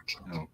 Oh.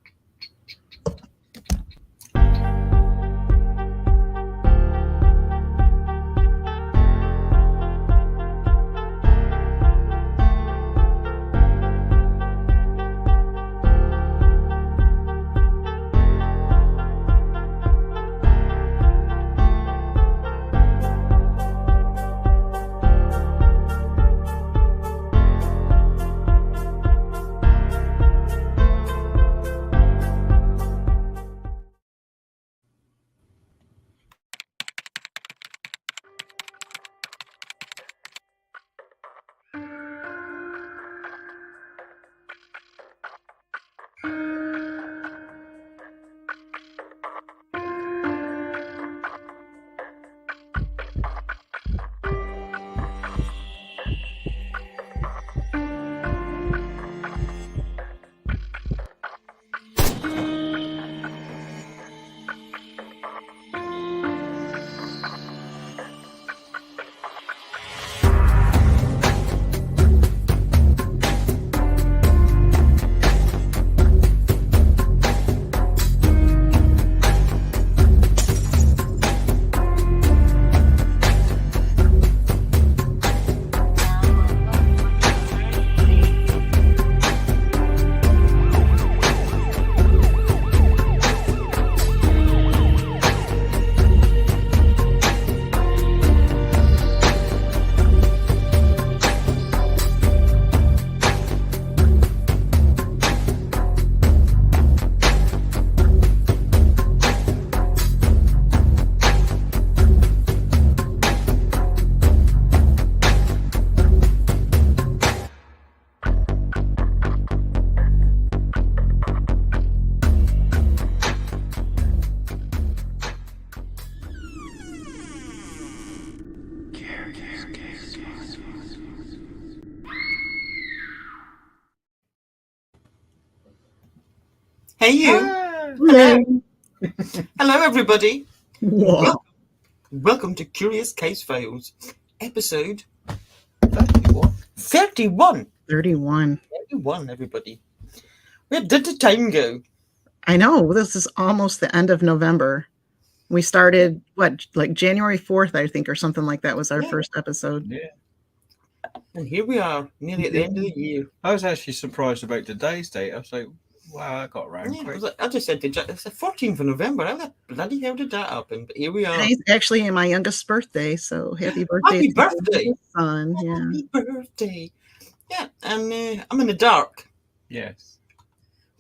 Hey you. Hello. Hello everybody. Whoa. Welcome to Curious Casefiles, episode 31. 31. 31, everybody. Where did the time go? I know, this is almost the end of November. We started, like January 4th, I think, or something like that was our first episode. Yeah. And here we are, nearly at the end of the year. I was actually surprised about today's date. I was like, wow, I got around quick. I just said, it's the 14th of November. How the bloody hell did that happen? But here we are. Today's actually my youngest birthday, so happy birthday. Happy birthday. Son. Yeah. Happy birthday. Yeah, and I'm in the dark. Yes.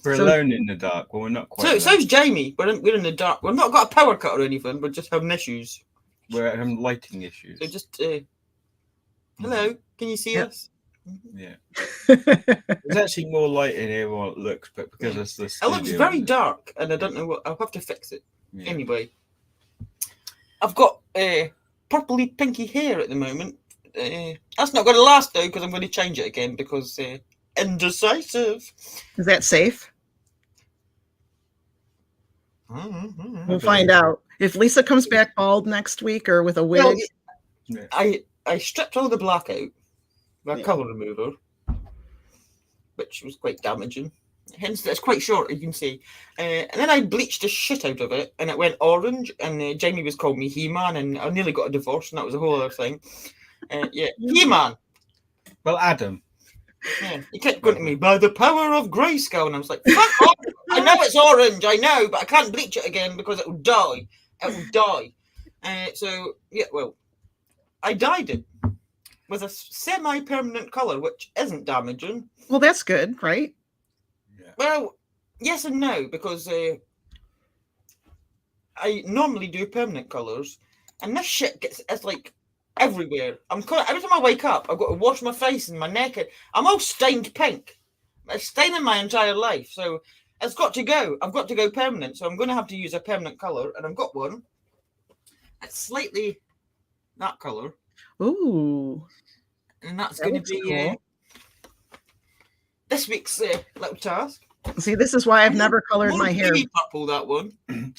We're alone in the dark. Well, we're not quite. So's Jamie. We're in the dark. We've not got a power cut or anything. We're just having issues. We're having lighting issues. So just, hello, can you see us? Yeah. There's actually more light in here than it looks, but because it's the studio, it looks very dark, and I don't know what. I'll have to fix it. Yeah. Anyway, I've got purpley pinky hair at the moment. That's not going to last though, because I'm going to change it again because indecisive. Is that safe? We'll find out. If Lisa comes back bald next week or with a wig. Well, I stripped all the black out with a colour remover, which was quite damaging. Hence, it's quite short, you can see. And then I bleached the shit out of it, and it went orange. And Jamie was calling me He-Man, and I nearly got a divorce, and that was a whole other thing. He-Man. Well, Adam. Yeah, he kept going to me, by the power of Grayscale, and I was like, fuck off! I know it's orange, I know, but I can't bleach it again because it will die. It will die. I dyed it with a semi-permanent colour, which isn't damaging. Well, that's good, right? Yeah. Well, yes and no, because I normally do permanent colours, and this shit it's like everywhere. Every time I wake up, I've got to wash my face and my neck. I'm all stained pink. It's staining my entire life, so it's got to go. I've got to go permanent, so I'm going to have to use a permanent colour, and I've got one. It's slightly that colour. Ooh. And that's going to be cool. This week's little task. See, this is why I've never colored my hair. Purple, that one.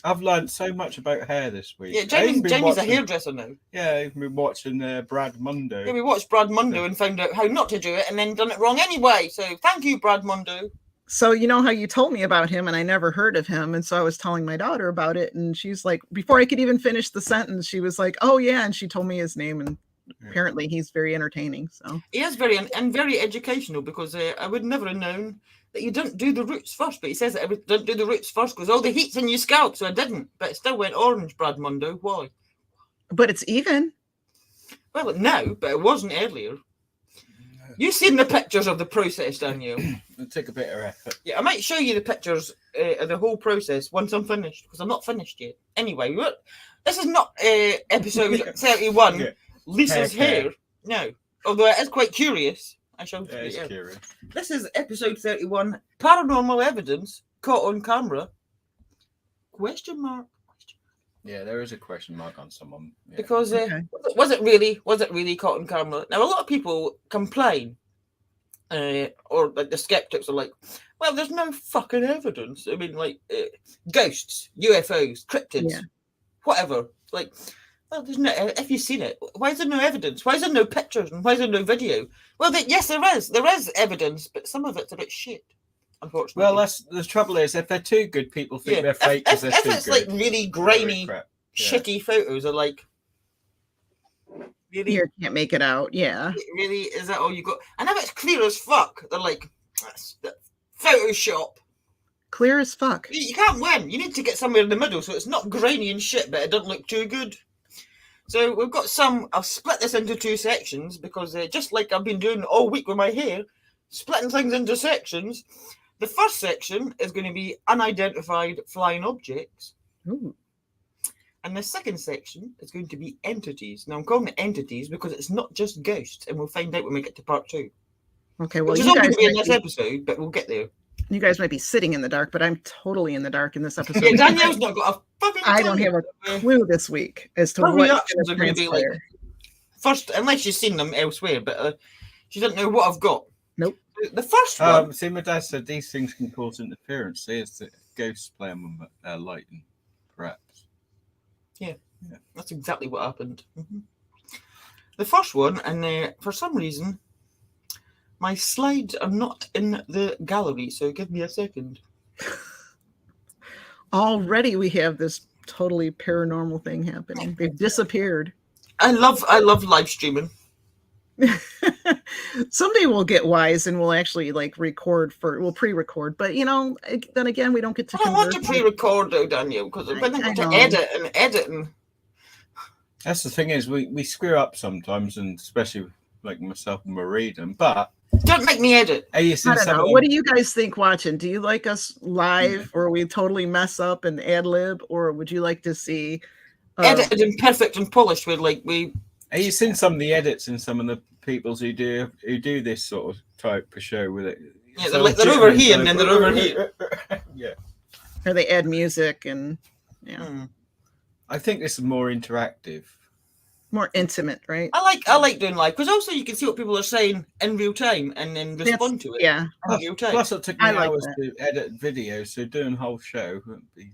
I've learned so much about hair this week. Yeah, Jamie's a hairdresser now. Yeah, I've been watching Brad Mundo. Yeah, we watched Brad Mundo and found out how not to do it and then done it wrong anyway. So thank you, Brad Mundo. So you know how you told me about him and I never heard of him. And so I was telling my daughter about it. And she's like, before I could even finish the sentence, she was like, oh, yeah. And she told me his name. And apparently he's very entertaining. So he is very educational, because I would never have known that you don't do the roots first. But he says that don't do the roots first because all the heat's in your scalp. So I didn't. But it still went orange, Brad Mundo. Why? But it's even. Well, no, but it wasn't earlier. You've seen the pictures of the process, Danielle. It'll take a bit of effort. Yeah, I might show you the pictures of the whole process once I'm finished, because I'm not finished yet. Anyway, this is not episode 31. Yeah. Lisa's hair. No, although it is quite curious. I showed Yeah, you. it's Yeah. curious. This is episode 31. Paranormal evidence caught on camera? Question mark. Yeah, there is a question mark on someone. Yeah. Because Okay. was it really caught on camera? Now a lot of people complain, or like the skeptics are like, well, there's no fucking evidence. I mean, like ghosts, UFOs, cryptids, Yeah. whatever. Like, well, there's no. If you've seen it, why is there no evidence? Why is there no pictures? And why is there no video? Well, yes, there is. There is evidence, but some of it's a bit shit. Unfortunately. Well, that's the trouble is if they're too good, people think they're fake because they're if too it's good. like really grainy, Crap. shitty photos, are like, really, You can't make it out. Yeah. really, is that all you got? And if it's clear as fuck, they're like, that's Photoshop. Clear as fuck. You can't win. You need to get somewhere in the middle, so it's not grainy and shit, but it doesn't look too good. So we've got some. I've split this into two sections because just like I've been doing all week with my hair, splitting things into sections. The first section is going to be unidentified flying objects. Ooh. And the second section is going to be entities. Now, I'm calling it entities because it's not just ghosts, and we'll find out when we get to part 2. Okay, well, Which is you not going guys, to be in this episode, but we'll get there. you guys might be sitting in the dark, but I'm totally in the dark in this episode. Yeah, Danielle's not got a fucking I don't have a clue this week as to her what reactions are going to be like, first, unless she's seen them elsewhere, but she doesn't know what I've got. Nope. The first one. See, my dad said these things can cause interference. See, it's the ghosts playing with lighting, perhaps. Yeah, that's exactly what happened. Mm-hmm. The first one, and for some reason, my slides are not in the gallery, so give me a second. Already we have this totally paranormal thing happening. They've disappeared. I love live streaming. Someday we'll get wise and we'll actually like we'll pre-record, but then again we don't get to I don't want to convert. pre-record though, Danielle, because then I got to know. edit and That's the thing is we screw up sometimes, and especially like myself and Marie, but don't make me edit. I don't know. What do you guys think watching? Do you like us live, or we totally mess up and ad lib, or would you like to see edited and perfect and polished with Have you seen some of the edits and some of the peoples who do this sort of type of show with it? Yeah, they're over here and then they're over here. Yeah. Or they add music and I think this is more interactive. More intimate, right? I like doing live because also you can see what people are saying in real time and then respond to it. Yeah. In real time. Plus, it took me I like hours that. to edit videos, so doing a whole show wouldn't be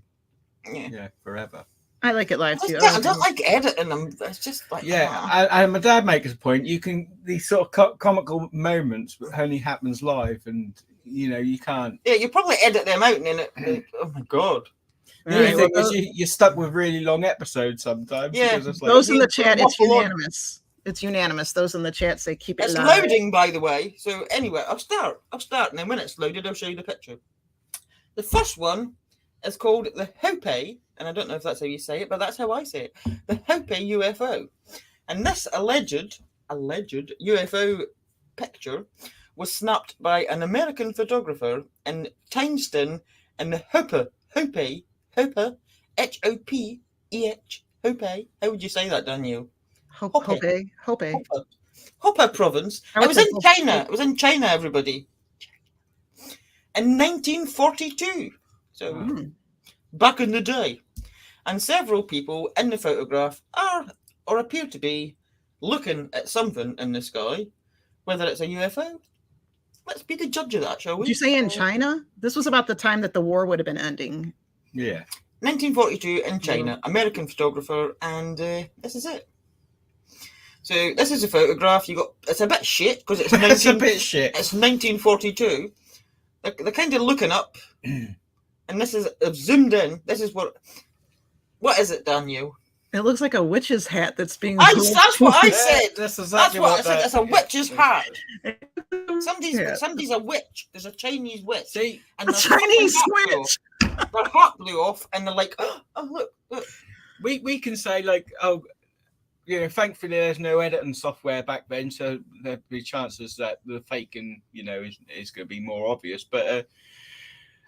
forever. I like it live too. I don't like editing them. It's just like and my dad makes a point. You can these sort of comical moments only happens live, and you can't. Yeah, you probably edit them out and then oh my god. The only thing is you're stuck with really long episodes sometimes. Yeah, it's like, those in the chat, it's waffle on. unanimous. It's unanimous. Those in the chat say keep it It's live. loading, by the way. So anyway, I'll start, and then when it's loaded, I'll show you the picture. The first one is called the Hope, and I don't know if that's how you say it, but that's how I say it. The Hope UFO, and this alleged UFO picture was snapped by an American photographer in Tyneston in the Hope, H-O-P-E-H, Hope. How would you say that, Danielle? Hope. Hopper province. I It would was say in China. It was in China, everybody. In 1942. So back in the day. And several people in the photograph are or appear to be looking at something in the sky. Whether it's a UFO. Let's be the judge of that, shall we? Did you say in China? This was about the time that the war would have been ending. Yeah. 1942 in China, American photographer, and this is it. So this is a photograph. It's a bit shit because it's It's a bit shit. It's 1942, They're kind of looking up, and this is zoomed in. This is what is it, Daniel? It looks like a witch's hat that's being. That's what I said. That's That's exactly what I said. It's a witch's hat. Yeah. Somebody's a witch. There's a Chinese witch. See, And A their Chinese fucking hat blew witch. off. Their hat blew off, and they're like, oh look. we can say like, oh, you know, thankfully there's no editing software back then, so there'd be chances that the faking, you know, is going to be more obvious. But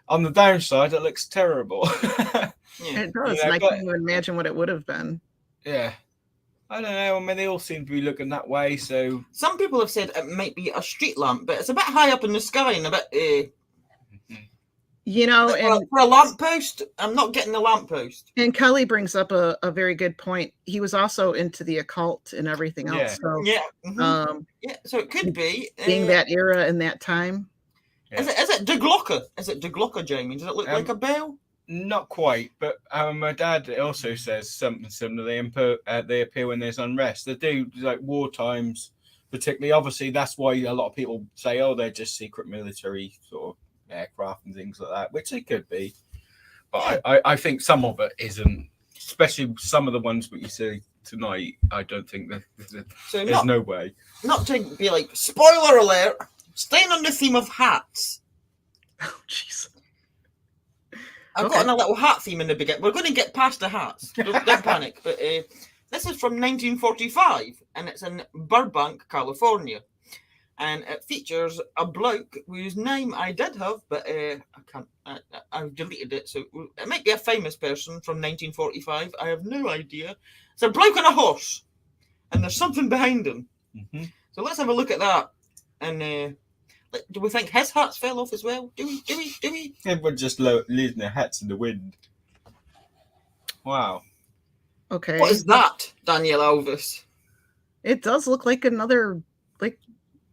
on the downside, it looks terrible. Yeah. It does. Yeah, and I but- can't even imagine what it would have been. Yeah, I don't know. I mean, they all seem to be looking that way. So Some people have said it might be a street lamp, but it's a bit high up in the sky and a bit. You know, For a lamppost, I'm not getting the lamppost. and Kelly brings up a very good point. He was also into the occult and everything else. Yeah. So, Yeah. Mhm. yeah, So it could be being that era and that time. Is it De Glocker? Is it De Glocker, Jamie? Does it look like a bell? not quite. But my dad also says something similar. They appear when there's unrest. They do, like war times, particularly. Obviously, that's why a lot of people say, "Oh, they're just secret military sort of aircraft and things like that," which they could be. But I think some of it isn't, especially some of the ones that you see tonight. I don't think that So there's no way. not to be like, spoiler alert, staying on the theme of hats. Oh, jeez. I've Okay. got a little hat theme in the beginning. We're going to get past the hats. Don't panic. But this is from 1945, and it's in Burbank, California. And it features a bloke whose name I did have, but I can't. I've deleted it. So it might be a famous person from 1945. I have no idea. It's a bloke on a horse, and there's something behind him. Mm-hmm. So let's have a look at that. And do we think his hats fell off as well? Do we? Everyone just losing their hats in the wind. Wow. Okay. What is that, Danielle Alves? It does look like another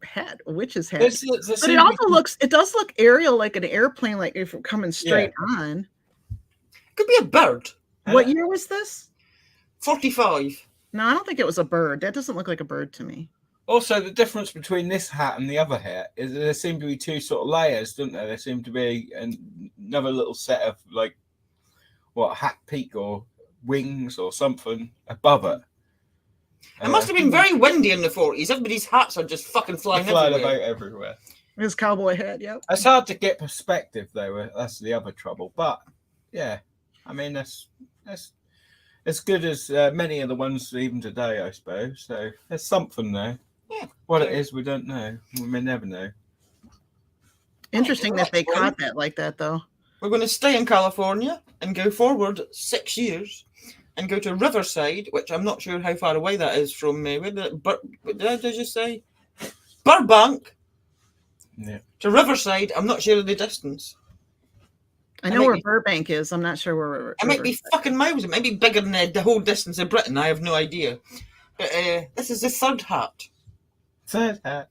hat, a witch's hat. But it does look aerial, like an airplane, like if we're coming straight on. Could be a bird. What year was this? 45. No, I don't think it was a bird. That doesn't look like a bird to me. Also, the difference between this hat and the other hat is there seem to be two sort of layers, don't there? There seem to be another little set of hat peak or wings or something above it. It must have been very windy in the 40s. Everybody's hats are just fucking flying about everywhere. everywhere. His cowboy hat, yep. It's hard to get perspective, though. That's the other trouble. But yeah, I mean that's as good as many of the ones even today, I suppose. So there's something there. Yeah. What it is, we don't know. We may never know. Interesting that they caught that like that, though. We're going to stay in California and go forward 6 years and go to Riverside, which I'm not sure how far away that is from me. Where did I just say? Burbank. Yeah. To Riverside. I'm not sure of the distance. I know where Burbank is. I'm not sure where. It might be fucking miles. It might be bigger than the whole distance of Britain. I have no idea. But this is the third hat. Third hat.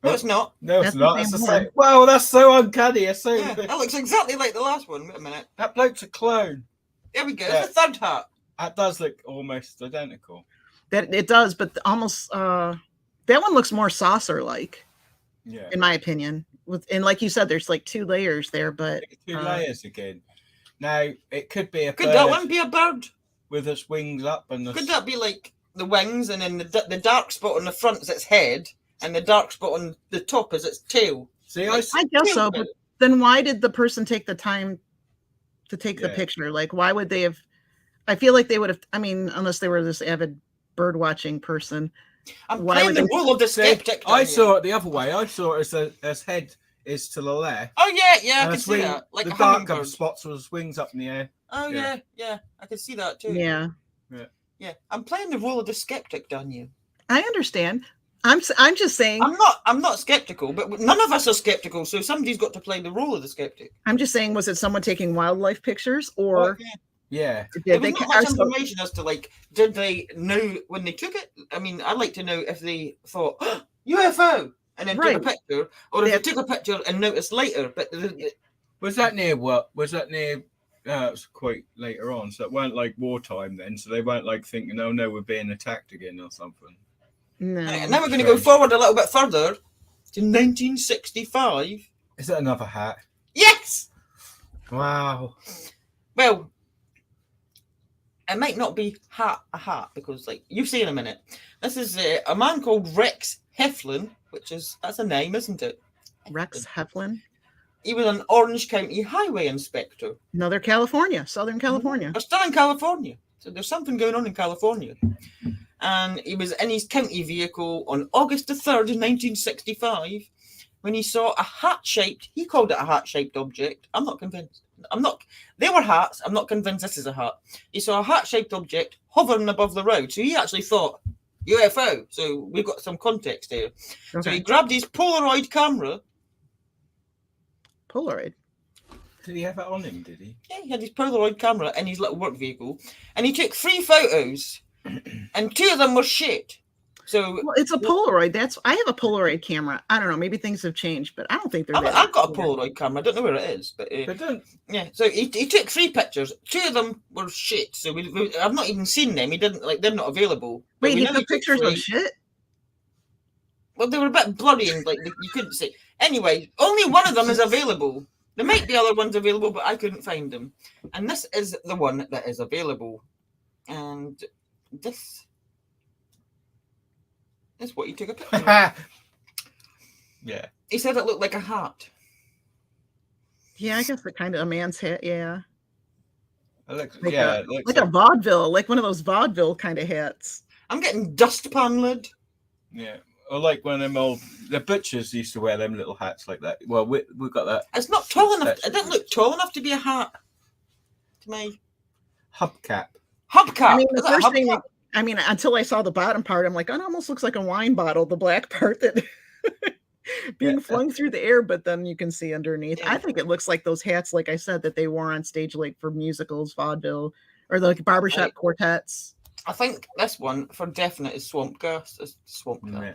No, it's not. No, That's it's not. the It's the same same. one. Well, that's so uncanny. It's so. Yeah, that looks exactly like the last one. Wait a minute. That bloke's a clone. There we go. Yeah. It's the third hat. That does look almost identical. That it does, but almost that one looks more saucer-like, Yeah. in my opinion. And like you said, there's like 2 layers there, but Two layers again. Now it could be a Could bird that one be a bird? with its wings up and the Could that be like the wings, and then the dark spot on the front is its head, and the dark spot on the top is its tail? see? Like, I guess so. But then why did the person take the time to take the Yeah. picture? Like, why would they have? I feel like they would have. I mean, unless they were this avid bird watching person. I'm Why playing would the they- role of the See, skeptic. I Daniel. saw it the other way. I saw it as head is to the left. Oh yeah, I and can its see wing- that. Like the a darker hummingbird. spots was wings up in the air. Oh yeah. yeah, I can see that too. Yeah, Yeah. I'm playing the role of the skeptic, Daniel. I understand. I'm just saying. I'm not skeptical, but none of us are skeptical, so somebody's got to play the role of the skeptic. I'm just saying. Was it someone taking wildlife pictures, or Oh, yeah. Yeah. There did was they? not much information as to like, did they know when they took it? I mean, I'd like to know if they thought UFO and then took a Right. picture, or if Yeah. they took a picture and noticed later. But Was that near what? Was that near? It was quite later on, so it weren't like wartime then. So they weren't like thinking, "Oh no, we're being attacked again" or something. No. and now we're going to go forward a little bit further to 1965. Is that another hat? Yes! Wow. Well, it might not be a hat because, like, you see in a minute. This is a man called Rex Heflin, that's a name, isn't it? Rex Heflin. He was an Orange County highway inspector. Another California, Southern California. They're still in California. So there's something going on in California. And he was in his county vehicle on August the 3rd, 1965, when he saw he called it a hat-shaped object. I'm not convinced. They were hats. I'm not convinced this is a hat. He saw a hat-shaped object hovering above the road. So he actually thought, UFO. So we've got some context here. Okay. So he grabbed his Polaroid camera. Polaroid? Did he have it on him, did he? Yeah, he had his Polaroid camera in his little work vehicle. And he took 3 photos. And 2 of them were shit. So it's a Polaroid. I have a Polaroid camera. I don't know. Maybe things have changed, but I don't think they're. I've got a Polaroid camera. I don't know where it is, but yeah. So he took 3 pictures. 2 of them were shit. So I've not even seen them. He didn't they're not available. Wait, he took pictures of shit? Well, they were a bit blurry and you couldn't see. Anyway, only one of them is available. There might be other ones available, but I couldn't find them. And this is the one that is available. And this is what he took a picture of. Yeah. He said it looked like a hat. Yeah, I guess the kind of a man's hat, yeah. Like a vaudeville, like one of those vaudeville kind of hats. I'm getting dustpan lid. Yeah. Or like when the butchers used to wear them little hats like that. Well, we've got that. It's not tall enough. It didn't look tall enough to be a hat to me. Hubcap. Hubcap. Until I saw the bottom part, I'm like, oh, it almost looks like a wine bottle, the black part that being flung through the air, but then you can see underneath. Yeah. I think it looks like those hats, like I said, that they wore on stage, like for musicals, vaudeville, or the barbershop quartets. I think this one for definite is swamp gas. Yeah.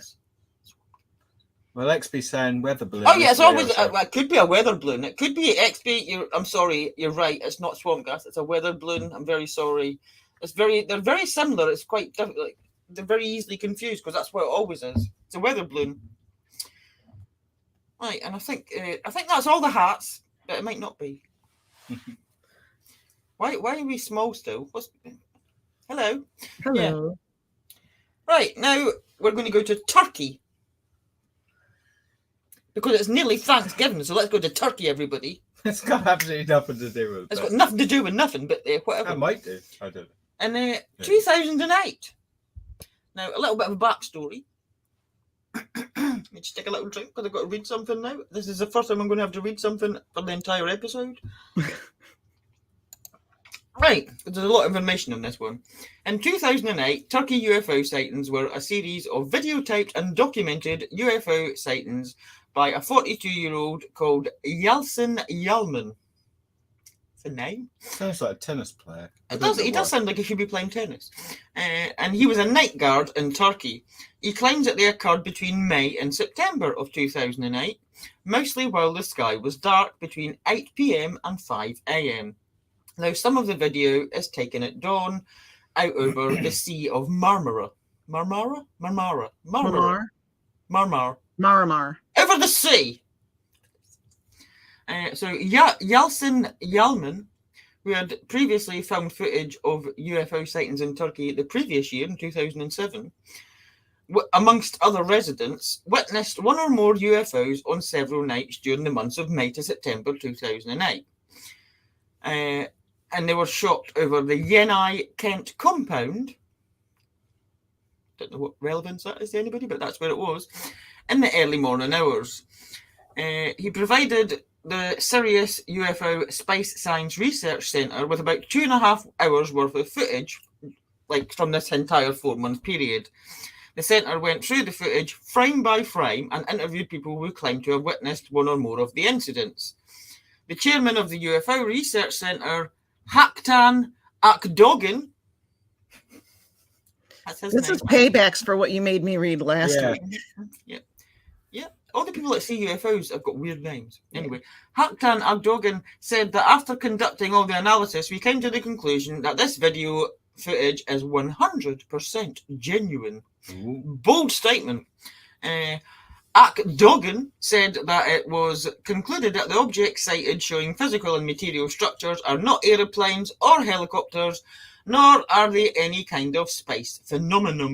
Well, XP saying weather balloon. Oh yeah, it's always it could be a weather balloon. It could be XP. I'm sorry, you're right. It's not swamp gas. It's a weather balloon. I'm very sorry. They're very similar. It's quite difficult. They're very easily confused because that's what it always is. It's a weather balloon. Right, and I think that's all the hats, but it might not be. Why are we small still? Hello. Yeah. Right, now we're going to go to Turkey. Because it's nearly Thanksgiving, so let's go to Turkey, everybody. It's got absolutely nothing to do with it. It's got nothing to do with nothing, but whatever. It might do. I don't know. In 2008. Now, a little bit of a backstory. Let me just take a little drink because I've got to read something now. This is the first time I'm going to have to read something for the entire episode. Right, there's a lot of information on this one. In 2008, Turkey UFO sightings were a series of videotaped and documented UFO sightings by a 42-year-old called Yalcin Yalman. It's a name. Sounds like a tennis player. It does. He does sound like he should be playing tennis. And he was a night guard in Turkey. He claims that they occurred between May and September of 2008, mostly while the sky was dark between 8 p.m. and 5 a.m. Now, some of the video is taken at dawn out over the Sea of Marmara. Marmara? Over the sea. So Yalcin Yalman, who had previously filmed footage of UFO sightings in Turkey the previous year, in 2007, amongst other residents, witnessed one or more UFOs on several nights during the months of May to September 2008. And they were shot over the Yenai Kent compound. Don't know what relevance that is to anybody, but that's where it was. In the early morning hours. He provided the Sirius UFO Space Science Research Centre with about 2.5 hours worth of footage, like from this entire 4-month period. The centre went through the footage frame by frame and interviewed people who claimed to have witnessed one or more of the incidents. The chairman of the UFO Research Centre, Haktan Akdogan. This is paybacks for what you made me read last week. Yeah. All the people that see UFOs have got weird names. Anyway, Haktan Akdogan said that after conducting all the analysis, we came to the conclusion that this video footage is 100% genuine. Ooh. Bold statement. Dogan said that it was concluded that the objects sighted showing physical and material structures are not aeroplanes or helicopters, nor are they any kind of space phenomena,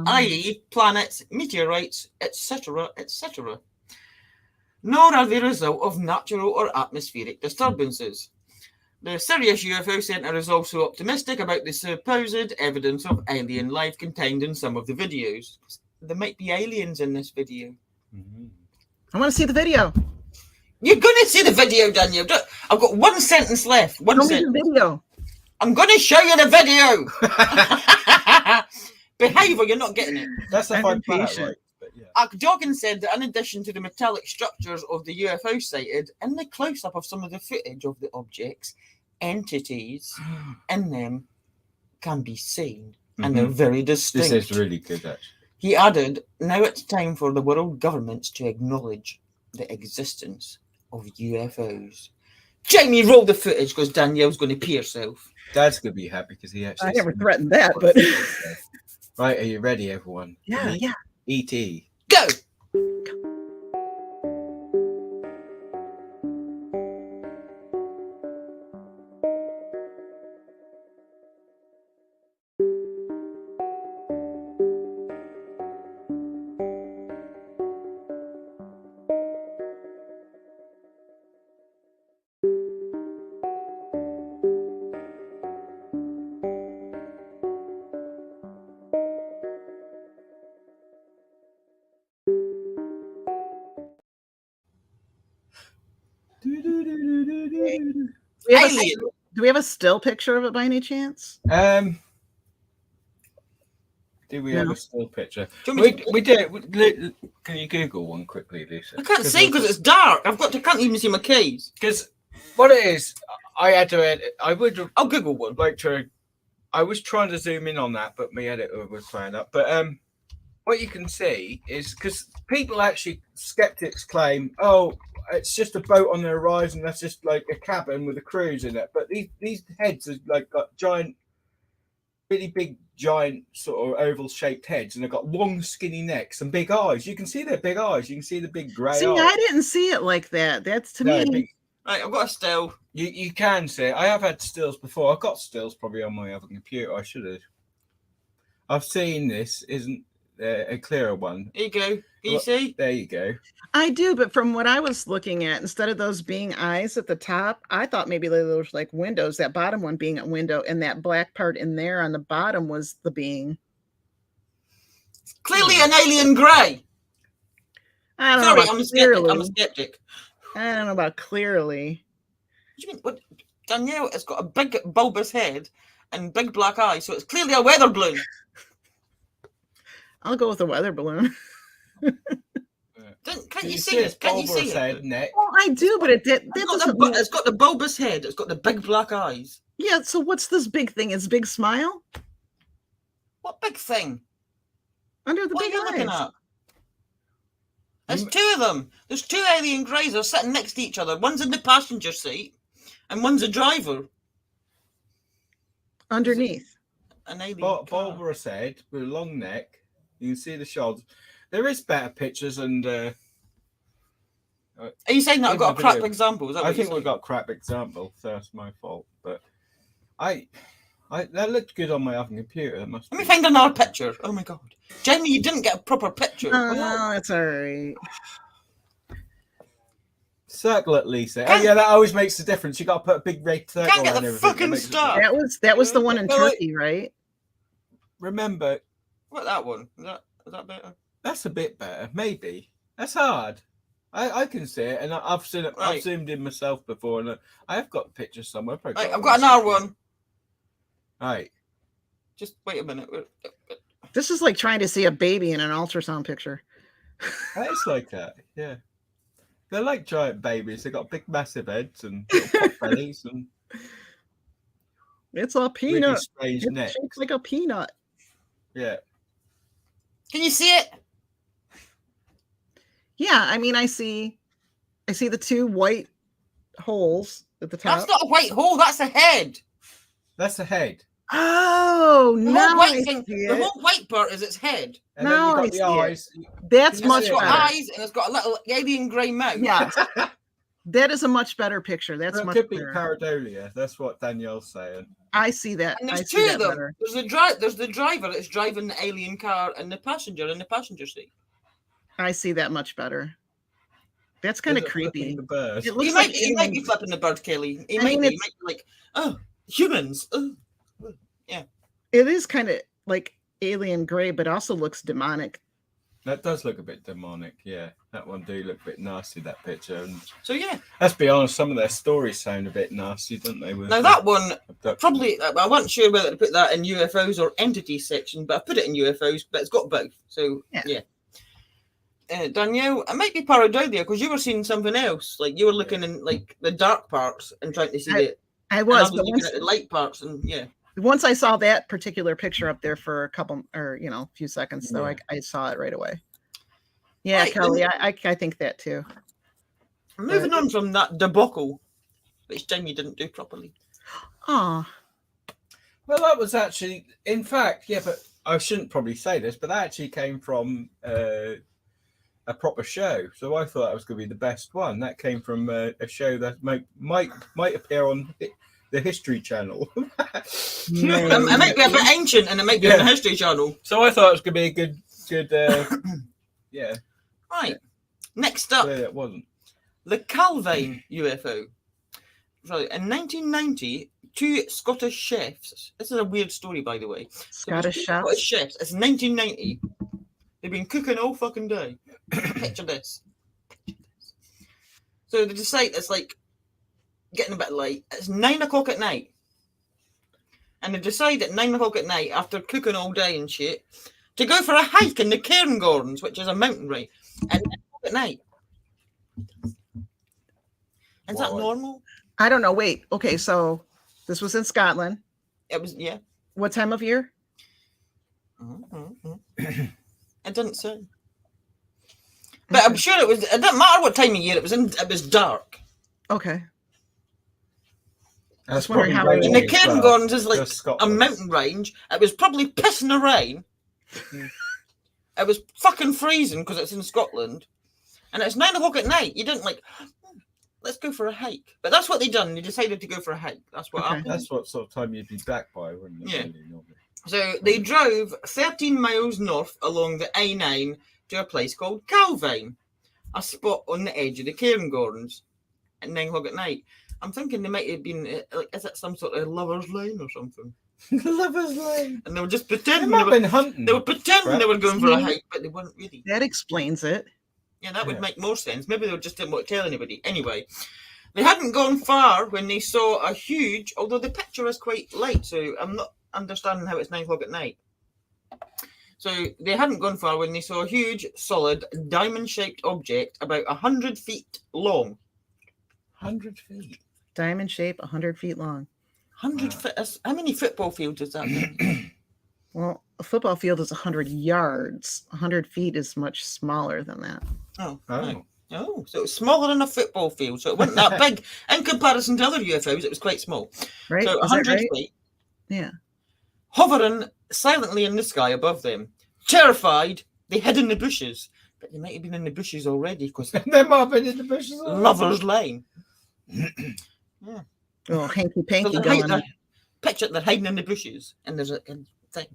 i.e. planets, meteorites, etc., etc. Nor are they a result of natural or atmospheric disturbances. The Sirius UFO Centre is also optimistic about the supposed evidence of alien life contained in some of the videos. There might be aliens in this video. I want to see the video. You're going to see the video, Danielle. I've got one sentence left. Show me the video. I'm going to show you the video. Behave or you're not getting it. That's the fun part, right? Dogan said that in addition to the metallic structures of the UFO sighted, in the close-up of some of the footage of the objects, entities in them can be seen, and they're very distinct. This is really good, actually. He added, now it's time for the world governments to acknowledge the existence of UFOs. Jamie, roll the footage because Danielle's going to pee herself. Dad's going to be happy because he actually... I never threatened that, but... Right, are you ready, everyone? Yeah. Go! E.T. Do we have a still picture of it by any chance? Do we have a still picture? We did. Can you Google one quickly, Lisa? I can't see because it's dark. I can't even see my keys. Because what it is, I had to edit. I'll Google one. I was trying to zoom in on that, but my editor was playing up. But what you can see is because skeptics claim, oh, it's just a boat on the horizon. That's just like a cabin with a cruise in it. But these heads are like got giant, really big, giant sort of oval-shaped heads, and they've got long, skinny necks and big eyes. You can see their big eyes. You can see the big grey eyes. I didn't see it like that. That's to me. Right, I've got a still. You can see it. I have had stills before. I've got stills probably on my other computer. I should have. I've seen this. Isn't a clearer one? There you go. Can you see? There you go. I do, but from what I was looking at, instead of those being eyes at the top, I thought maybe they were like windows, that bottom one being a window, and that black part in there on the bottom was the being. It's clearly an alien grey. I don't know. I'm a skeptic. I don't know about clearly. What do you mean? What? Danielle has got a big bulbous head and big black eyes, so it's clearly a weather balloon. I'll go with a weather balloon. Can't you see it? Can't you see it? Neck? Well, I do, but it did. It's got the bulbous head. It's got the big black eyes. Yeah. So what's this big thing? It's big smile. What big thing? Under the big eyes. What are you looking at? There's two of them. There's two alien greys. They're sitting next to each other. One's in the passenger seat, and one's a driver. Underneath. An alien. Bulbous head with a long neck. You can see the shoulders. There is better pictures, and are you saying that I've got a crap example? I think we've got crap example, so that's my fault. But that looked good on my other computer. Let me find another picture. Oh my god, Jamie, you didn't get a proper picture. No, it's all right. Circle it, Lisa. That always makes a difference. You got to put a big red circle. Can't get the fucking star. That was the one in Turkey, right? Remember. What that one? Is that better? That's a bit better, maybe. That's hard. I can see it, and I've seen it. Right. I've zoomed in myself before, and I have got pictures somewhere. Right, I've got another one. Right. Just wait a minute. This is like trying to see a baby in an ultrasound picture. It's like that, yeah. They're like giant babies. They've got big, massive heads and little pop bellies, and it's a peanut. Really strange it's necks. shaped like a peanut. Yeah. Can you see it? Yeah, I mean, I see the two white holes at the top. That's not a white hole. That's a head. That's a head. Oh, The now whole white I thing, see the it. whole white part is its head. And then Now you got I the see it. eyes. That's Can you much see It's got better. eyes and it's got a little alien grey mouth. Yes. That is a much better picture. That's That much could be better. pareidolia. That's what Danielle's saying. I see that. And I there's see two that of them. better. There's the driver that's driving the alien car and the passenger in the passenger seat. I see that much better. That's kind of Is it flipping creepy. The bird. It looks He like might be flipping the bird, Kelly. He I might mean, be. He it's- might be like, oh, humans. Oh. it is kind of like alien gray, but also looks demonic. That does look a bit demonic. Yeah, that one do look a bit nasty. That picture. And So yeah. let's be honest, some of their stories sound a bit nasty, don't they? With Now that one abduction. probably I wasn't sure whether to put that in UFOs or entities section, but I put it in UFOs. But it's got both. So yeah. Danielle, it might be pareidolia because you were seeing something else. Like you were looking in like the dark parts and trying to see it. I And was, I but looking at the light parts, and once I saw that particular picture up there for a couple or few seconds, though, Yeah. I saw it right away. Yeah, Right, Kelly, I think that too. moving on from that debacle, which Jamie didn't do properly. Oh, Well, that was actually, in fact, yeah, but I shouldn't probably say this, but that actually came from a proper show. So I thought that was going to be the best one. That came from a show that might appear on the History Channel. It might be a bit ancient, and it might be on the History Channel. So I thought it was going to be a good, yeah. Right. Next up, Clearly it wasn't. the Calvine UFO. So in 1990, two Scottish chefs. This is a weird story, by the way. Scottish Two chefs. Scottish chefs. It's 1990. They've been cooking all fucking day. Picture this. So they decide it's like getting a bit late. It's 9 o'clock at night. And they decide at 9 o'clock at night, after cooking all day and shit, to go for a hike in the Cairngorms, which is a mountain range, at 9 o'clock at night. Is that Wow. normal? I don't know. Wait. Okay, so this was in Scotland. It was, yeah. What time of year? It didn't say. But I'm sure it was. It didn't matter what time of year it was in. It was dark. Okay. That's wondering probably how And raining the as well. Cairngorms is like Just a Scotland. mountain range. It was probably pissing the rain. It was fucking freezing because it's in Scotland, and it's 9 o'clock at night. You didn't like. Let's go for a hike. But that's what they done. They decided to go for a hike. That's what Okay. happened. That's what sort of time you'd be back by, wouldn't it? Yeah. Really, normally? So they drove 13 miles north along the A9 to a place called Calvine, a spot on the edge of the Cairngorms at 9 o'clock at night. I'm thinking they might have been, like, is it some sort of lover's lane or something? Lovers Lane. And they were just They pretending might have been hunting. they were pretending they were going for a See? hike, but they weren't really. That explains it. Yeah, that would Yeah. make more sense. Maybe they just didn't want to tell anybody. Anyway, they hadn't gone far when they saw a huge, although the picture is quite light, so I'm not understanding how it's 9 o'clock at night. So they hadn't gone far when they saw a huge, solid, diamond-shaped object about 100 feet long. 100 feet. Diamond shape, 100 feet long. 100 feet. How many football fields is that? Then? Well, a football field is 100 yards. 100 feet is much smaller than that. Oh, Oh. right. Oh, so it was smaller than a football field. So it wasn't that big in comparison to other UFOs. It was quite small. Right? So Is that 100 right? feet, Yeah. hovering silently in the sky above them. Terrified, they hid in the bushes. But they might have been in the bushes already because They might have been in the bushes. already. Lover's Lane. Oh, hanky So panky they're going hiding, on. picture they're hiding in the bushes, and there's a thing.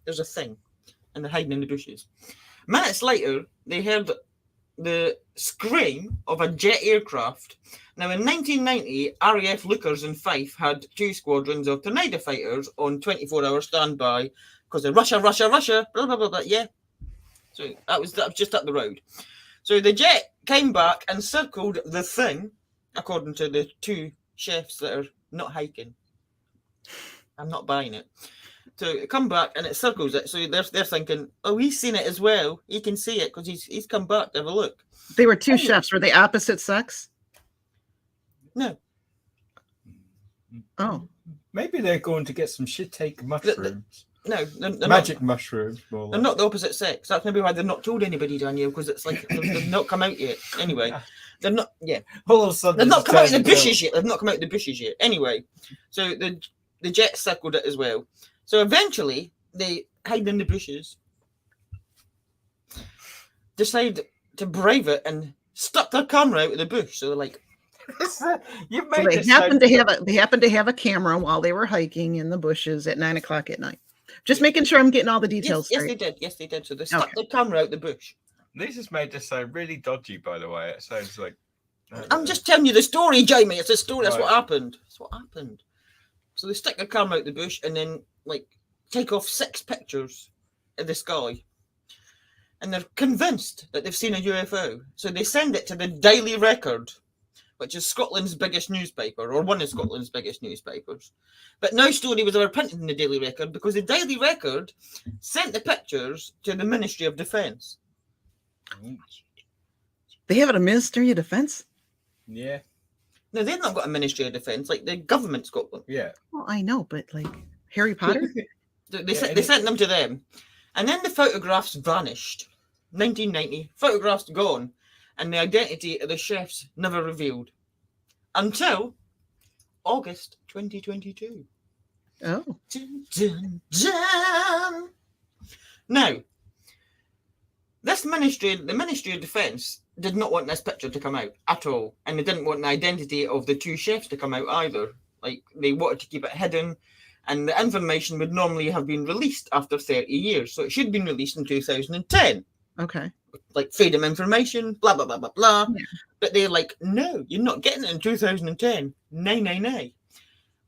There's a thing, and they're hiding in the bushes. Minutes later, they heard the scream of a jet aircraft. Now, in 1990, RAF Lookers in Fife had 2 squadrons of Tornado fighters on 24-hour standby because of Russia, blah, blah, blah, blah, yeah. So that was just up the road. So the jet came back and circled the thing, according to the 2 chefs that are not hiking. I'm not buying it. So it come back and it circles it. So they're thinking, oh, he's seen it as well. He can see it because he's come back to have a look. They were 2 chefs. Were they opposite sex? No, Oh. Maybe they're going to get some shit-take mushrooms. no, they're Magic mushrooms. More They're not the opposite sex. That's maybe why they're not told anybody, Danielle, because it's like they've not come out yet. Anyway, they're not. Yeah, All of a sudden, they've not it's come out of the turned bushes yet. They've not come out of the bushes yet. Anyway, so the Jets circled it as well. So eventually, they hide in the bushes, decide to brave it, and stuck their camera out of the bush. So they're like, You've So made they this happened sound- to have they happened to have a camera while they were hiking in the bushes at 9:00 at night. Just making sure I'm getting all the details yes, straight. they did. Yes, they did. So they stuck their camera out the bush. This has made this sound really dodgy, by the way. It sounds like. I'm just telling you the story, Jamie. It's a story. That's what Right. happened. That's what happened. So they stick their camera out the bush and then, like, take off 6 pictures of the sky. And they're convinced that they've seen a UFO. So they send it to the Daily Record, which is Scotland's biggest newspaper, or one of Scotland's biggest newspapers. But no story was ever printed in the Daily Record because the Daily Record sent the pictures to the Ministry of Defence. They have a Ministry of Defense? Yeah. Now, they've not got a Ministry of Defence, like the government's got one. Yeah. Well, I know, but like Harry Potter? They sent them to them. And then the photographs vanished. 1990, photographs gone. And the identity of the chefs never revealed. Until August 2022. Oh. Dun, dun, dun. Now, the Ministry of Defence did not want this picture to come out at all. And they didn't want the identity of the 2 chefs to come out either. Like, they wanted to keep it hidden. And the information would normally have been released after 30 years. So it should have been released in 2010. Okay. Like freedom information, blah, blah, blah, blah, blah. Yeah. But they're like, no, you're not getting it in 2010. Nay.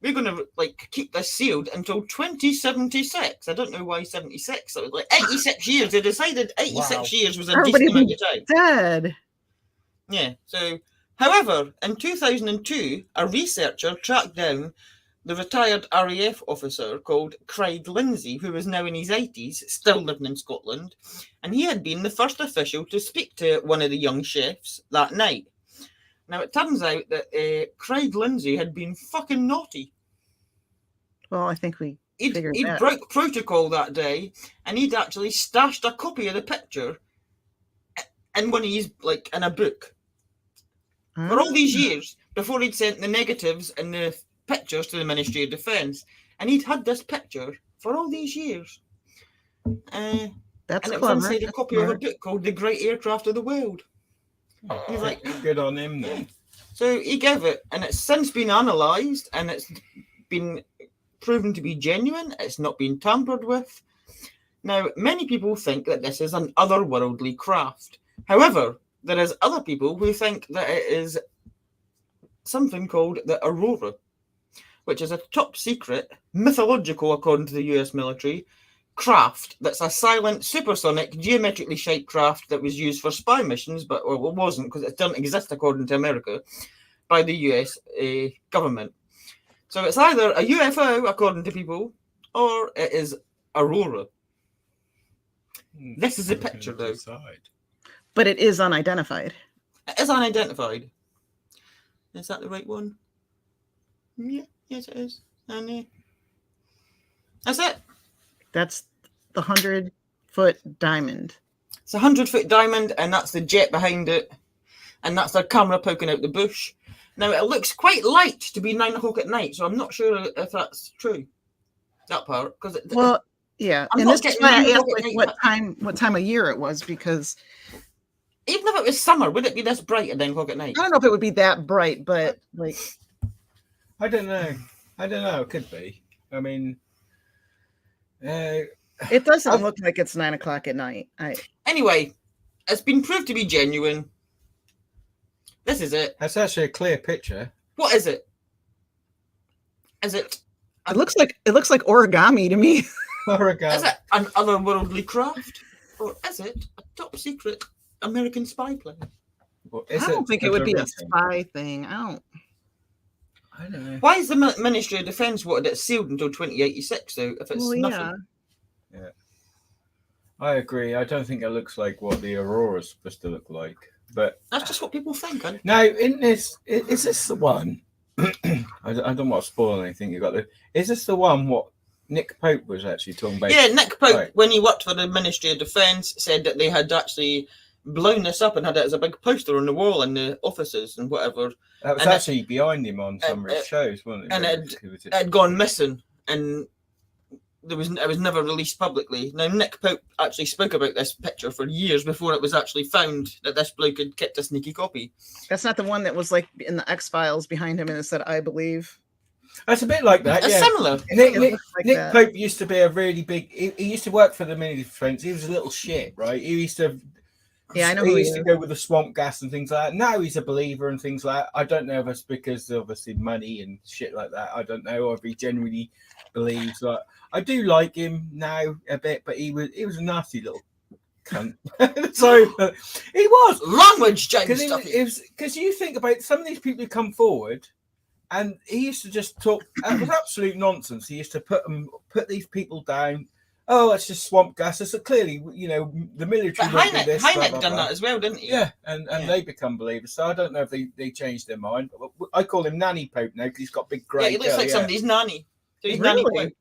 We're going to like keep this sealed until 2076. I don't know why 76. It was like 86 years. They decided 86 years was a Everybody decent amount of time. Dead. Yeah. So, however, in 2002, a researcher tracked down the retired RAF officer called Craig Lindsay, who was now in his 80s, still living in Scotland, and he had been the first official to speak to one of the young chefs that night. Now, it turns out that Craig Lindsay had been fucking naughty. Well, I think we figured He'd that. broke protocol that day, and he'd actually stashed a copy of the picture in one of his, like, in a book. For all these years, before he'd sent the negatives and the pictures to the Ministry of Defence, and he'd had this picture for all these years. That's and it was clever. inside a That's copy of a smart. book called The Great Aircraft of the World. Oh, He's like, good on him then. so he gave it, and it's since been analysed, and it's been proven to be genuine. It's not been tampered with. Now, many people think that this is an otherworldly craft. However, there is other people who think that it is something called the Aurora, which is a top secret, mythological, according to the US military, craft that's a silent, supersonic, geometrically shaped craft that was used for spy missions, but well, it wasn't because it doesn't exist according to America, by the US government. So it's either a UFO, according to people, or it is Aurora. This is a picture, though. But it is unidentified. It is unidentified. Is that the right one? Yeah, yes, it is. And that's it. That's the 100-foot diamond. It's a 100-foot diamond, and that's the jet behind it, and that's their camera poking out the bush. Now, it looks quite light to be 9 o'clock at night, so I'm not sure if that's true. That part, because Well, yeah, I'm and not this is getting why I any asked look at like what time of year it was, because even if it was summer, would it be this bright at 9 o'clock at night? I don't know if it would be that bright, but like I don't know. It could be. I mean, it doesn't look like it's 9 o'clock at night. Anyway, it's been proved to be genuine. This is it. that's actually a clear picture. What is it? Is it? It looks like origami to me. Is it an otherworldly craft, or is it a top secret American spy plane? I don't think it would be a spy thing. I don't know. Why is the Ministry of Defence wanted it sealed until 2086 though? If it's nothing. Yeah, I agree. I don't think it looks like what the Aurora's supposed to look like. But that's just what people think. Now, is this the one? I don't want to spoil anything. Is this the one what Nick Pope was actually talking about? Yeah, Nick Pope, when he worked for the Ministry of Defence, said that they had actually blown this up and had it as a big poster on the wall in the offices and whatever. That was And actually behind him on some of his shows, wasn't it? and it had gone missing, and it was never released publicly. Now, Nick Pope actually spoke about this picture for years before it was actually found that this bloke had kept a sneaky copy. That's not the one that was like in the X-Files behind him and it said, I believe. That's a bit like that, It's yeah. similar. Nick Pope used to be a really big. He used to work for the Mini Friends. He was a little shit, right? He used to. Yeah, I know. He used to go with the swamp gas and things like that. Now he's a believer and things like that. I don't know if it's because obviously money and shit like that. I don't know if he genuinely believes. Like, I do like him now a bit, but he was a nasty little cunt. So he was Language, James. Because you think about some of these people who come forward. And he used to just talk. It was absolute nonsense. He used to put these people down. Oh, it's just swamp gas. It's clearly, the military. But Heineck done that as well, didn't he? Yeah, and they become believers. So I don't know if they changed their mind. I call him Nanny Pope now because he's got big grey. Yeah, he looks like somebody's nanny. So he's Really? Nanny Pope.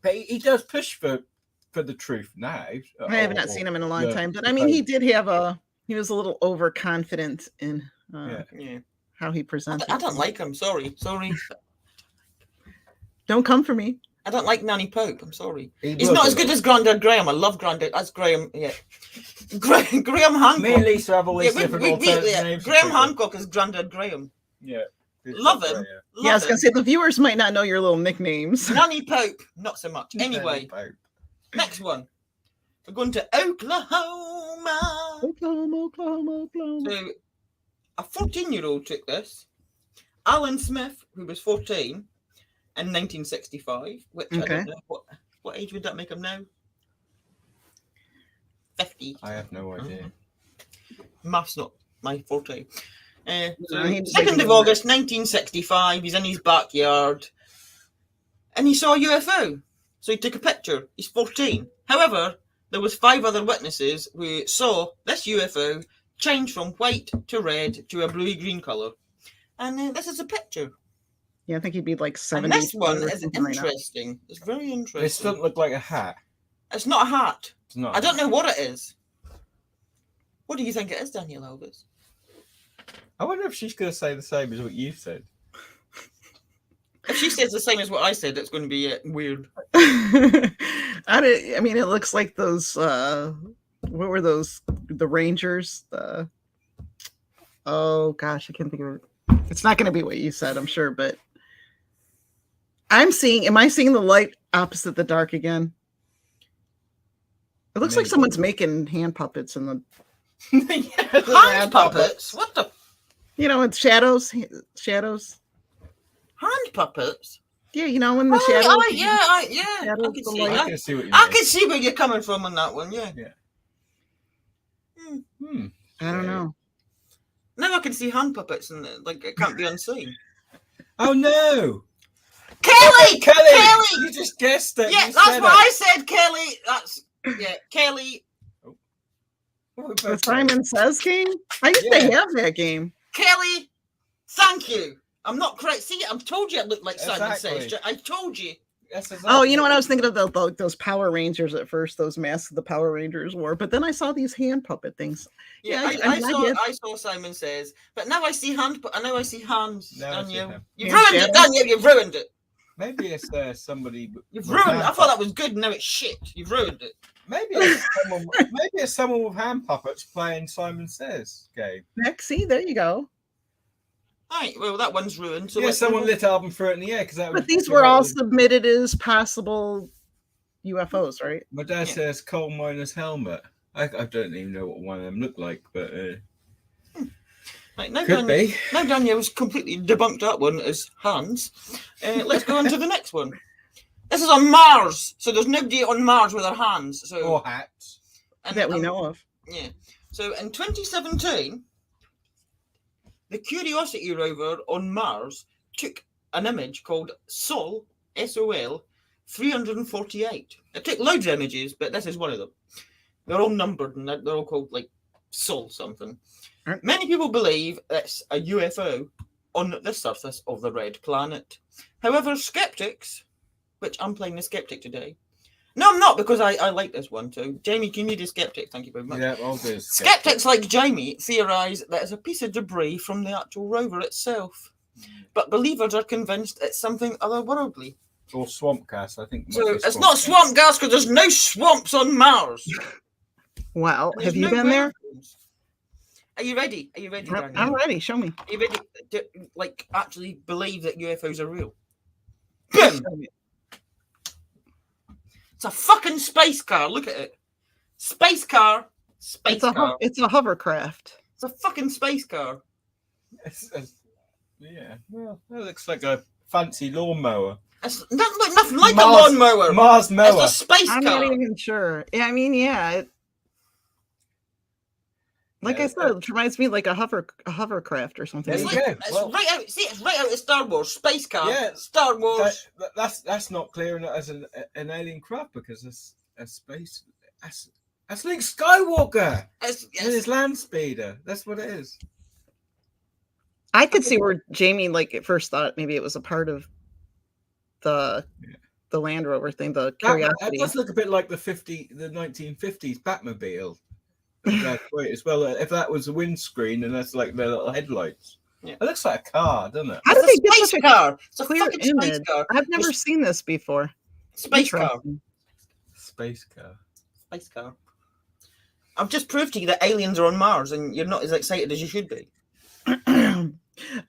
But he does push for the truth now. I have not seen him in a long time, but I mean, he did have he was a little overconfident in how he presented. I don't like him. Sorry. Don't come for me. I don't like Nanny Pope. I'm sorry. He's not as good as Grandad Graham. I love Grandad. That's Graham. Yeah. Graham Hancock. Me and Lisa have all these different alternative names. Graham Hancock is Grandad Graham. Yeah. Love him. Yeah, I was going to say, the viewers might not know your little nicknames. Nanny Pope, not so much. Anyway, next one. We're going to Oklahoma. Oklahoma. So, a 14-year-old took this. Alan Smith, who was 14 in 1965, which I don't know. What age would that make him now? 50. I have no idea. Math's not my forte. So 2nd of August 1965, he's in his backyard and he saw a UFO. So he took a picture. He's 14. However, there was 5 other witnesses who saw this UFO change from white to red to a bluey-green colour. And this is a picture. Yeah, I think he'd be like 70. And this one is interesting. It's very interesting. This doesn't look like a hat. It's not a hat. It's not. I don't know what it is. What do you think it is, Danielle Elvis? I wonder if she's going to say the same as what you said. If she says the same as what I said, it's going to be weird. I mean, it looks like those. What were those? The Rangers. Oh gosh, I can't think of it. It's not going to be what you said, I'm sure, but am I seeing the light opposite the dark again? It looks like someone's making hand puppets in the hand puppets. What the? It's shadows. Hand puppets. Yeah, in the shadows. I can see that. I can see what you mean. I can see where you're coming from on that one. Yeah. I don't know. Now I can see hand puppets and it can't be unseen. Oh no, Kelly! You just guessed it. Yeah, that's what I said, Kelly. Kelly. The Simon Says game? I used to have that game. Kelly, thank you. I'm not correct. See, I've told you it looked like Simon Says. I told you. Oh, you know what I was thinking of? Those Power Rangers at first, those masks the Power Rangers wore. But then I saw these hand puppet things. Yeah, I saw Simon Says, but now I see hands. Danielle, you've ruined it, Danielle. You've ruined it. Maybe it's somebody. You've ruined it. I thought that was good. Now it's shit. You've ruined it. Maybe it's someone with hand puppets playing Simon Says game. See, there you go. Right, well, that one's ruined. So someone lit up and threw it in the air But these were all submitted as possible UFOs, right? My dad says coal miner's helmet. I don't even know what one of them look like, but right, now could be. Now Danielle's completely debunked that one as hands. Let's go on to the next one. This is on Mars, so there's nobody on Mars with their hands. Or hats. That we know of. Yeah. So in 2017, the Curiosity rover on Mars took an image called Sol, S-O-L, 348. It took loads of images, but this is one of them. They're all numbered and they're all called like Sol something. Right. Many people believe it's a UFO on the surface of the red planet. However, skeptics, which I'm playing the skeptic today, No, I'm not, because I like this one too. Jamie, can you do skeptic? Thank you very much. Yeah, I'll do. Skeptics like Jamie theorise that it's a piece of debris from the actual rover itself, but believers are convinced it's something otherworldly. Or swamp gas, I think. So it's not swamp gas because there's no swamps on Mars. Well, And have there's you no been there? mountains. Are you ready? Are you ready, Daniel? I'm ready. Show me. Are you ready to actually believe that UFOs are real? Boom! It's a fucking space car. Look at it. Space car. Space car. It's a hovercraft. It's a fucking space car. Yeah. Well, that looks like a fancy lawnmower. It's nothing like a lawnmower. Mars mower. It's a space I'm car. not even sure. Yeah, I mean, yeah. Like I said, it reminds me like a hovercraft or something. There you go. It's right out. See, it's right out of Star Wars. Space car. Yeah, Star Wars. That's not clear enough as an alien craft because it's a space. That's Luke Skywalker. It's Mm. And his land speeder. That's what it is. I could see where Jamie like at first thought maybe it was a part of the Land Rover thing, the Curiosity. That does look a bit like the 1950s Batmobile. Wait, as well, if that was a windscreen and that's like their little headlights. Yeah. It looks like a car, doesn't it? How did they get space such a car? It's a clear fucking space image? car. I've never seen this before. Space car. Interesting. Space car. Space car. I've just proved to you that aliens are on Mars, and you're not as excited as you should be. Oh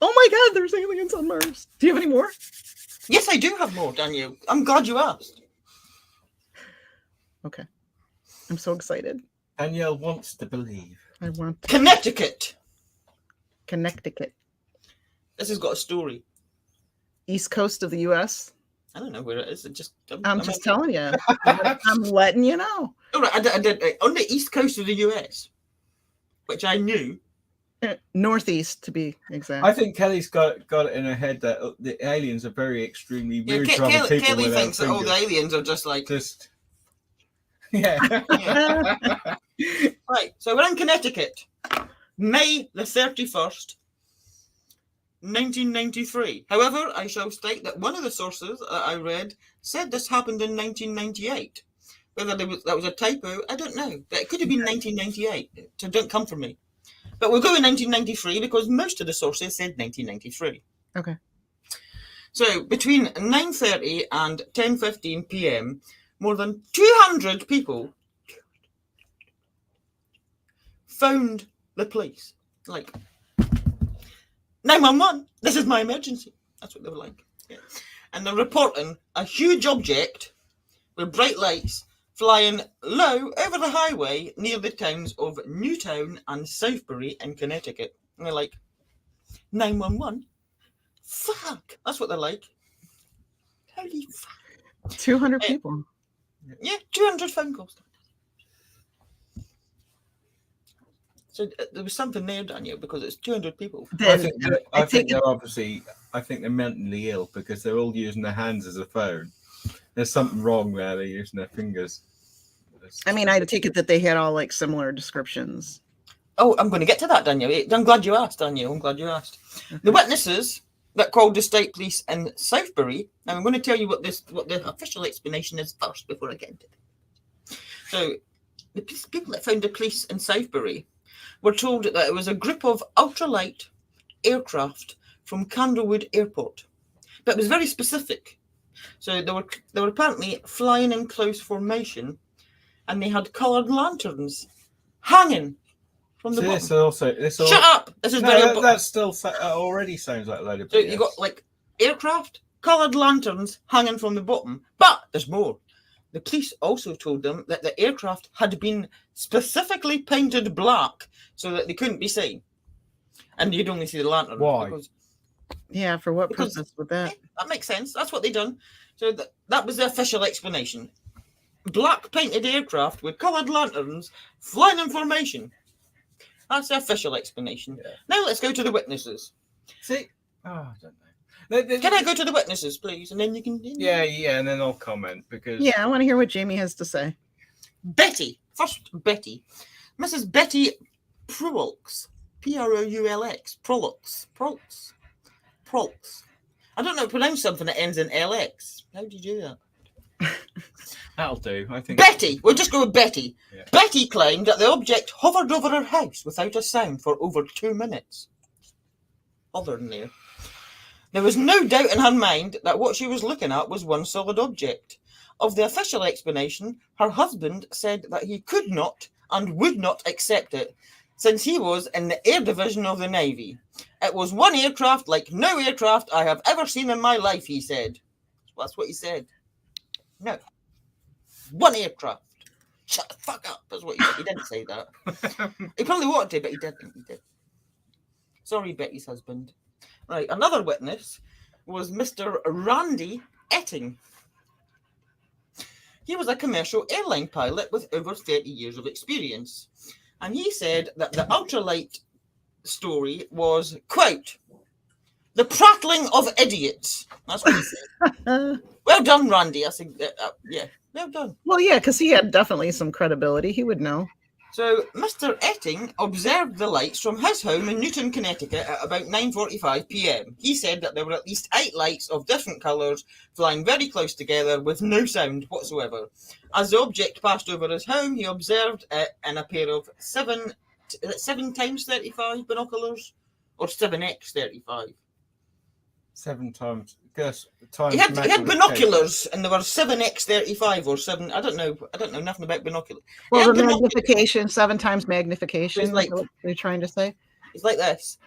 my God, there's aliens on Mars. Do you have any more? Yes, I do have more, Daniel. I'm glad you asked. Okay, I'm so excited. Danielle wants to believe. I want Connecticut. Connecticut, This has got a story. East Coast of the U.S. I don't know where it is. I'm just telling you. I'm letting you know. All right, I did on the east coast of the US, which I knew. Northeast, to be exact. I think Kelly's got it in her head that the aliens are very extremely rude to other people. Kelly without thinks that all the fingers. aliens are just like. Yeah. Right, so we're in Connecticut, May the 31st, 1993. However, I shall state that one of the sources that I read said this happened in 1998. Whether that was a typo, I don't know. But it could have been 1998, so don't come for me. But we'll go in 1993 because most of the sources said 1993. Okay. So between 9:30 and 10:15 p.m., more than 200 people phoned the police. Like, 911, this is my emergency. That's what they were like. Yeah. And they're reporting a huge object with bright lights flying low over the highway near the towns of Newtown and Southbury in Connecticut. And they're like, 911? Fuck! That's what they're like. Holy fuck. 200 people. Yeah, 200 phone calls. So there was something there, Daniel, because it's 200 people. I think they're mentally ill because they're all using their hands as a phone. There's something wrong there. They're using their fingers. I mean, I take it that they had all like similar descriptions. Oh, I'm going to get to that, Daniel. I'm glad you asked, Daniel. I'm glad you asked. The witnesses that called the state police in Southbury. Now, I'm going to tell you what the official explanation is first before I get into it. So, the people that found the police in Southbury were told that it was a group of ultralight aircraft from Candlewood Airport, but it was very specific. So they were apparently flying in close formation, and they had coloured lanterns hanging from the bottom. Shut up! This is very. That still already sounds like a load of. So you got like aircraft, coloured lanterns hanging from the bottom, but there's more. The police also told them that the aircraft had been specifically painted black so that they couldn't be seen, and you'd only see the lantern. Why? Yeah, for what purpose would that? That makes sense. That's what they done. So that was the official explanation. Black painted aircraft with coloured lanterns flying in formation. That's the official explanation. Yeah. Now let's go to the witnesses. See? Oh, I don't know. Can I go to the witnesses, please? And then you can... Yeah, and then I'll comment because... Yeah, I want to hear what Jamie has to say. Betty. First, Betty. Mrs. Betty Proulx. P-R-O-U-L-X. Proulx. I don't know how to pronounce something that ends in LX. How do you do that? That'll do. I think. Betty, we'll just go with Betty. Yeah. Betty claimed that the object hovered over her house without a sound for over 2 minutes. Hovering there. There was no doubt in her mind that what she was looking at was one solid object. Of the official explanation, her husband said that he could not and would not accept it, since he was in the Air Division of the Navy. It was one aircraft like no aircraft I have ever seen in my life, he said. That's what he said. No. One aircraft. Shut the fuck up. That's what he said. He didn't say that. He probably wanted to, but he didn't. He did. Sorry, Betty's husband. Right, another witness was Mr. Randy Etting. He was a commercial airline pilot with over 30 years of experience. And he said that the ultralight story was, quote, the prattling of idiots. That's what he said. Well done, Randy. I think, yeah, well done. Well, yeah, because he had definitely some credibility. He would know. So, Mr. Etting observed the lights from his home in Newton, Connecticut at about 9:45 p.m. He said that there were at least 8 lights of different colours flying very close together with no sound whatsoever. As the object passed over his home, he observed it in a pair of 7 times 35 binoculars or 7x 35. 7 times. Guess times. He had binoculars, and there were 7x 35 or 7. I don't know nothing about binoculars. Well, the magnification, 7 times magnification. So like, what they're trying to say. It's like this.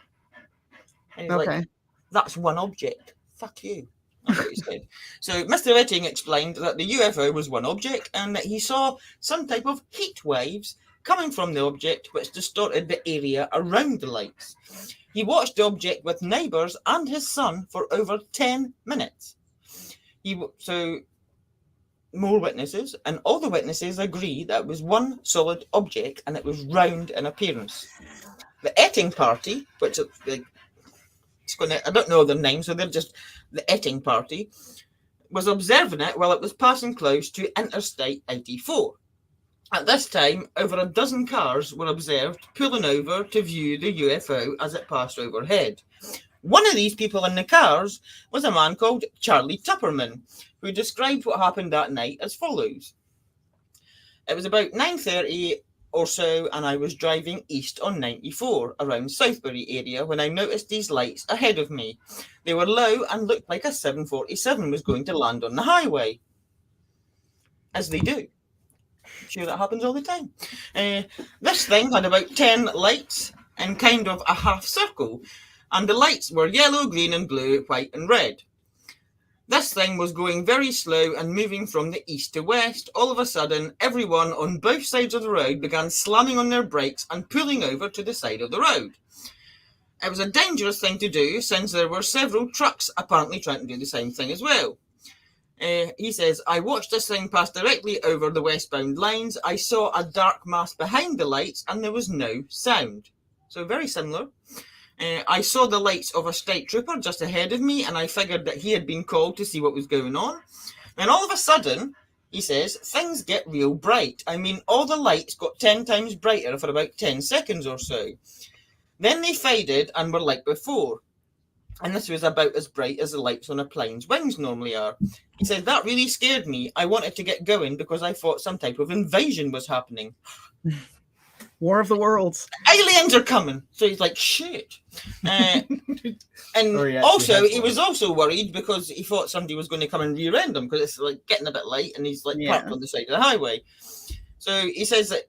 And he's Okay. like, that's one object. Fuck you. That's what he said. So Mr. Etting explained that the UFO was one object and that he saw some type of heat waves coming from the object which distorted the area around the lights. He watched the object with neighbours and his son for over 10 minutes. So more witnesses, and all the witnesses agree that it was one solid object and it was round in appearance. The Etting party, which I don't know their names, so they're just the Etting party, was observing it while it was passing close to Interstate 84. At this time, over a dozen cars were observed pulling over to view the UFO as it passed overhead. One of these people in the cars was a man called Charlie Tupperman, who described what happened that night as follows. It was about 9:30 or so, and I was driving east on 94 around Southbury area when I noticed these lights ahead of me. They were low and looked like a 747 was going to land on the highway. As they do. I'm sure that happens all the time. This thing had about 10 lights in kind of a half circle, and the lights were yellow, green and blue, white and red. This thing was going very slow and moving from the east to west. All of a sudden, everyone on both sides of the road began slamming on their brakes and pulling over to the side of the road. It was a dangerous thing to do since there were several trucks apparently trying to do the same thing as well. He says, I watched this thing pass directly over the westbound lines. I saw a dark mass behind the lights and there was no sound. So very similar. I saw the lights of a state trooper just ahead of me and I figured that he had been called to see what was going on. And all of a sudden, he says, things get real bright. I mean, all the lights got 10 times brighter for about 10 seconds or so. Then they faded and were like before. And this was about as bright as the lights on a plane's wings normally are. He said, that really scared me. I wanted to get going because I thought some type of invasion was happening. War of the Worlds. Aliens are coming. So he's like, shit. And also, he was also worried because he thought somebody was going to come and rear-end him because it's like getting a bit late and he's like parked on the side of the highway. So he says that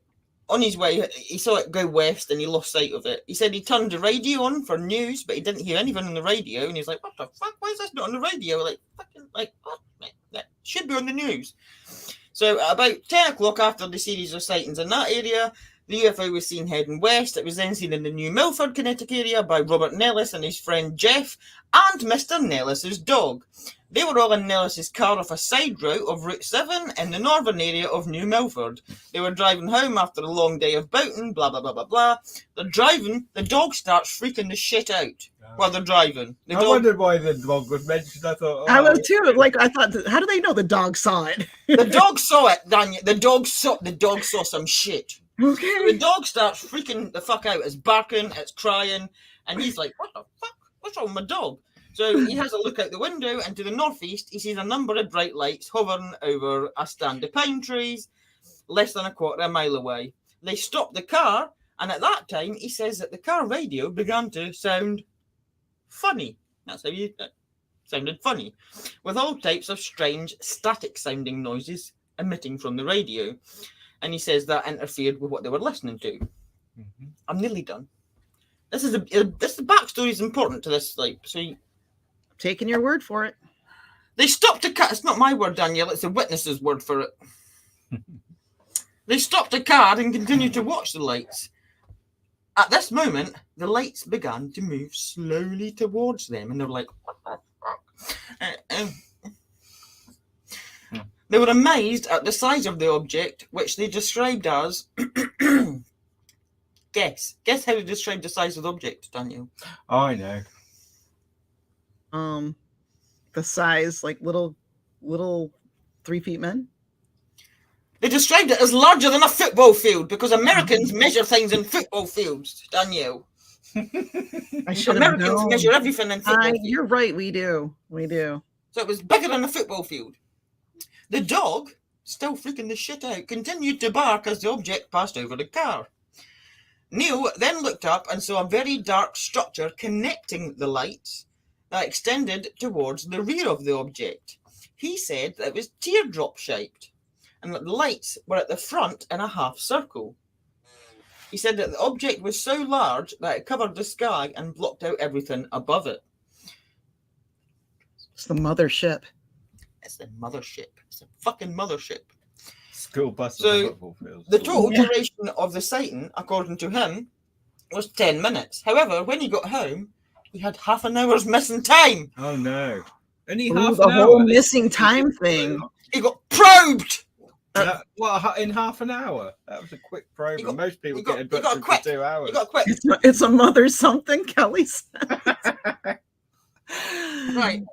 on his way, he saw it go west and he lost sight of it. He said he turned the radio on for news, but he didn't hear anything on the radio. And he's like, what the fuck? Why is this not on the radio? Like, fucking, like, what? That should be on the news. So about 10 o'clock after the series of sightings in that area, the UFO was seen heading west. It was then seen in the New Milford, Connecticut area by Robert Nellis and his friend Jeff and Mr. Nellis's dog. They were all in Nellis's car off a side route of Route 7 in the northern area of New Milford. They were driving home after a long day of boating, blah, blah, blah, blah, blah. They're driving, the dog starts freaking the shit out while they're driving. I wondered why the dog was mentioned. I thought, I was too. Like, I thought, how do they know the dog saw it? The dog saw it, Danielle. The dog saw some shit. Okay. The dog starts freaking the fuck out. It's barking, it's crying, and he's like, what the fuck? What's wrong with my dog? So he has a look out the window, and to the northeast, he sees a number of bright lights hovering over a stand of pine trees, less than a quarter of a mile away. They stopped the car, and at that time, he says that the car radio began to sound funny. That's how he sounded funny, with all types of strange static-sounding noises emitting from the radio. And he says that interfered with what they were listening to. Mm-hmm. I'm nearly done. This is the backstory is important to this. Taking your word for it. They stopped a car. It's not my word, Danielle. It's the witness's word for it. They stopped a car and continued to watch the lights. At this moment, the lights began to move slowly towards them, and they were like. They were amazed at the size of the object, which they described as. Guess how they described the size of the object, Daniel. I know. The size, like little 3 feet men. They described it as larger than a football field because Americans measure things in football fields, Danielle. I should have Americans known. measure everything in football fields. You're right. We do. So it was bigger than a football field. The dog, still freaking the shit out, continued to bark as the object passed over the car. Neil then looked up and saw a very dark structure connecting the lights that extended towards the rear of the object. He said that it was teardrop shaped and that the lights were at the front in a half circle. He said that the object was so large that it covered the sky and blocked out everything above it. It's the mothership. It's the mothership. It's a fucking mothership. School buses. So the total duration of the sighting, according to him, was 10 minutes. However, when he got home, he had half an hour's missing time. Oh no! Only Ooh, half the an whole hour. missing time thing. He got probed. In half an hour? That was a quick probe. Most people get in got for 2 hours. He got quit. It's a mother something, Kelly said. Right.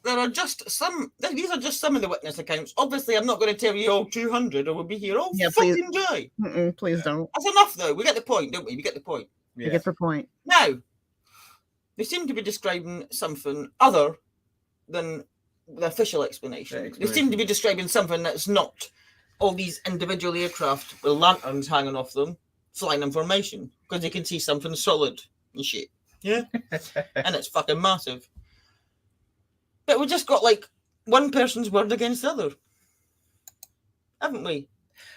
There are just some. These are just some of the witness accounts. Obviously, I'm not going to tell you all 200, or we'll be here all fucking day. Please don't. That's enough, though. We get the point, don't we? We get the point. Yeah. You get the point. Now, they seem to be describing something other than the official explanation. They seem to be describing something that's not all these individual aircraft with lanterns hanging off them, flying in formation, because they can see something solid and shit. Yeah? And it's fucking massive. But we just got like one person's word against the other, haven't we?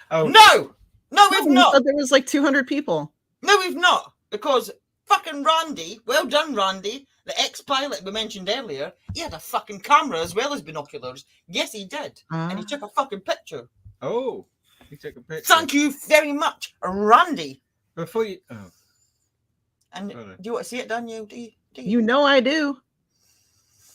Oh no, we've not. There was like 200 people. No, we've not, because fucking Randy, well done, Randy, the ex-pilot we mentioned earlier, he had a fucking camera as well as binoculars. Yes, he did, and he took a fucking picture. Oh, he took a picture. Thank you very much, Randy. Before you, and do you want to see it, Danielle? Do you? You know I do.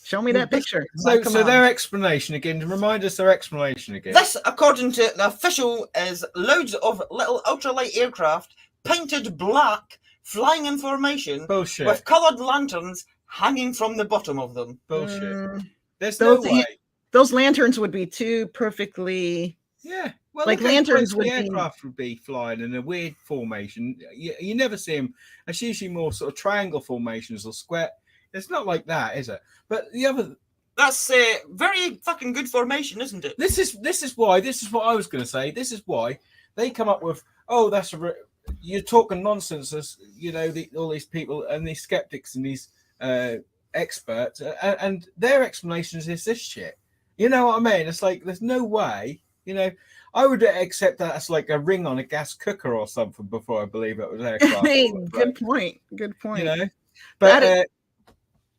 Show me that picture. So their explanation again. Remind us their explanation again. This, according to the official, is loads of little ultralight aircraft painted black, flying in formation, Bullshit. with coloured lanterns hanging from the bottom of them. Bullshit. There's no way. Those lanterns would be too perfectly. Yeah. Well, like lanterns would the aircraft would be flying in a weird formation. You never see them. It's usually more sort of triangle formations or square. It's not like that, is it? But the other, that's very fucking good formation, isn't it? This is why. This is what I was going to say. This is why they come up with. Oh, you're talking nonsense. As you know, all these people and these skeptics and these experts, and their explanations is this shit. You know what I mean? It's like there's no way. You know, I would accept that as like a ring on a gas cooker or something before I believe it was aircraft. Good point. Good point. You know, but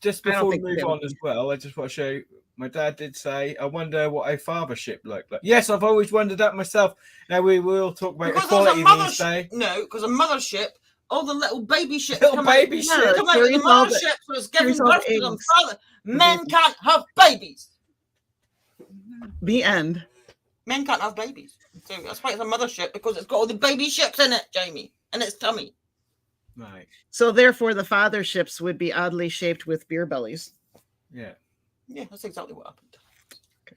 just before we move on as well, I just want to show you, my dad did say, I wonder what a father ship looked like. Yes, I've always wondered that myself. Now we will talk about equality these days. No, because a mothership, all the little baby ships come out of the mothership, so it's giving birth to them. Men can't have babies. The end. Men can't have babies. So that's why it's a mothership, because it's got all the baby ships in it, Jamie, in its tummy. Right. So therefore the father ships would be oddly shaped with beer bellies. Yeah. Yeah, that's exactly what happened. Okay.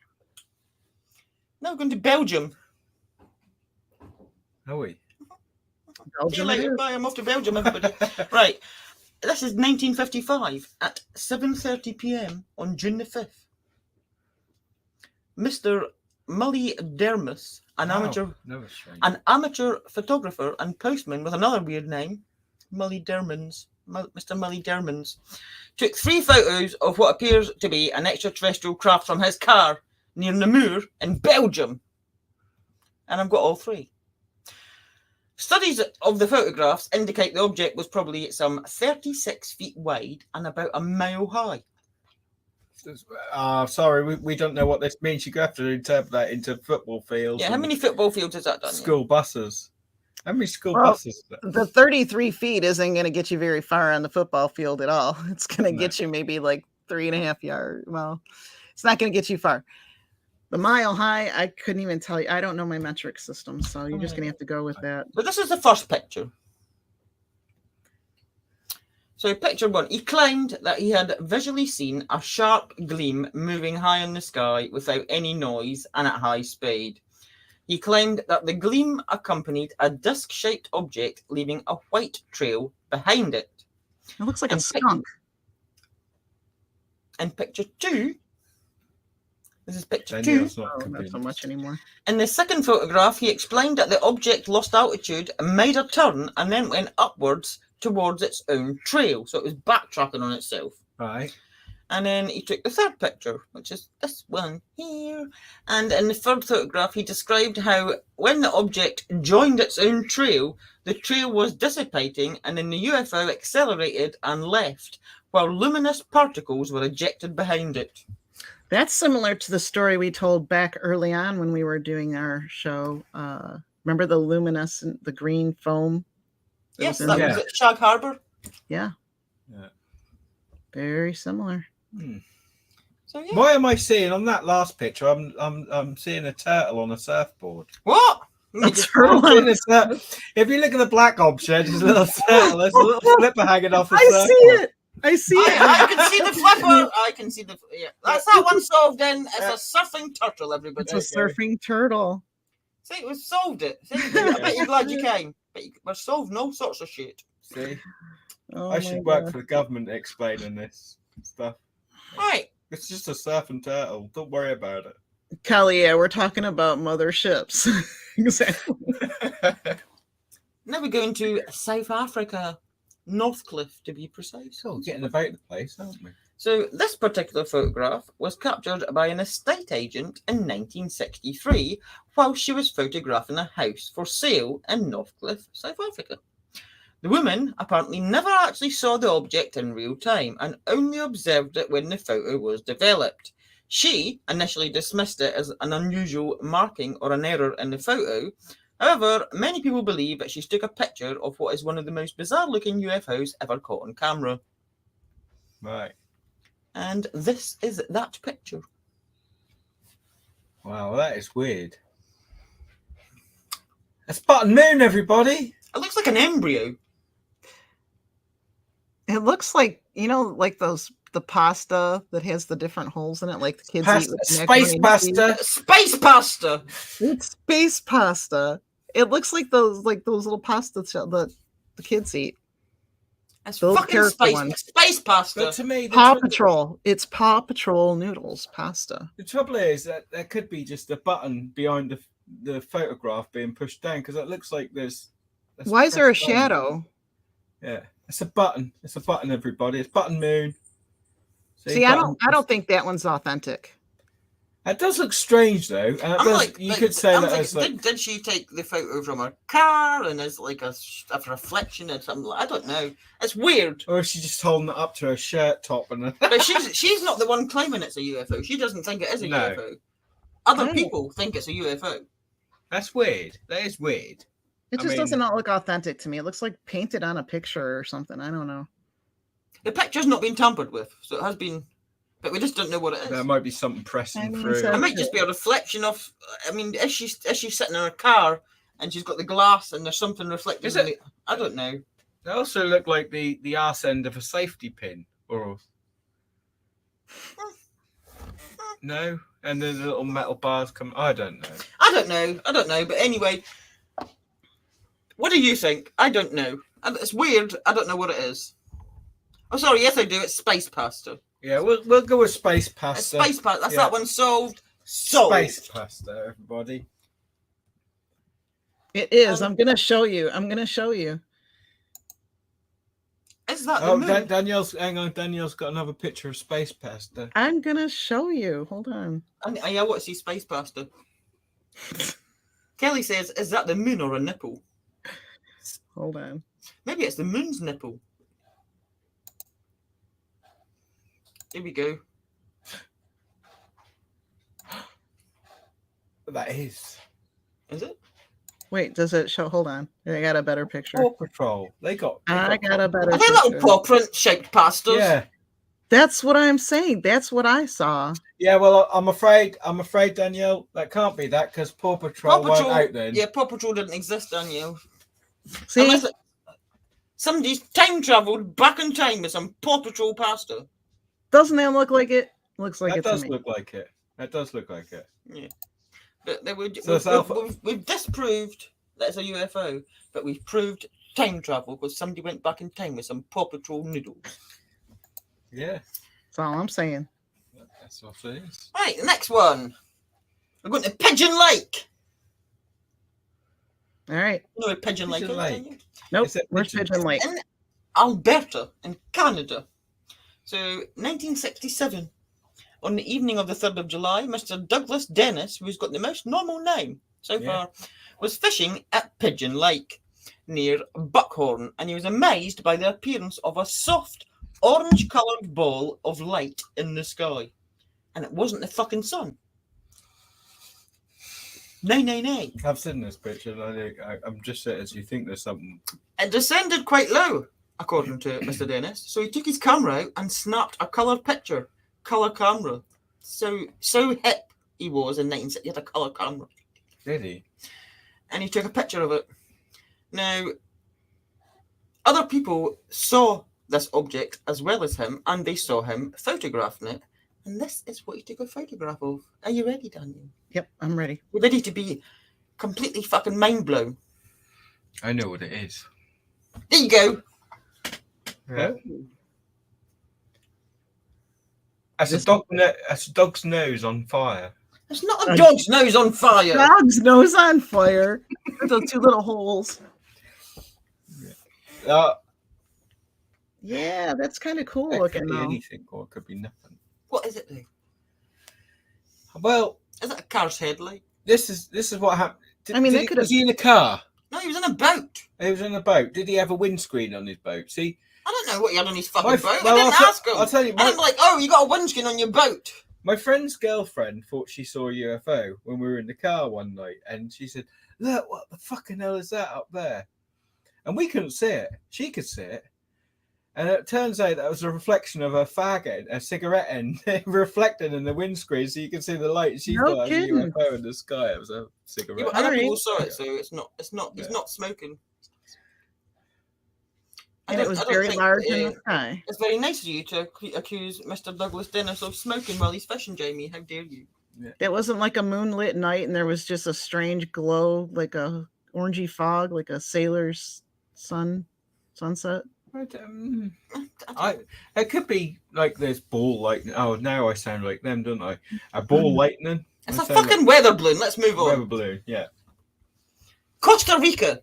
Now we're going to Belgium. Are we? Belgium. See you later. Bye. I'm off to Belgium, everybody. Right. This is 1955 at 7:30 p.m. on June the 5th. Mr. Mully Dermis, an amateur photographer and postman with another weird name, Mr. Mully Dermans, took 3 photos of what appears to be an extraterrestrial craft from his car near Namur in Belgium. And I've got all 3. Studies of the photographs indicate the object was probably some 36 feet wide and about a mile high. Sorry, we don't know what this means. You have to interpret that into football fields. Yeah, how many football fields has that done? School buses. How many school buses? The 33 feet isn't going to get you very far on the football field at all. It's going to get you maybe like 3.5 yards. Well, it's not going to get you far. The mile high, I couldn't even tell you. I don't know my metric system, so you're just going to have to go with that. But this is the first picture. So picture 1, he claimed that he had visually seen a sharp gleam moving high in the sky without any noise and at high speed. He claimed that the gleam accompanied a disc-shaped object leaving a white trail behind it. It looks like a skunk. In picture 2, this is picture Danielle's 2. not so much anymore. In the second photograph, he explained that the object lost altitude, made a turn, and then went upwards towards its own trail. So it was backtracking on itself. Right. And then he took the third picture, which is this one here. And in the third photograph, he described how when the object joined its own trail, the trail was dissipating and then the UFO accelerated and left, while luminous particles were ejected behind it. That's similar to the story we told back early on when we were doing our show. Remember the luminescent, the green foam? Yes, that was at Shag Harbour. Yeah. Very similar. So, yeah. Why am I seeing on that last picture? I'm seeing a turtle on a surfboard. What? If you look at the black object, there's a little turtle. There's a little flipper hanging off the surfboard. See it. I see it. I can see the flipper. I can see the. Yeah, that's that one solved. Then it's a surfing turtle. Everybody. It's a surfing turtle. See, we solved it. See, I bet you're glad you came. But we're solving all sorts of shit. See, I should work for the government explaining this stuff. Right. It's just a surfing turtle. Don't worry about it. Kelly, yeah, we're talking about motherships. Exactly. Now we're going to South Africa, Northcliffe to be precise. Oh, getting about the place, aren't we? So this particular photograph was captured by an estate agent in 1963 while she was photographing a house for sale in Northcliffe, South Africa. The woman apparently never actually saw the object in real time and only observed it when the photo was developed. She initially dismissed it as an unusual marking or an error in the photo. However, many people believe that she took a picture of what is one of the most bizarre-looking UFOs ever caught on camera. Right. And this is that picture. Wow, that is weird. That's Button Moon, everybody. It looks like an embryo. It looks like, like the pasta that has the different holes in it, like the kids eat with space pasta. Space pasta. It's space pasta. It looks like those little pasta that the kids eat. That's those fucking space pasta. But to me, Paw Patrol. It's Paw Patrol noodles pasta. The trouble is that there could be just a button behind the photograph being pushed down because it looks like there's. Why is there a shadow? Yeah, it's a button. It's a button, everybody. It's Button Moon. See, I don't think that one's authentic. It does look strange though, and you could say that as like. Did she take the photo from her car and as like a reflection or something? I don't know. It's weird. Or is she just holding it up to her shirt top and? But she's not the one claiming it's a UFO. She doesn't think it is a UFO. Other people think it's a UFO. That's weird. That is weird. It just doesn't look authentic to me. It looks like painted on a picture or something. I don't know. The picture's not been tampered with, so it has been. But we just don't know what it is. There might be something pressing through. It might just be a reflection of. I mean, is she sitting in her car and she's got the glass and there's something reflecting? I don't know. They also look like the arse end of a safety pin, or no, and then the little metal bars come. I don't know. But anyway, what do you think? I don't know. It's weird. I don't know what it is. Oh, sorry. Yes, I do. It's space pasta. Yeah, we'll go with space It's pasta. space pasta. That's Yeah. that one solved. Solved. Space pasta, everybody. It is. I'm gonna show you. I'm gonna show you. Is that the Oh, moon? Danielle's hang on. Danielle's got another picture of space pasta. I'm gonna show you. Hold on. I want to see space pasta. Kelly says, "Is that the moon or a nipple?" Hold on. Maybe it's the moon's nipple. Here we go. That is Is it? Wait, does it show? Hold on. I got a better picture. Paw Patrol. They got I got a better Are they little picture. paw print shaped pastas? Yeah. That's what I'm saying. That's what I saw. Yeah, well, I'm afraid, Danielle, that can't be that because Paw Patrol weren't out then. Yeah, Paw Patrol didn't exist, Danielle. See, Unless somebody's time travelled back in time with some Paw Patrol pasta. doesn't that look like it? Looks like That it to does me. look like it. That does look like it. Yeah. But they would, So it's alpha- we've disproved that it's a UFO, but we've proved time travel because somebody went back in time with some Paw Patrol noodles. Yeah, That's all I'm saying. that's what it is. Right, the next one. We're going to Pigeon Lake. All right. You know where Pigeon Lake Pigeon is? Lake. don't you? Nope. Is it Where's pigeons? Pigeon Lake? In Alberta, in Canada. So, 1967. On the evening of the 3rd of July, Mr. Douglas Dennis, who's got the most normal name so far, was fishing at Pigeon Lake near Buckhorn, and he was amazed by the appearance of a soft, orange-coloured ball of light in the sky. And it wasn't the fucking sun. No. I've seen this picture. And I'm just saying, as you think there's something. It descended quite low, according to Mr. Dennis. So he took his camera out and snapped a colour picture. Colour camera. So hip he was in 1960. He had a colour camera. Did he? And he took a picture of it. Now, other people saw this object as well as him, and they saw him photographing it. And this is what he took a photograph of. Are you ready, Daniel? Yep, I'm ready. We're ready to be completely fucking mind blown. I know what it is. There you go. Yeah. That's a dog's nose on fire. It's not a dog's nose on fire. Dog's nose on fire. With those two little holes. Yeah, that's kind of cool It looking could be though. anything, or it could be nothing. What is it, though? Well, Is it a car's headlight? this is what happened. That Was he in a car? No, he was in a boat. He was in a boat. Did he have a windscreen on his boat? See, I don't know what he had on his fucking My- boat. well, I didn't ask him. I'll tell you, I didn't be like, oh, you got a windscreen on your boat. my friend's girlfriend thought she saw a UFO when we were in the car one night, and she said, "Look, what the fucking hell is that up there?" And we couldn't see it. She could see it. And it turns out that was a reflection of a faggot, a cigarette end, reflected in the windscreen, so you can see the light. She No thought it was a kidding. UFO in the sky. It was a Yeah, cigarette. but other Alright. people saw it, so it's not. Yeah. He's not smoking. And it was very large in the sky. It's very nice of you to accuse Mr. Douglas Dennis of smoking while he's fishing, Jamie. How dare you? It wasn't like a moonlit night and there was just a strange glow, like a orangey fog, like a sailor's sunset. But, it could be like this ball lightning. Oh, now I sound like them, don't I? A ball lightning. It's I a sound fucking weather balloon. Let's move like on. rubber balloon. Yeah. Costa Rica.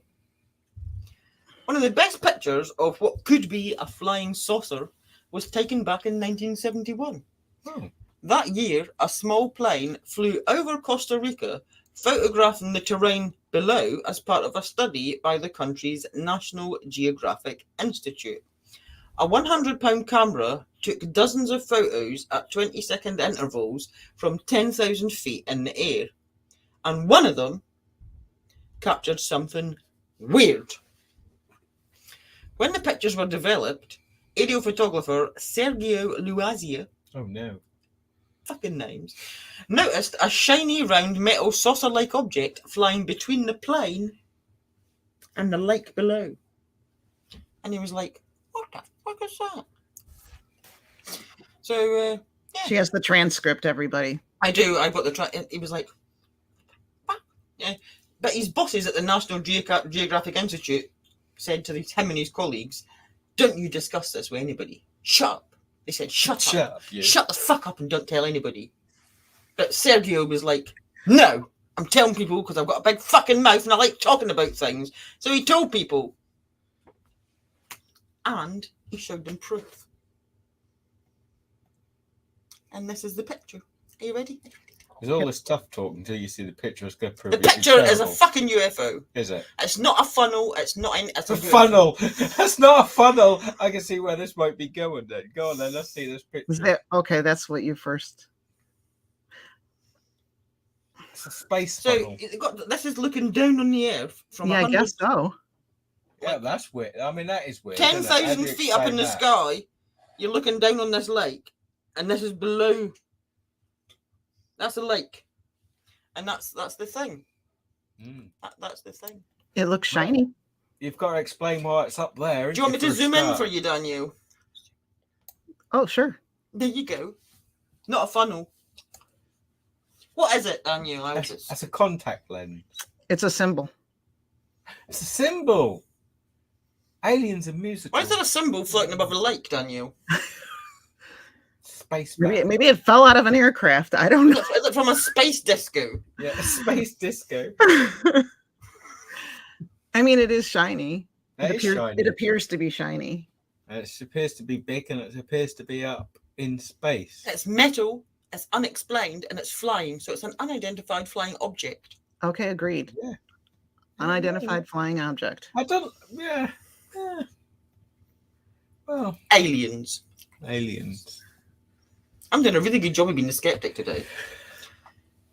One of the best pictures of what could be a flying saucer was taken back in 1971. Oh. That year, a small plane flew over Costa Rica, photographing the terrain below as part of a study by the country's National Geographic Institute. A 100-pound camera took dozens of photos at 20-second intervals from 10,000 feet in the air, and one of them captured something weird. When the pictures were developed, aerial photographer Sergio Luazia, Oh no. fucking names, noticed a shiny round metal saucer-like object flying between the plane and the lake below. And he was like, what the fuck is that? So, She has the transcript, everybody. I do, I've got the he was like, what? Yeah. But his bosses at the National Geographic Institute said to him and his colleagues, don't you discuss this with anybody. shut up. They said, shut up. you. Shut the fuck up and don't tell anybody. But Sergio was like, no, I'm telling people because I've got a big fucking mouth and I like talking about things. So he told people. And he showed them proof. And this is the picture. Are you ready? There's all this tough talk until you see the picture. It's going to prove The picture is a fucking UFO. Is it? It's not a funnel. It's not in. It's a UFO. funnel. That's not a funnel. I can see where this might be going. Then go on. Then let's see this picture. Is that okay? That's what you first. It's a space So funnel. this is looking down on the Earth from. Yeah, I guess so. Yeah, that's weird. I mean, that is weird. 10,000 feet up in the sky. You're looking down on this lake, and this is below. That's a lake, and that's the thing. That's the thing. It looks shiny. You've got to explain why it's up there. Do you want me to zoom in for you, Danielle? Oh, sure. There you go. Not a funnel. What is it, Danielle? That's a contact lens. It's a symbol. It's a symbol. Aliens and musical. Why is there a symbol floating above a lake, Danielle? Space. Maybe it fell out of an aircraft. I don't know. Is it from a space disco? Yeah, a space disco. I mean, it is shiny. Shiny. It appears to be shiny. It appears to be big, and it appears to be up in space. It's metal. It's unexplained, and it's flying. So it's an unidentified flying object. Okay, agreed. Yeah. Unidentified flying object. I don't. Yeah. Well, Aliens. I'm doing a really good job of being a skeptic today.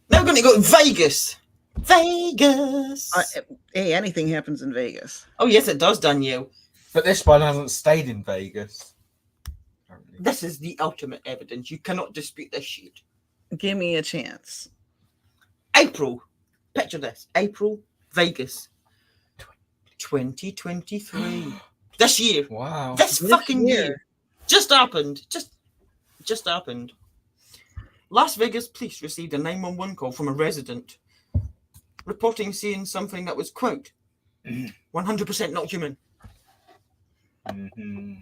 Now we're going to go to Vegas. Vegas. Hey, anything happens in Vegas. Oh, yes, it does, Danielle. but this one hasn't stayed in Vegas. Apparently. This is the ultimate evidence. You cannot dispute this shit. Give me a chance. April. Picture this. April, Vegas. 2023. This year. Wow. This fucking year. Just happened. Just happened. Las Vegas police received a 911 call from a resident reporting seeing something that was, quote, 100% not human. Mm-hmm.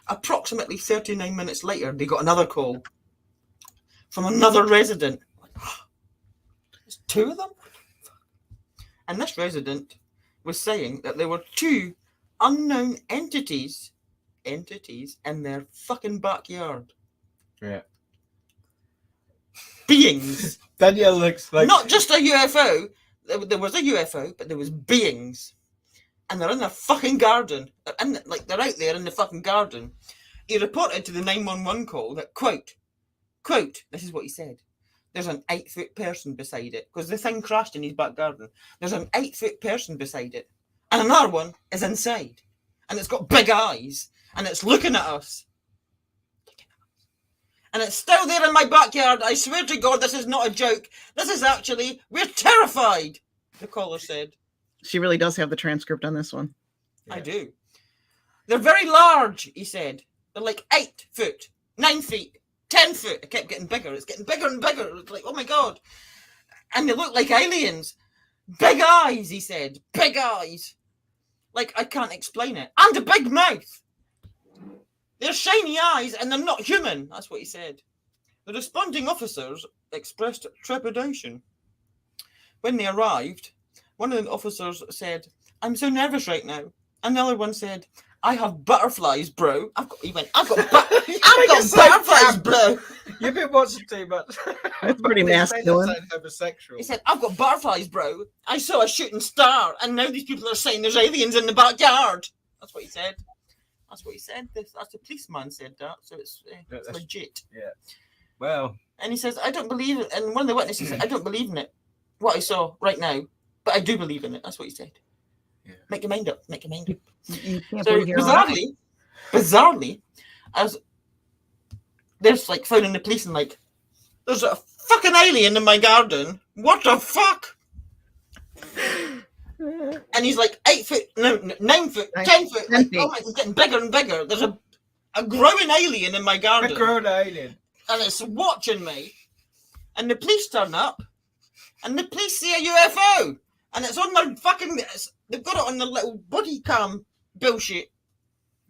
Approximately 39 minutes later, they got another call from another resident. There's two of them? And this resident was saying that there were two unknown entities in their fucking backyard. Yeah. Beings. Danielle looks like... Not just a UFO. There was a UFO, but there was beings. And they're in their fucking garden. They're out there in the fucking garden. He reported to the 911 call that, quote, this is what he said. There's an 8-foot person beside it. Because the thing crashed in his back garden. There's an 8-foot person beside it. And another one is inside. And it's got big eyes. And it's looking at us. And it's still there in my backyard. I swear to God, this is not a joke. This is actually, we're terrified, the caller said. She really does have the transcript on this one. Yeah. I do. They're very large, he said. They're like 8 foot, 9 feet, 10 foot. It kept getting bigger. It's getting bigger and bigger. It's like, oh my God. And they look like aliens. Big eyes, he said. Big eyes. Like, I can't explain it. And a big mouth. They're shiny eyes and they're not human. That's what he said. The responding officers expressed trepidation. When they arrived, one of the officers said, I'm so nervous right now. And the other one said, I have butterflies, bro. I've got butterflies, bro. You've been watching too much. That's pretty masculine. Homosexual. He said, I've got butterflies, bro. I saw a shooting star. And now these people are saying there's aliens in the backyard. That's what he said. That's what he said. That's the policeman said that. So it's legit. Yeah. Well. And he says, I don't believe it. And one of the witnesses said, I don't believe in it. What I saw right now. But I do believe in it. That's what he said. Yeah. Make your mind up. Make your mind up. So bizarrely, as there's like phoning the police and like, there's a fucking alien in my garden. What the fuck? And he's like 8 foot, no, 9 foot, 10 foot. Like, oh my, it's getting bigger and bigger. There's a growing alien in my garden. A growing alien. And it's watching me. And the police turn up. And the police see a UFO. And it's on their fucking, they've got it on the little body cam bullshit.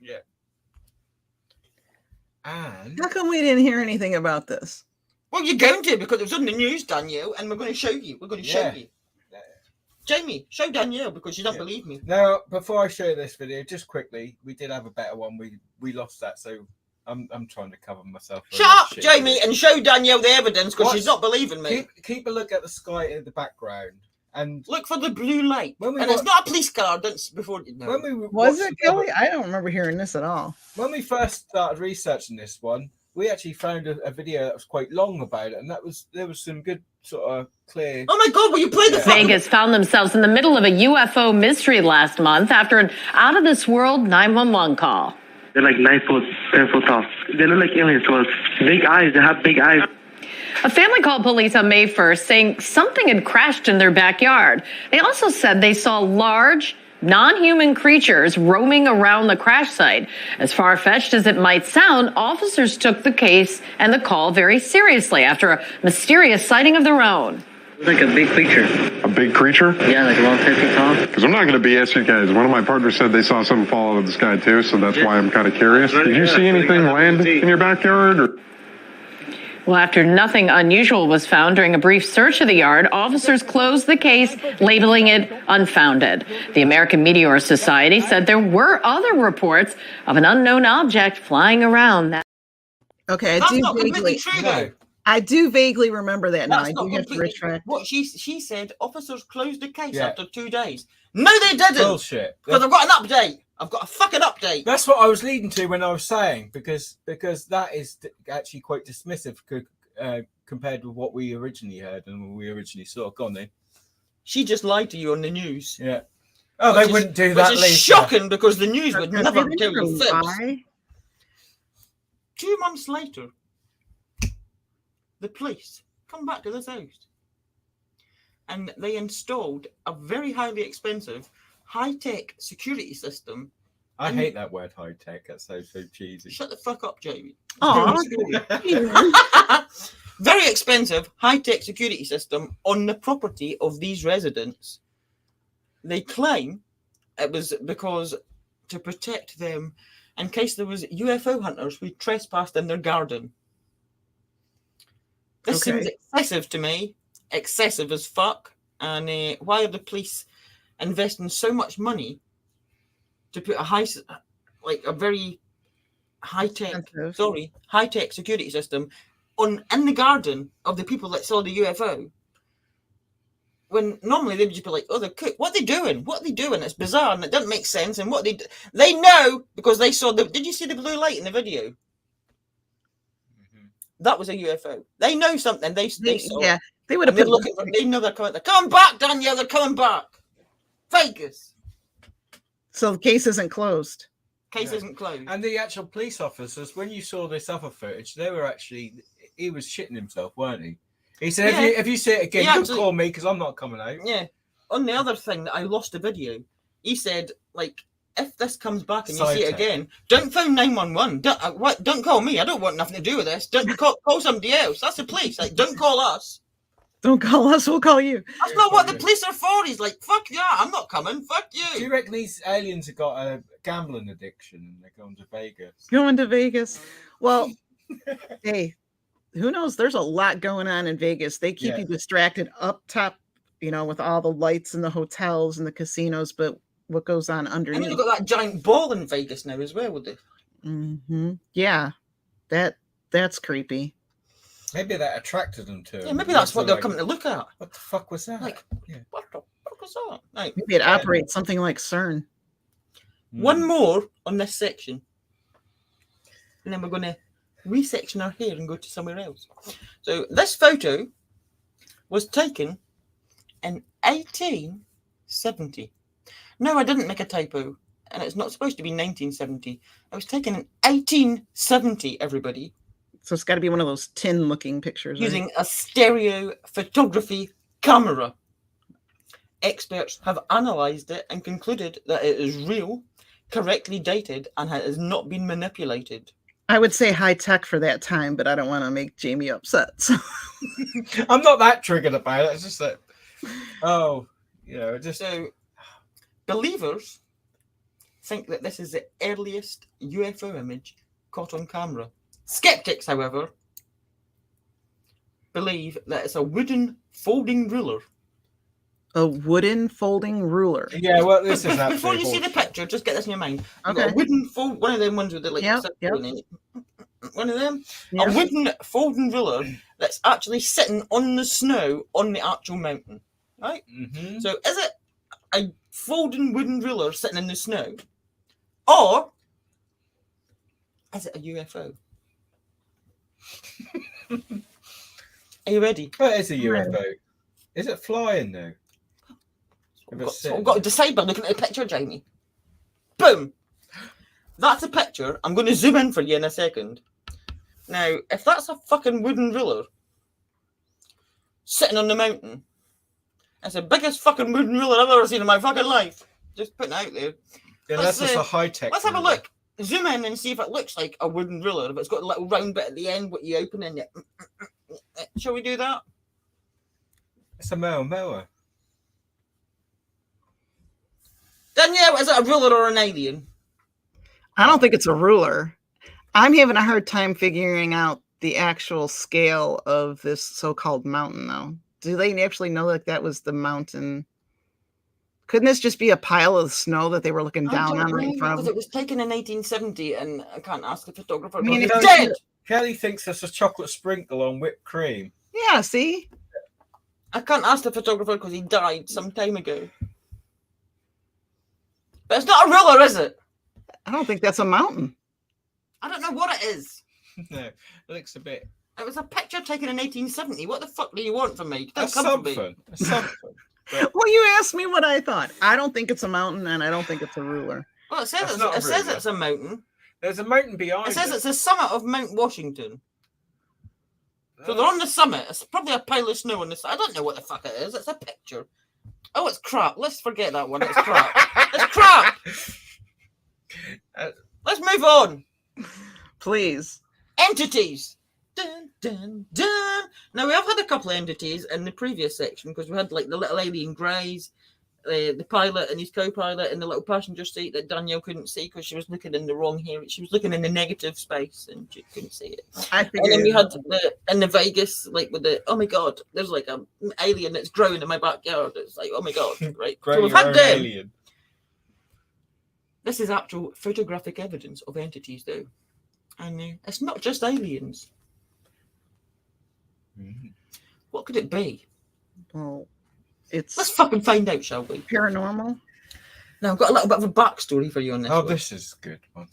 Yeah. And How come we didn't hear anything about this? Well, you're going to because it was on the news, Danielle, and we're going to show you. We're going to show Yeah. you. Jamie, show Danielle because you don't believe me. now, before I show you this video, just quickly, we did have a better one. We lost that, so I'm trying to cover myself. Shut up, Jamie, and show Danielle the evidence because she's not believing me. Keep a look at the sky in the background and Look for the blue light. When It's not a police car. Before you know. Was it, Kelly? I don't remember hearing this at all. When we first started researching this one, we actually found a video that was quite long about it, and there was some good sort of clear. Oh my God! Will you play the Vegas found themselves in the middle of a UFO mystery last month after an out-of-this-world 911 call. They're like 9 foot, 10 foot tall. They look like aliens to us. Big eyes. They have big eyes. A family called police on May 1st saying something had crashed in their backyard. They also said they saw large, non-human creatures roaming around the crash site. As far-fetched as it might sound, officers took the case and the call very seriously after a mysterious sighting of their own. It's like a big creature. A big creature? Yeah, like around 10 feet tall. Because I'm not going to BS you guys. One of my partners said they saw something fall out of the sky too, so that's why I'm kind of curious. Did you see anything land in your backyard? Or? Well, after nothing unusual was found during a brief search of the yard, officers closed the case, labeling it unfounded. The American Meteor Society said there were other reports of an unknown object flying around. Okay, That's not completely true, though. I do vaguely remember that now. That's I not do have to completely. retract. What she said, officers closed the case after 2 days. No, they didn't. Bullshit. Because I've got an update. I've got a fucking update. That's what I was leading to when I was saying, because that is actually quite dismissive compared with what we originally heard and what we originally saw. Go on then. She just lied to you on the news. Yeah. Oh, they wouldn't do that Which later. is shocking because the news would never tell you fibs. Why? 2 months later, the police come back to this house and they installed a very highly expensive high-tech security system. I hate that word high tech. That's so cheesy. Shut the fuck up, Jamie. Oh, Very expensive high-tech security system on the property of these residents. They claim it was because to protect them in case there was UFO hunters who trespassed in their garden. This seems excessive to me. Excessive as fuck. And why are the police investing so much money to put a very high-tech security system in the garden of the people that saw the UFO? When normally they'd just be like, oh, they're cooked. What are they doing? What are they doing? It's bizarre and it doesn't make sense. And they know because they saw did you see the blue light in the video? That was a UFO. They know something. They saw. Yeah, they would have been looking for. They know they're coming. They're coming back, Danielle. They're coming back. Vegas. So the case isn't closed. Case isn't closed. And the actual police officers, when you saw this other footage, they were he was shitting himself, weren't he? He said, if you see it again, don't call me because I'm not coming out. Yeah. On the other thing that I lost the video, he said, like, if this comes back and you see it again, don't phone 911. Don't call me. I don't want nothing to do with this. Don't call somebody else. That's the police. Like, don't call us. Don't call us. We'll call you. That's not what the police are for. He's like, fuck yeah, I'm not coming. Fuck you. Do you reckon these aliens have got a gambling addiction and they're going to Vegas? Going to Vegas. Well, hey, who knows? There's a lot going on in Vegas. They keep you distracted up top, with all the lights in the hotels and the casinos, but what goes on underneath? And they've got that giant ball in Vegas now as well, would they? Mm-hmm. Yeah, that's creepy. Maybe that attracted them to it. Yeah, maybe that's what they're coming to look at. What the fuck was that? Like, what the fuck was that? Like, maybe it operates something like CERN. One more on this section. And then we're going to resection our hair and go to somewhere else. So this photo was taken in 1870. No, I didn't make a typo. And it's not supposed to be 1970. It was taken in 1870, everybody. So it's got to be one of those tin-looking pictures. Using a stereo photography camera. Experts have analysed it and concluded that it is real, correctly dated, and has not been manipulated. I would say high tech for that time, but I don't want to make Jamie upset. So. I'm not that triggered about it. It's just that, So, believers think that this is the earliest UFO image caught on camera. Skeptics, however, believe that it's a wooden folding ruler. A wooden folding ruler. Yeah, well, this is Before absolutely you see the bullshit. picture, just get this in your mind. You've Okay. got a wooden fold, one of them ones with the like Yep, circle in it. One of them. Yeah. A wooden folding ruler that's actually sitting on the snow on the actual mountain. Right? Mhm. So is it a folding wooden ruler sitting in the snow? Or is it a UFO? Are you ready? What is a I'm UFO? Is it flying though? If it's We've sitting got to decide by looking at the picture, Jamie. Boom! That's a picture. I'm going to zoom in for you in a second. Now, if that's a fucking wooden ruler sitting on the mountain, it's the biggest fucking wooden ruler I've ever seen in my fucking life. Just putting it out there. Yeah, Let's, that's just a high tech. Let's have a look. Zoom in and see if it looks like a wooden ruler. If it's got a little round bit at the end, what you open in it. Shall we do that? It's a mower. Danielle, is it a ruler or an alien? I don't think it's a ruler. I'm having a hard time figuring out the actual scale of this so-called mountain, though. Do they actually know that that was the mountain? Couldn't this just be a pile of snow that they were looking down on right Because from? it was taken in 1870, and I can't ask the photographer. I mean, because if he's dead. Kelly thinks it's a chocolate sprinkle on whipped cream. Yeah, see? I can't ask the photographer because he died some time ago. But it's not a ruler, is it? I don't think that's a mountain. I don't know what it is. No, it looks a bit. It was a picture taken in 1870. What the fuck do you want from me? Don't That's come for me. something. That's something. Well, you asked me what I thought. I don't think it's a mountain, and I don't think it's a ruler. Well, it says That's it's, not a it says ruler. it's a mountain. There's a mountain behind It says it's the summit of Mount Washington. So they're on the summit. It's probably a pile of snow on the side. I don't know what the fuck it is. It's a picture. Oh, it's crap. Let's forget that one. It's crap. It's crap. Let's move on. Please. Entities. Dun, dun, dun. Now, we have had a couple of entities in the previous section because we had like the little alien greys, the pilot and his co-pilot in the little passenger seat that Danielle couldn't see because she was looking in the wrong here. She was looking in the negative space and she couldn't see it. And then we had in the Vegas, like with the, oh my God, there's like an alien that's growing in my backyard. It's like, oh my God, right? So we've had them. Alien. This is actual photographic evidence of entities, though. And it's not just aliens. Mm-hmm. What could it be? Well, Let's it's fucking find out, shall we? paranormal. Now, I've got a little bit of a backstory for you on this. Oh, one. this is a good one.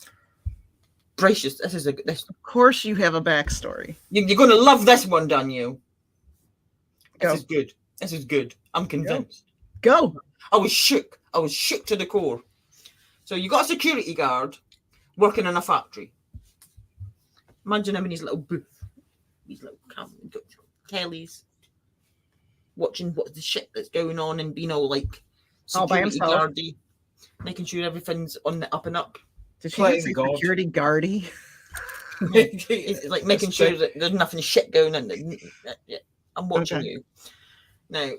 Gracious, this is this. Of course, you have a backstory. You're going to love this one, Danielle. Go. This is good. This is good. I'm convinced. Go. I was shook. I was shook to the core. So you got a security guard working in a factory. Imagine him in his little booth, these little tellies, watching what the shit that's going on and being all like All by security himself. guardy, making sure everything's on the up and up. Did she Playing say God. security guardy? It's like making sure that there's nothing shit going on. Yeah, I'm watching Okay. you. Now,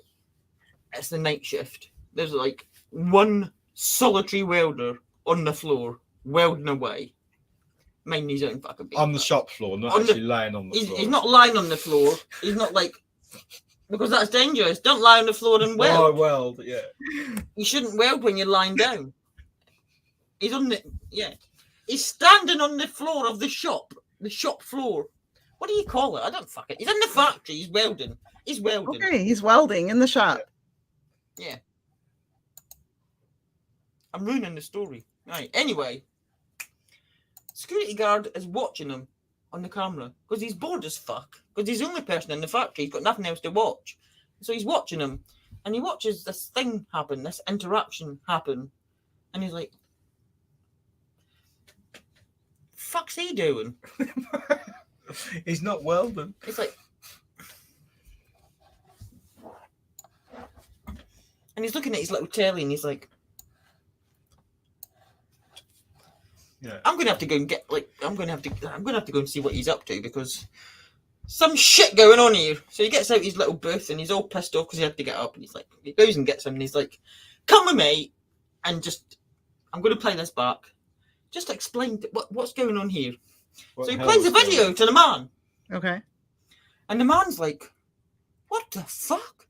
it's the night shift. There's like one solitary welder on the floor, welding away. Minding his own fucking business. On the shop floor, not On the- actually lying on the floor. He's not lying on the floor. He's not like, because that's dangerous. Don't lie on the floor and weld. Oh, well, yeah. You shouldn't weld when you're lying down. He's on the, yeah. He's standing on the floor of the shop floor. What do you call it? I don't fuck it. He's in the factory. He's welding. He's welding. Okay, he's welding in the shop. Yeah. I'm ruining the story. Right. Anyway, security guard is watching him on the camera because he's bored as fuck. Because he's the only person in the factory. He's got nothing else to watch. So he's watching him, and he watches this thing happen, this interaction happen, and he's like, "Fuck's he doing?" He's not welding. It's like, and he's looking at his little telly, and he's like, Yeah. I'm gonna have to go and get I'm gonna have to go and see what he's up to because some shit going on here. So he gets out his little booth and he's all pissed off because he had to get up, and he's like, he goes and gets him, and he's like, "Come with me, and just I'm gonna play this back. Just explain what's going on here." What So he the plays hell the was video to the man, Okay. and the man's like, "What the fuck?"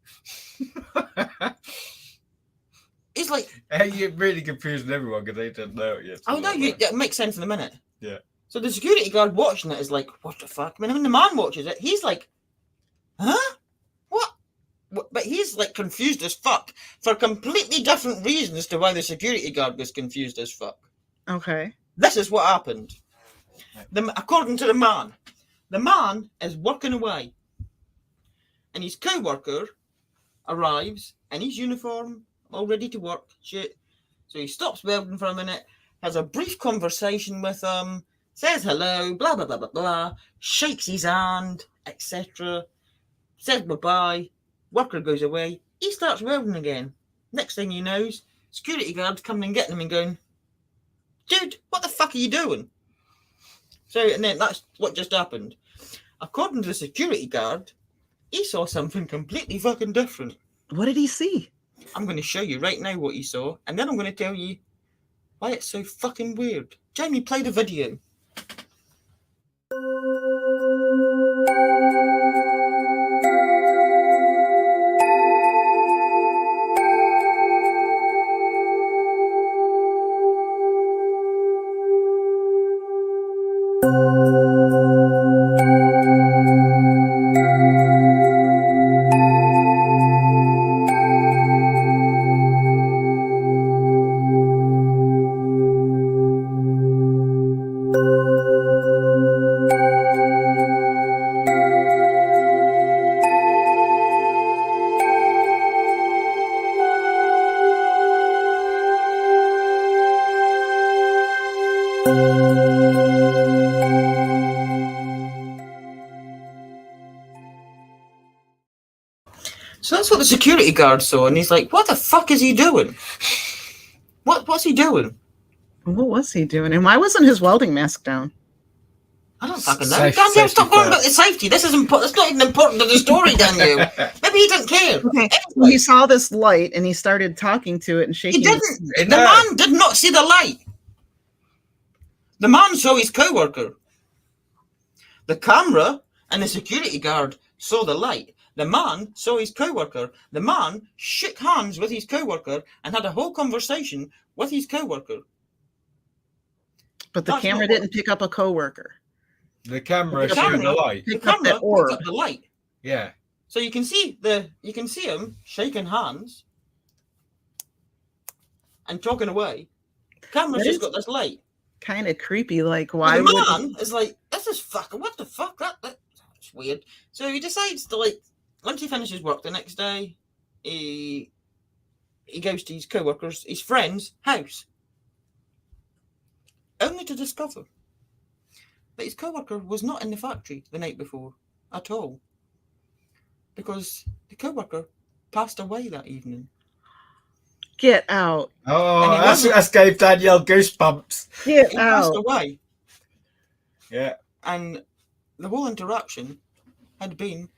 He's like, Hey, you're really confusing everyone because they didn't know it yet. "Oh no, it makes sense in a minute." Yeah. So the security guard watching it is like, "What the fuck?" I mean, when the man watches it, he's like, "Huh? What?" But he's like confused as fuck for completely different reasons to why the security guard was confused as fuck. Okay. This is what happened. According to the man is working away, and his co-worker arrives in his uniform, all ready to work. Shit. So he stops welding for a minute, has a brief conversation with him, says hello, blah blah blah blah blah, shakes his hand, etc. Says bye-bye. Worker goes away. He starts welding again. Next thing he knows, security guards coming and getting him and going, "Dude, what the fuck are you doing?" So, and then that's what just happened. According to the security guard, he saw something completely fucking different. What did he see? I'm going to show you right now what he saw, and then I'm going to tell you why it's so fucking weird. Jamie, play the video. So that's what the security guard saw, and he's like, "What the fuck is he doing? What's he doing?" What was he doing? And why wasn't his welding mask down? I don't fucking know. Safety Danielle, stop going about first. the safety. This isn't. That's not even important to the story, Danielle. Maybe he didn't care. Okay. Well, he saw this light and he started talking to it and shaking. He didn't. The man did not see the light. The man saw his co-worker. The camera and the security guard saw the light. The man saw his co-worker. The man shook hands with his co-worker and had a whole conversation with his co-worker. But the That's camera not didn't pick up a coworker. The camera The showed camera- the light. The Pick up camera that orb. picked up the light. Yeah. So you can see him shaking hands and talking away. The camera's That just is got this light. Kind of creepy. Like, And why the would man is like, "This is fucking, what the fuck? That's weird." So he decides to, like, once he finishes work the next day, he goes to his co-worker's, his friend's house, only to discover that his co-worker was not in the factory the night before at all, because the co-worker passed away that evening. get out? Oh, And he wasn't- that's gave Danielle goosebumps. Get He passed out. away, Yeah. and the whole interaction had been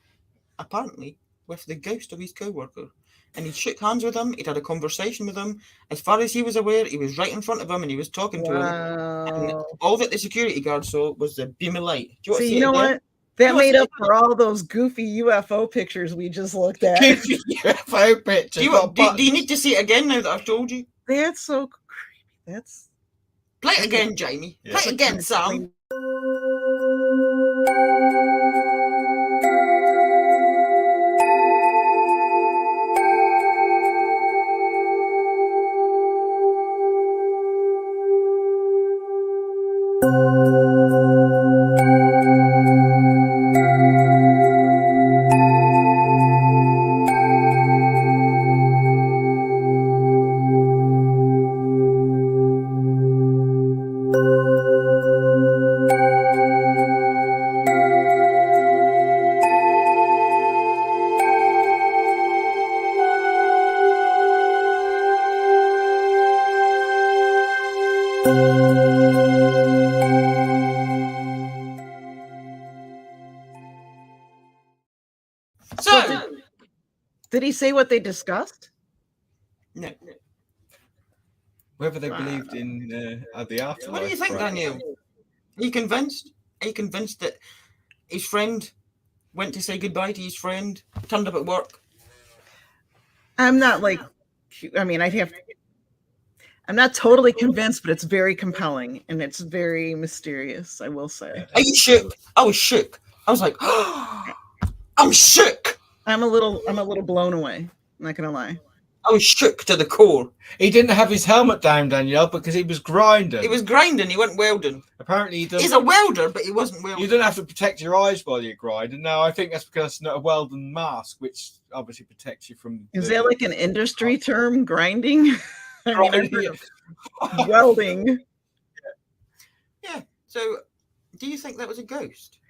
apparently with the ghost of his co-worker. And he shook hands with him. He'd had a conversation with him. As far as he was aware, he was right in front of him and he was talking to him. And Wow. all that the security guard saw was the beam of light. Do you want to See, see you it know again? what? That You want made to up for all those goofy UFO pictures we just looked at. UFO pictures. Do you need to see it again now that I've told you? That's so creepy. That's Play it again, Jamie. Yeah. Play it again, Sam. So, Did he say what they discussed? no. Whether they believed in the afterlife. What do you think, right? Danielle? Are you convinced? Are you convinced that his friend went to say goodbye to his friend, turned up at work? I'm not like, I mean, I'm not totally convinced, but it's very compelling and it's very mysterious, I will say. Are you shook? I was shook. I was like, I'm shook. I'm a little blown away. I'm not gonna lie. I was shook to the core. He didn't have his helmet down, Danielle, because he was grinding. He was grinding. He wasn't welding. Apparently, he doesn't. He's a welder, but he wasn't welding. You don't have to protect your eyes while you're grinding. No, I think that's because it's not a welding mask, which obviously protects you from. Is that like an industry term, grinding? I mean, I've heard of welding. Yeah. So, do you think that was a ghost?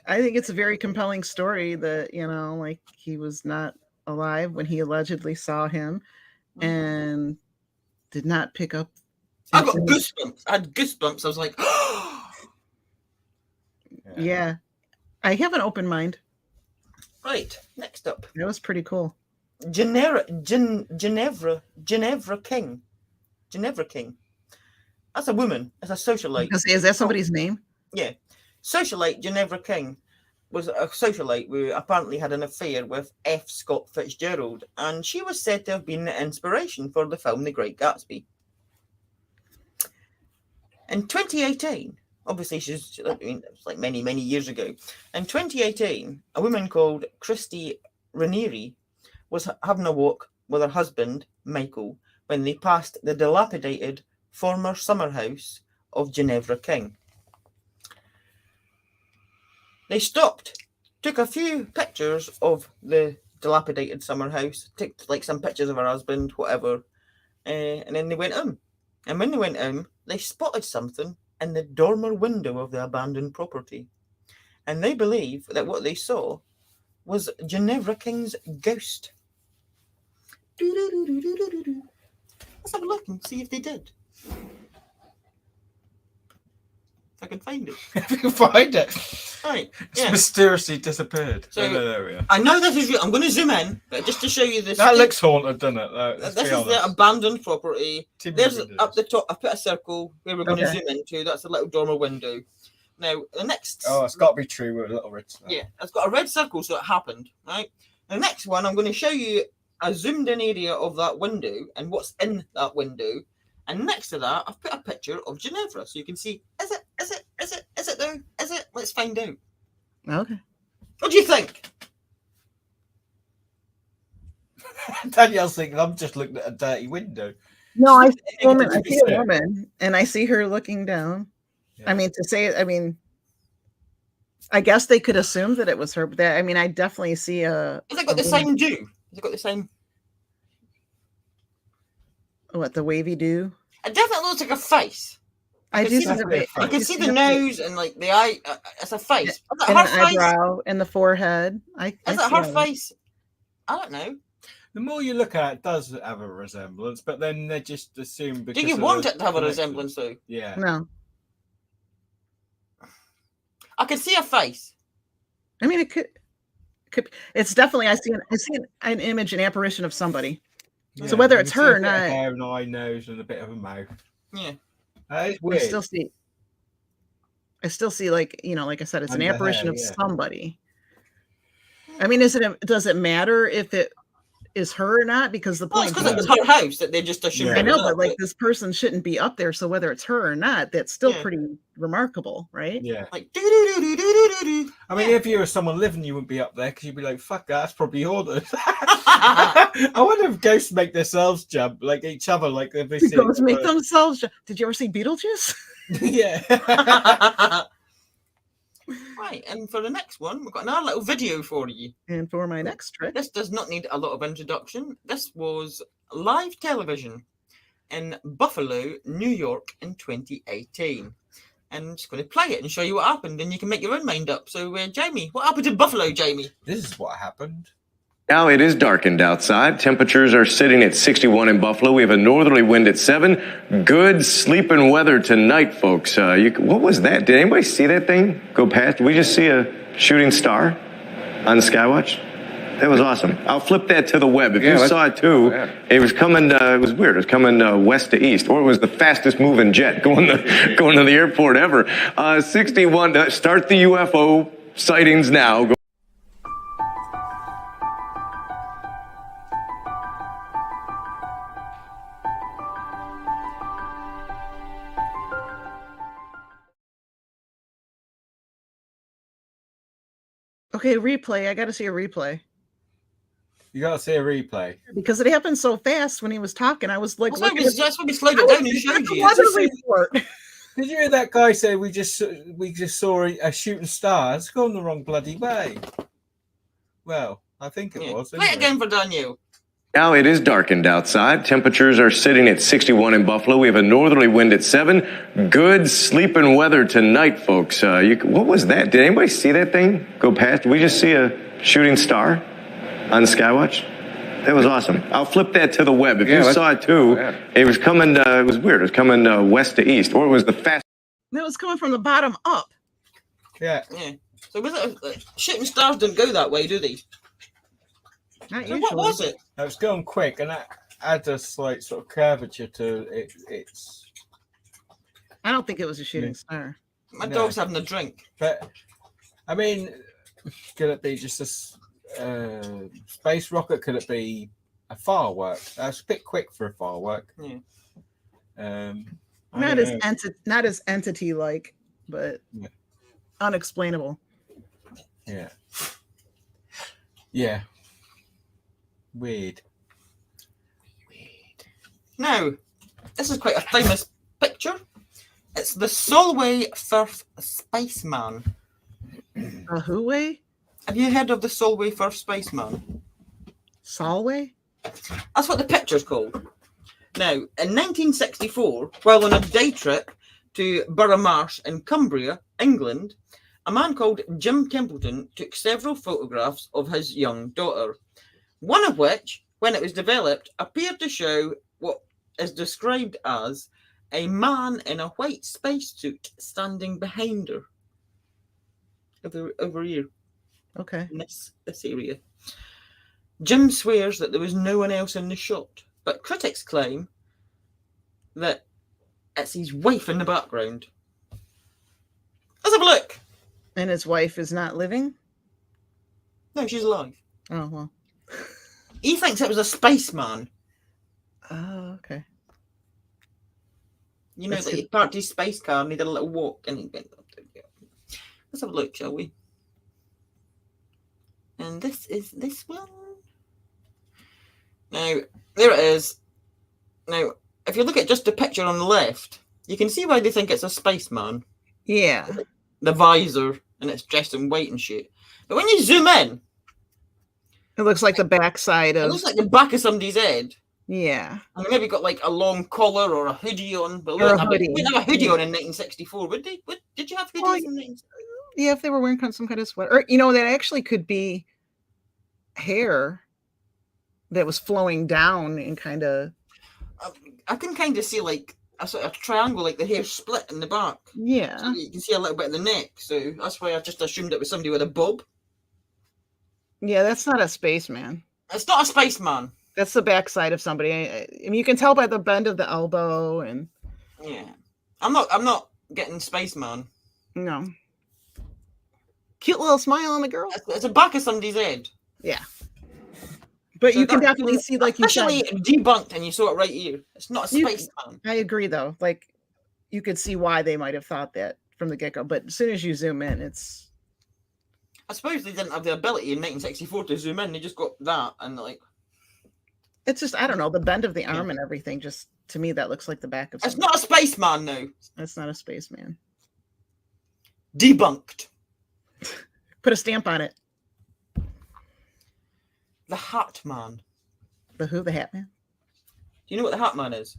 I think it's a very compelling story that, you know, like he was not alive when he allegedly saw him and did not pick up. I got goosebumps. I had goosebumps. I was like, yeah. I have an open mind. Right. Next up. That was pretty cool. Ginevra King. Ginevra King. That's a woman. That's a socialite. Is that somebody's name? Yeah. Socialite Ginevra King was a socialite who apparently had an affair with F. Scott Fitzgerald, and she was said to have been the inspiration for the film The Great Gatsby. In 2018, obviously I mean, it was like many, many years ago. In 2018, a woman called Christy Ranieri was having a walk with her husband, Michael, when they passed the dilapidated former summer house of Ginevra King. They stopped, took a few pictures of the dilapidated summer house, took like some pictures of her husband, whatever, and then they went in. And when they went in, they spotted something in the dormer window of the abandoned property. And they believe that what they saw was Ginevra King's ghost. Let's have a look and see if they did. If I can find it. If you can find it. Right. It's Yeah. mysteriously disappeared. So, there we are. I know this is real. I'm going to zoom in, but just to show you this. That looks haunted, doesn't it? This is the abandoned property. There's It up is. the top. I put a circle where we're going to Okay. zoom into. That's a little dormer window. Now the next. Oh, it's got to be true with a little red. Yeah, it's got a red circle, so it happened. Right. The next one, I'm going to show you a zoomed-in area of that window and what's in that window. And next to that, I've put a picture of Ginevra, so you can see. Is it though? Is it? Let's find out. Okay. What do you think? Danielle's thinking I'm just looking at a dirty window. No, I see a woman. Did I you see say a it? woman, and I see her looking down. Yeah. I mean, to say it, I mean, I guess they could assume that it was her, but that, I mean, I definitely see a. Has it got the same do? Has it got the same? What, the wavy do? It definitely looks like a face. I can do see see the- the. I can see the nose and like the eye. It's a face. Is it and her an face? eyebrow and the forehead. I Is see it her all that. face? I don't know. The more you look at it, it does have a resemblance, but then they just assume because Do you of want the it to have a connection. resemblance though? Yeah. No, I can see a face. I mean it could. It's definitely I see an image, an apparition of somebody. So whether you it's can her see or a bit of not- hair, an eye, nose, and a bit of a mouth. Yeah. That is I weird. still see like, you know, like I said, it's an Under apparition hair, of yeah. somebody. I mean, does it matter if it is her or not? Because the Well, point it's because it was her house that they just assumed. Yeah. I it know, was but her, like this person shouldn't be up there. So whether it's her or not, that's still Yeah. pretty remarkable, right? Yeah. like do do do do do do do. I mean, if you were someone living, you wouldn't be up there because you'd be like, fuck, that's probably haunted. I wonder if ghosts make themselves jump, like each other, like if they see Ghosts make each themselves. Did you ever see Beetlejuice? other. Yeah. Right, and for the next one, we've got another little video for you. And for my next trick, This does not need a lot of introduction. This was live television in Buffalo, New York in 2018. And I'm just going to play it and show you what happened, and you can make your own mind up. So, Jamie, what happened in Buffalo, Jamie? This is what happened. Now it is darkened outside. Temperatures are sitting at 61 in Buffalo. We have a northerly wind at 7. Good sleeping weather tonight, folks. What was that? Did anybody see that thing go past? Did we just see a shooting star on the Skywatch? That was awesome. I'll flip that to the web. If you saw it too, it was coming. It was weird. It was coming west to east, or it was the fastest moving jet going to the airport ever. 61. Start the UFO sightings now. Go. Okay, replay. I got to see a replay. You gotta see a replay because it happened so fast when he was talking. I was like, that's why we slowed it down and showed you. Weather report. Did you hear that guy say we just saw a shooting star? It's gone the wrong bloody way. Well, I think it was. Play it again for Danielle. Now it is darkened outside. Temperatures are sitting at 61 in Buffalo. We have a northerly wind at 7. Good sleeping weather tonight, folks. What was that? Did anybody see that thing go past? Did we just see a shooting star on the Skywatch? That was awesome. I'll flip that to the web. If you saw it too, it was coming. It was weird. It was coming west to east, or it was the fast. That was coming from the bottom up. Yeah. So was it? Shooting stars don't go that way, do they? Not so usually. what was it? It was going quick, and that adds a slight sort of curvature to it. It's. I don't think it was a shooting star. My dog's having a drink. But I mean, could it be just a space rocket? Could it be a firework? That's a bit quick for a firework. Yeah. Not as entity like, but unexplainable. Yeah. Yeah. Weird. Now, this is quite a famous picture. It's the Solway Firth Spaceman. A who way? Have you heard of the Solway Firth Spaceman? Solway? That's what the picture's called. Now, in 1964, while on a day trip to Borough Marsh in Cumbria, England, a man called Jim Templeton took several photographs of his young daughter, one of which, when it was developed, appeared to show what is described as a man in a white spacesuit standing behind her. Over here. Okay. In this area. Jim swears that there was no one else in the shot, but critics claim that it's his wife in the background. Let's have a look. And his wife is not living? No, she's alive. Oh, well. He thinks it was a spaceman. Oh, okay. You know, that he parked his space car and he did a little walk and he went up to it. Let's have a look, shall we? And this is this one. Now, there it is. Now, if you look at just the picture on the left, you can see why they think it's a spaceman. Yeah. The visor, and it's dressed in white and shit. But when you zoom in, it looks like the backside of. It looks like the back of somebody's head. Yeah. And they maybe got like a long collar or a hoodie on. But we didn't have a hoodie on in 1964, would they? Did you have hoodies in 1964? Yeah, if they were wearing some kind of sweater. Or, you know, that actually could be hair that was flowing down and kind of. I can kind of see like a sort of triangle, like the hair split in the back. Yeah. So you can see a little bit of the neck. So that's why I just assumed it was somebody with a bob. Yeah, that's not a spaceman. It's not a spaceman. That's the backside of somebody. I mean, you can tell by the bend of the elbow and. Yeah, I'm not getting spaceman. No. Cute little smile on the girl. It's the back of somebody's head. Yeah. But so you can definitely see, like, you especially debunked, and you saw it right here. It's not a spaceman. I agree, though. Like, you could see why they might have thought that from the get-go. But as soon as you zoom in, it's. I suppose they didn't have the ability in 1964 to zoom in. They just got that, and like. It's just, I don't know, the bend of the arm and everything. Just to me, that looks like the back of. It's not a spaceman, no. It's not a spaceman. Debunked. Put a stamp on it. The Hat Man. The who? The Hat Man? Do you know what the Hat Man is?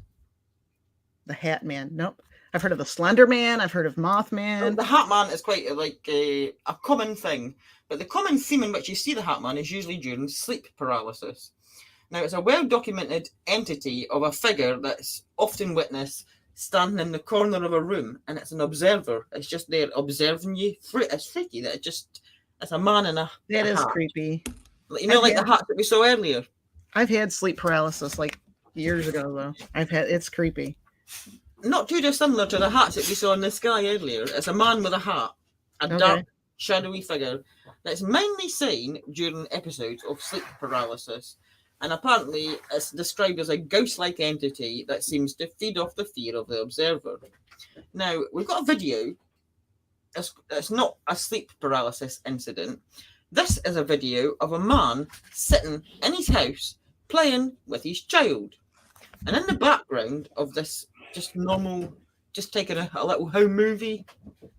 The Hat Man. Nope. I've heard of the Slender Man. I've heard of Mothman. Well, the Hat Man is quite like a common thing. But the common theme in which you see the Hat Man is usually during sleep paralysis. Now, it's a well-documented entity of a figure that's often witnessed standing in the corner of a room, and it's an observer. It's just there observing you. It's freaky that it's a man in a That is hat. creepy. You know, like the hats that we saw earlier. I've had sleep paralysis like years ago, though. It's creepy. Not too dissimilar to the hats that we saw in the sky earlier. It's a man with a hat, a dark, shadowy figure that's mainly seen during episodes of sleep paralysis. And apparently, it's described as a ghost-like entity that seems to feed off the fear of the observer. Now, we've got a video. It's not a sleep paralysis incident. This is a video of a man sitting in his house playing with his child. And in the background of this just taking a little home movie,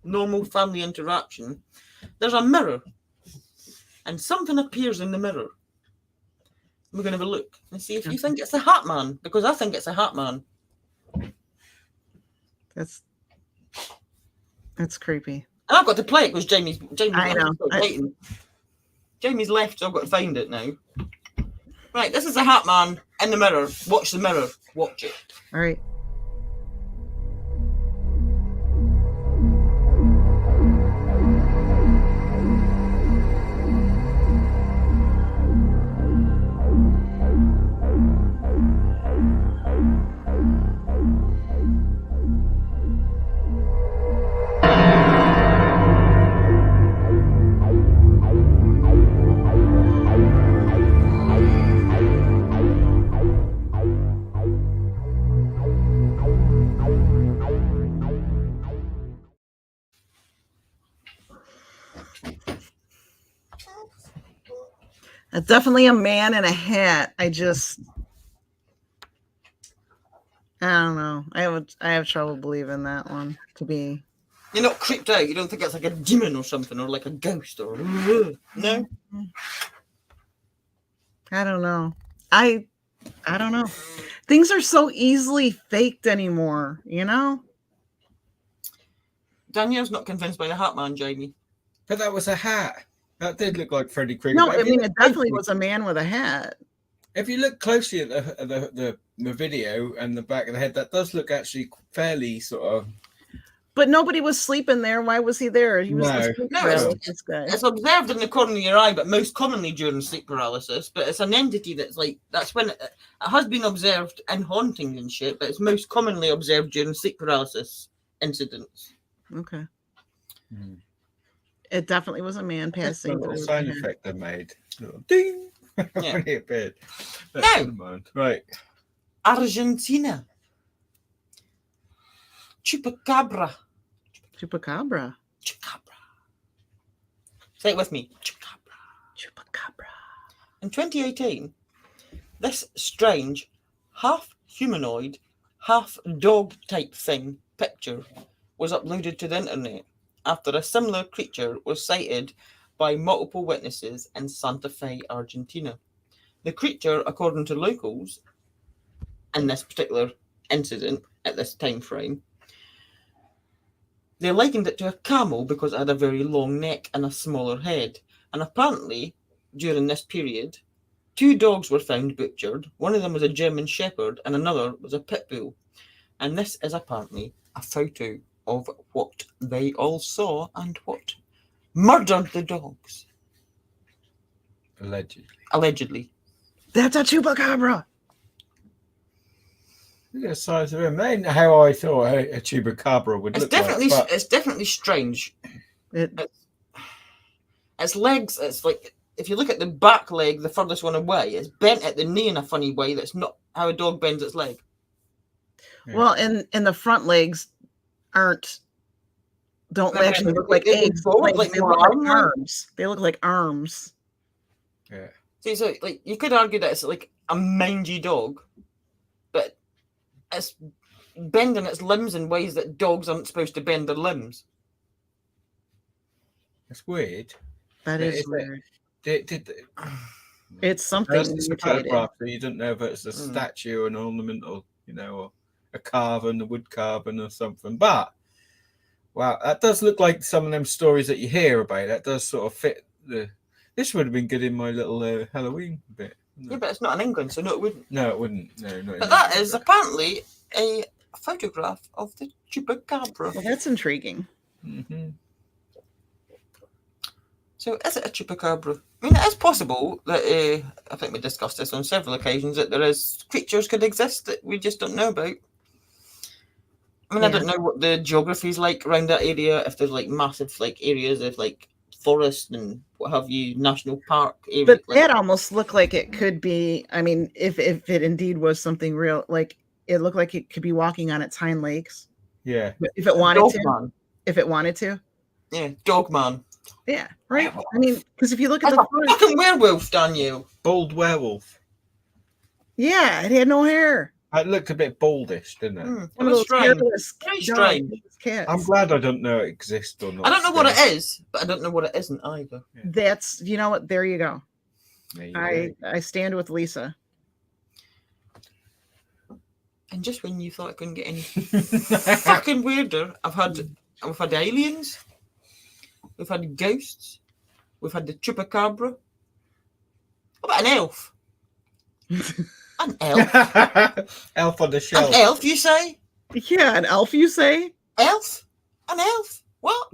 normal family interaction, there's a mirror. And something appears in the mirror. We're going to have a look and see if you think it's a hat man, because I think it's a hat man. That's creepy. And I've got to play it because Jamie's I know. waiting. Jamie's left, so I've got to find it now. Right, this is a hat man in the mirror. Watch the mirror. Watch it. All right. It's definitely a man in a hat. I don't know. I have trouble believing that one to be. You're not creeped out. You don't think it's like a demon or something, or like a ghost, or no? I don't know. I don't know. Things are so easily faked anymore, you know? Danielle's not convinced by the hat man, Jamie. But that was a hat. That did look like Freddy Krueger. No, I mean, it definitely was a man with a hat. If you look closely at the video and the back of the head, that does look actually fairly sort of. But nobody was sleeping there. Why was he there? He was it's observed in the corner of your eye, but most commonly during sleep paralysis. But it's an entity that's when it has been observed in hauntings and shit, but it's most commonly observed during sleep paralysis incidents. Okay. Mm. It definitely was a man passing. A little sound effect they made. Ding! Yeah. When he appeared. Now, right. Argentina. Chupacabra. Chupacabra. Chupacabra. Say it with me. Chupacabra. Chupacabra. In 2018, this strange, half humanoid, half dog type thing picture was uploaded to the internet after a similar creature was sighted by multiple witnesses in Santa Fe, Argentina. The creature, according to locals, in this particular incident at this time frame, they likened it to a camel because it had a very long neck and a smaller head. And apparently, during this period, 2 dogs were found butchered. One of them was a German Shepherd and another was a pit bull. And this is apparently a photo of what they all saw and what murdered the dogs. Allegedly. That's a chupacabra. Look at the size of him. That ain't how I thought a chupacabra would look like. It's definitely strange. Its legs, it's like, if you look at the back leg, the furthest one away, it's bent at the knee in a funny way. That's not how a dog bends its leg. Yeah. Well, and the front legs don't actually look like eggs. They look like arms. They look like arms. Yeah. See, so like you could argue that it's like a mangy dog, but it's bending its limbs in ways that dogs aren't supposed to bend their limbs. That's weird. That is weird. It's something. It's a photograph, so you don't know if it's a statue, an ornamental, or a carving, a wood carving or something. But wow, that does look like some of them stories that you hear about. That does sort of fit the. This would have been good in my little Halloween bit. Yeah, but it's not in England, so no, it wouldn't. No, it wouldn't. No, not. But that is apparently a photograph of the chupacabra. Well, that's intriguing. Mm-hmm. So is it a chupacabra? I mean, it is possible that, I think we discussed this on several occasions, that there is creatures could exist that we just don't know about. I mean, I don't know what the geography is like around that area, if there's like massive like areas of like forest and what have you, national park area. But that almost looked like it could be, I mean, if it indeed was something real, like it looked like it could be walking on its hind legs. Yeah. If it wanted Dog to. man. If it wanted to. Yeah, dog man. Yeah, right. I mean, because if you look at That's the a fucking werewolf, Danielle. Bald werewolf. Yeah, it had no hair. It looked a bit baldish, didn't it? One of those hairless Very dogs, strange. cats. I'm glad I don't know it exists or not. I don't know what it is, but I don't know what it isn't either. That's, you know what? There you go. There you go. I stand with Lisa. And just when you thought it couldn't get any fucking weirder, we've had aliens, we've had ghosts, we've had the chupacabra. What about an elf? An elf? Elf on the shelf. An elf, you say? Yeah, an elf, you say? Elf? An elf? What?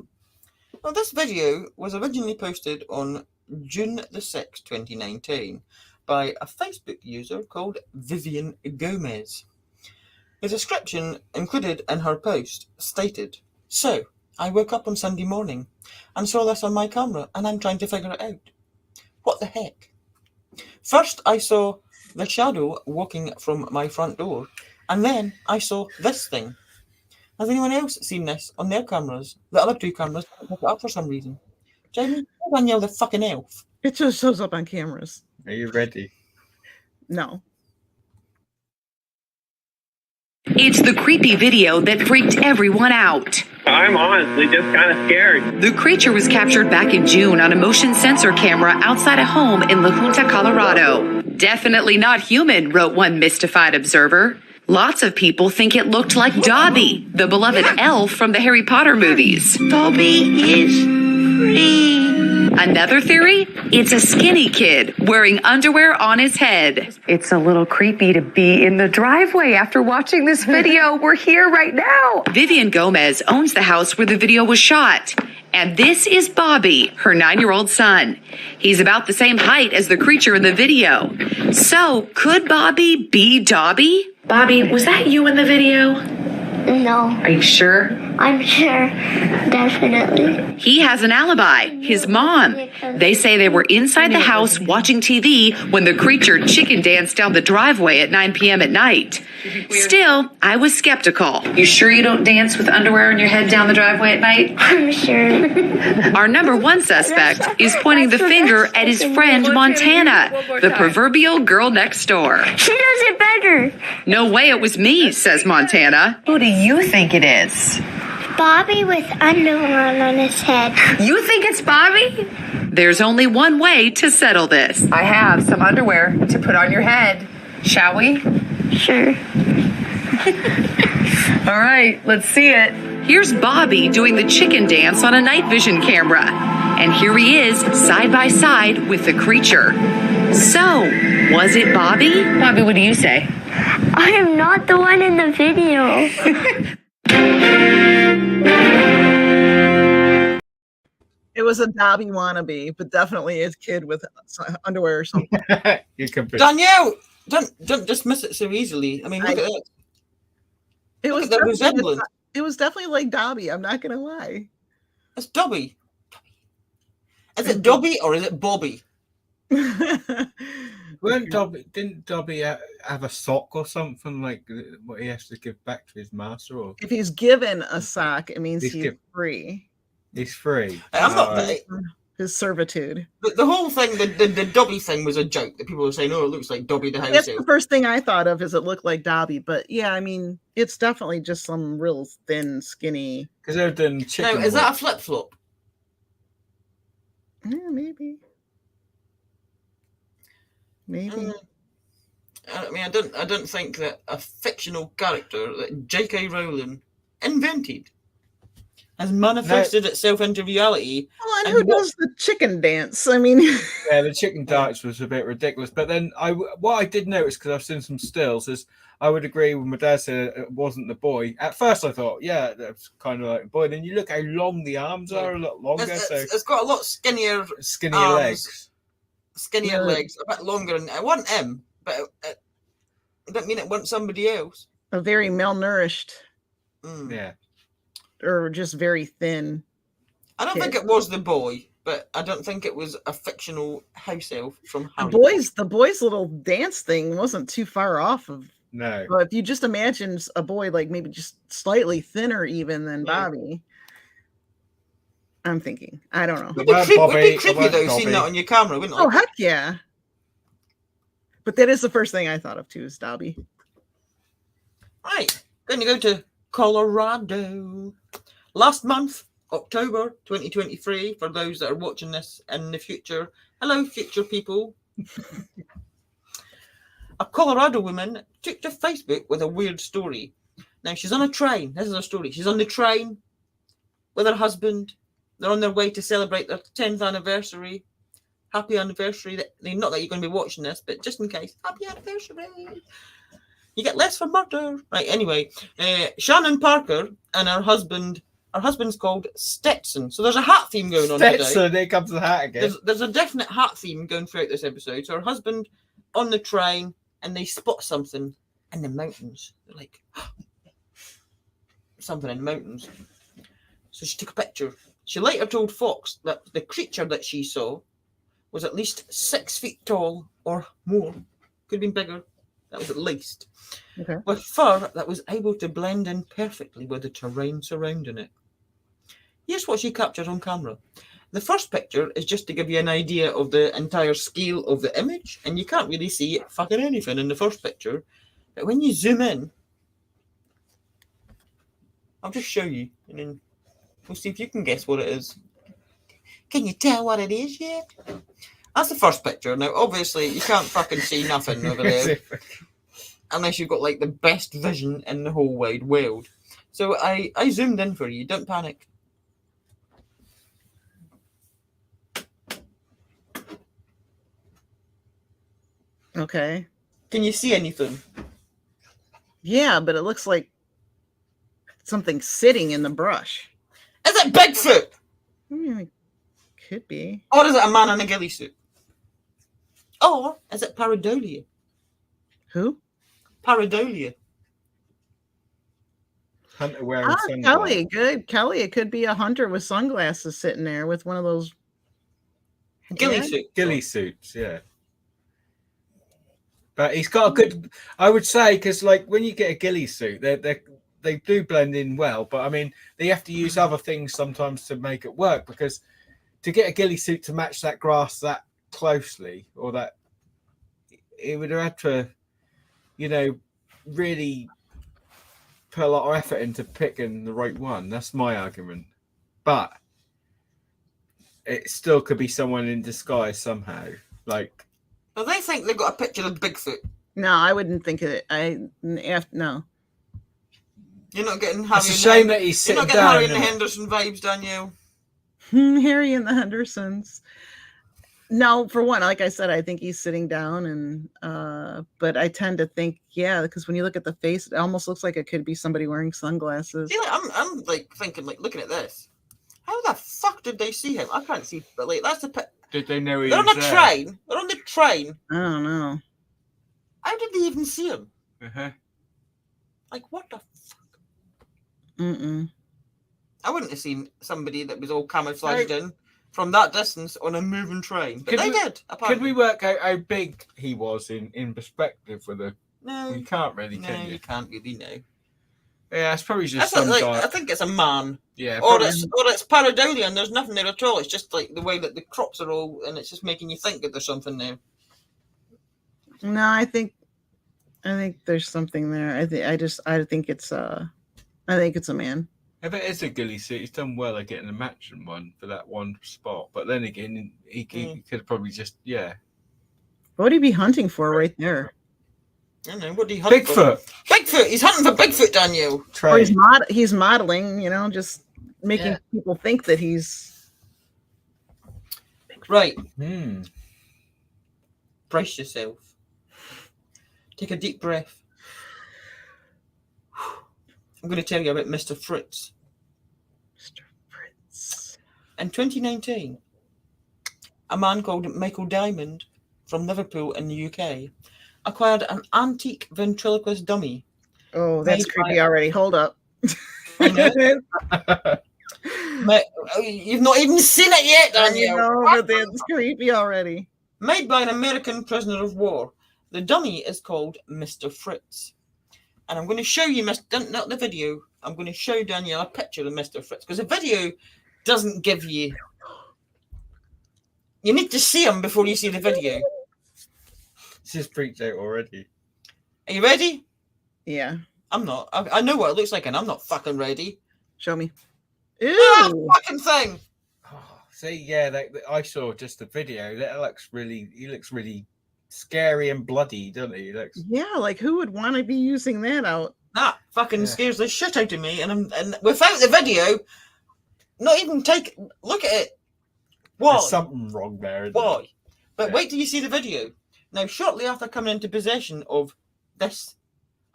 Well, this video was originally posted on June the 6th, 2019 by a Facebook user called Vivian Gomez. The description included in her post stated, "So, I woke up on Sunday morning and saw this on my camera and I'm trying to figure it out. What the heck? First, I saw the shadow walking from my front door and then I saw this thing. Has anyone else seen this on their cameras? The other two cameras didn't pick it up for some reason. Jamie, tell Danielle the fucking elf." It just shows up on cameras. Are you ready? No. It's the creepy video that freaked everyone out. I'm honestly just kind of scared. The creature was captured back in June on a motion sensor camera outside a home in La Junta, Colorado. Definitely not human, wrote one mystified observer. Lots of people think it looked like Dobby, the beloved elf from the Harry Potter movies. Dobby is free. Another theory? It's a skinny kid wearing underwear on his head. It's a little creepy to be in the driveway after watching this video. We're here right now. Vivian Gomez owns the house where the video was shot. And this is Bobby, her 9-year-old son. He's about the same height as the creature in the video. So, could Bobby be Dobby? Bobby, was that you in the video? No. Are you sure? I'm sure. Definitely. He has an alibi, his mom. They say they were inside the house watching TV when the creature chicken danced down the driveway at 9 p.m. at night. Still, I was skeptical. You sure you don't dance with underwear on your head down the driveway at night? I'm sure. Our number one suspect is pointing the finger at his friend Montana, the proverbial girl next door. She does it better. No way it was me, says Montana. Who do you think it is? Bobby with underwear on his head. You think it's Bobby? There's only one way to settle this. I have some underwear to put on your head. Shall we? Sure. All right, let's see it. Here's Bobby doing the chicken dance on a night vision camera. And here he is, side by side with the creature. So, was it Bobby? Bobby, what do you say? I am not the one in the video. It was a Dobby wannabe, but definitely a kid with underwear or something. You can be. Danielle, don't dismiss it so easily. I mean, look at that. It Look was at the resemblance. it was definitely like Dobby. I'm not gonna lie. It's Dobby. Is it Dobby or is it Bobby? Didn't Dobby have a sock or something like what he has to give back to his master? Or If he's given a sock, it means he's free. he's free. I'm not. His servitude. The whole thing, the Dobby thing was a joke. That people were saying, "Oh, it looks like Dobby the house That's elf." the first thing I thought of, is it looked like Dobby. But yeah, I mean, it's definitely just some real thin, skinny. Because they're doing chicken. Now, is that a flip flop? Yeah, maybe. Maybe. I mean, I don't think that a fictional character that J.K. Rowling invented has manifested itself into reality. Well, and who does the chicken dance? I mean, yeah, the chicken dance was a bit ridiculous. But then what I did notice, because I've seen some stills, is I would agree with my dad said it wasn't the boy. At first, I thought, yeah, that's kind of like a boy. Then you look how long the arms are, a lot longer. It's got a lot skinnier legs. Skinnier legs, a bit longer. And it wasn't him, but it didn't mean it wasn't somebody else. A very malnourished. Yeah. Or just very thin. I don't think it was the boy, but I don't think it was a fictional house elf from Harry The boy's little dance thing wasn't too far off of. No. But if you just imagine a boy like maybe just slightly thinner even than Bobby. I'm thinking. I don't know. It'd be creepy though, seeing that on your camera, wouldn't it? Oh, heck yeah. But that is the first thing I thought of too, is Dobby. Right. Then you go to Colorado. Last month, October 2023, for those that are watching this in the future. Hello, future people. A Colorado woman took to Facebook with a weird story. Now, she's on a train. This is her story. She's on the train with her husband. They're on their way to celebrate their 10th anniversary. Happy anniversary. Not that you're going to be watching this, but just in case. Happy anniversary. You get less for murder. Right, anyway. Shannon Parker and her husband's called Stetson. So there's a hat theme going on today. Stetson, there comes the hat again. There's a definite hat theme going throughout this episode. So her husband on the train, and they spot something in the mountains. They're like, something in the mountains. So she took a picture. She later told Fox that the creature that she saw was at least 6 feet tall or more. Could have been bigger. That was at least. Okay. With fur that was able to blend in perfectly with the terrain surrounding it. Here's what she captured on camera. The first picture is just to give you an idea of the entire scale of the image, and you can't really see fucking anything in the first picture. But when you zoom in, I'll just show you, and then we'll see if you can guess what it is. Can you tell what it is yet? That's the first picture. Now, obviously, you can't fucking see nothing over there. Unless you've got, like, the best vision in the whole wide world. So I zoomed in for you. Don't panic. Okay. Can you see anything? Yeah, but it looks like something sitting in the brush. Is it Bigfoot? It could be. Or is it a man in a ghillie suit? Or is it pareidolia? Who? Pareidolia. Hunter wearing sunglasses. Kelly, good. Kelly, it could be a hunter with sunglasses sitting there with one of those ghillie suits, yeah. But he's got a good, I would say, because like when you get a ghillie suit, they do blend in well, but I mean, they have to use other things sometimes to make it work, because to get a ghillie suit to match that grass that closely, or that, it would have had to, really put a lot of effort into picking the right one. That's my argument. But it still could be someone in disguise somehow. Like, well, they think they've got a picture of Bigfoot. No, I wouldn't think of it. No. You're not getting Harry. It's a shame that he's sitting down. Harry and the Henderson vibes, Danielle. Harry and the Hendersons. No, for one, like I said, I think he's sitting down, and but I tend to think, yeah, because when you look at the face, it almost looks like it could be somebody wearing sunglasses. See, like, I'm like thinking, like looking at this. How the fuck did they see him? I can't see, but like that's the. Did they know he They're was on the there? train. They're on the train. I don't know. How did they even see him? Uh-huh. Like, what the fuck? Mm-mm. I wouldn't have seen somebody that was all camouflaged in from that distance on a moving train. But they did, apparently. Could we work out how big he was in perspective with a... No. You can't really, No, can you? you can't really know. Yeah, it's probably just I some think, guy. I think it's a man. Yeah. Or probably- it's pareidolia and there's nothing there at all. It's just like the way that the crops are all, and it's just making you think that there's something there. No, I think there's something there. I think it's a man. If it is a ghillie suit, he's done well at getting a matching one for that one spot. But then again, he could probably just, yeah. What would he be hunting for right there? I don't know. What do you hunt Bigfoot. for? Bigfoot. He's hunting for Bigfoot, Danielle. Or he's modeling, just making people think that he's right. Hmm. Brace yourself. Take a deep breath. I'm going to tell you about Mr. Fritz. Mr. Fritz. In 2019, a man called Michael Diamond from Liverpool in the UK acquired an antique ventriloquist dummy. Oh, that's Made creepy by- already. Hold up. I know. You've not even seen it yet, Danielle. No, but that's creepy already. Made by an American prisoner of war. The dummy is called Mr. Fritz. And I'm going to show you, not the video, I'm going to show Danielle a picture of Mr. Fritz. Because the video doesn't give you... You need to see him before you see the video. This is freaked out already. Are you ready? Yeah. I'm not. I know what it looks like and I'm not fucking ready. Show me. Ah, Ew. fucking thing! Oh, see, yeah, I saw just the video. That looks really, he looks really scary and bloody, doesn't he? He looks... Yeah, like who would want to be using that out? That fucking scares the shit out of me. And without the video, not even look at it. Why? There's something wrong there. Isn't Why? there? But Yeah. wait till you see the video. Now, shortly after coming into possession of this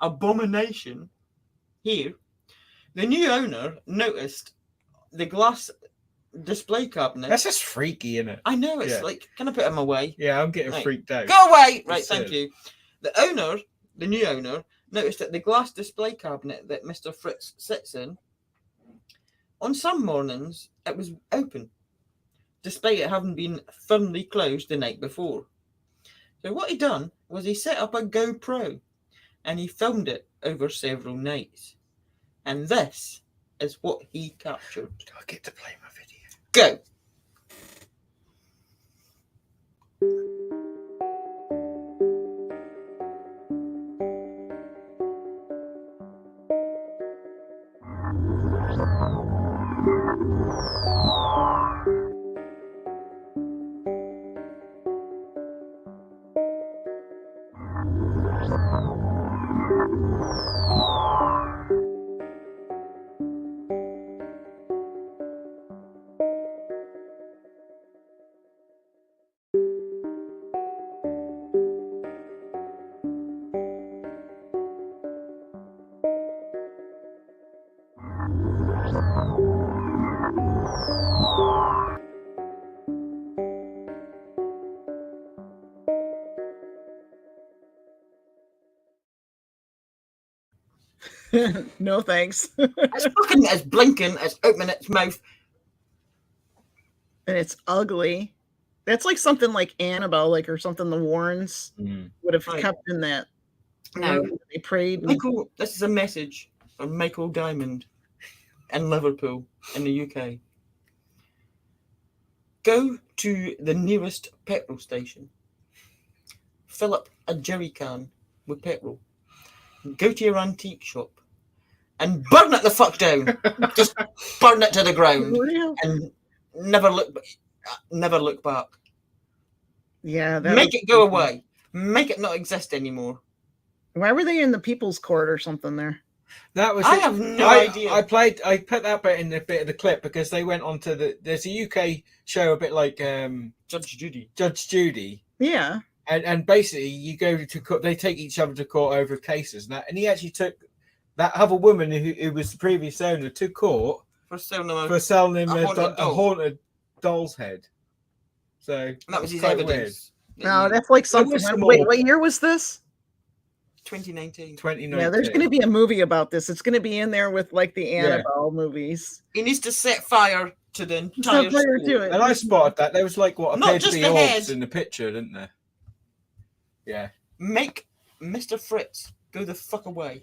abomination here, the new owner noticed the glass display cabinet. That's just freaky, isn't it? I know, it's Yeah. like, can I put him away? Yeah, I'm getting Right. freaked out. Go away! Right, It's thank it. you. The new owner, noticed that the glass display cabinet that Mr. Fritz sits in, on some mornings, it was open, despite it having been firmly closed the night before. So what he done was he set up a GoPro and he filmed it over several nights. And this is what he captured. Do I get to play my video? Go! No thanks. It's blinking, it's opening its mouth. And it's ugly. That's like something like Annabelle, like or something the Warrens would have Right. kept in that. No. room that they prayed. and- Michael, this is a message from Michael Diamond in Liverpool in the UK. Go to the nearest petrol station. Fill up a jerry can with petrol. Go to your antique shop and burn it the fuck down. Just burn it to the ground and never look back. Yeah, that Make was it go creepy. away. Make it not exist anymore. Why were they in the People's Court or something there? That was. I it. have no idea. I put that bit in the bit of the clip because they went on to there's a UK show a bit like Judge Judy. Judge Judy. Yeah. And basically you go to court, they take each other to court over cases and he actually took that other woman who was the previous owner to court For selling him a haunted doll. haunted doll's head. So And that was his quite evidence. No, that's like something. was some Wait, more. what year was this? 2019. 2019. Yeah, there's going to be a movie about this. It's going to be in there with like the Annabelle movies. He needs to set fire to the entire Set fire school. to it. And I spotted that there was like what Not appeared to just be the orbs head. in the picture, didn't there? Yeah. Make Mr. Fritz go the fuck away.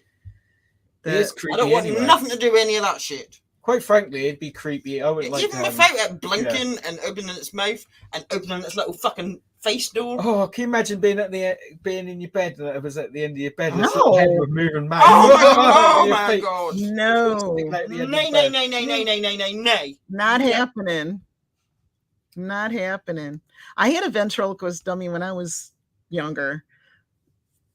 It is creepy I don't want anyway. nothing to do with any of that shit. Quite frankly, it'd be creepy. I would like Even to have- without it blinking and opening its mouth and opening its little fucking face door. Oh, can you imagine being in your bed and it was at the end of your bed? And No. the head was moving mad. Oh Your my feet god. No, stick out the end of Nay, the nay, bed. nay, nay, nay, nay, nay, nay, nay. not happening. Not happening. I had a ventriloquist dummy when I was younger.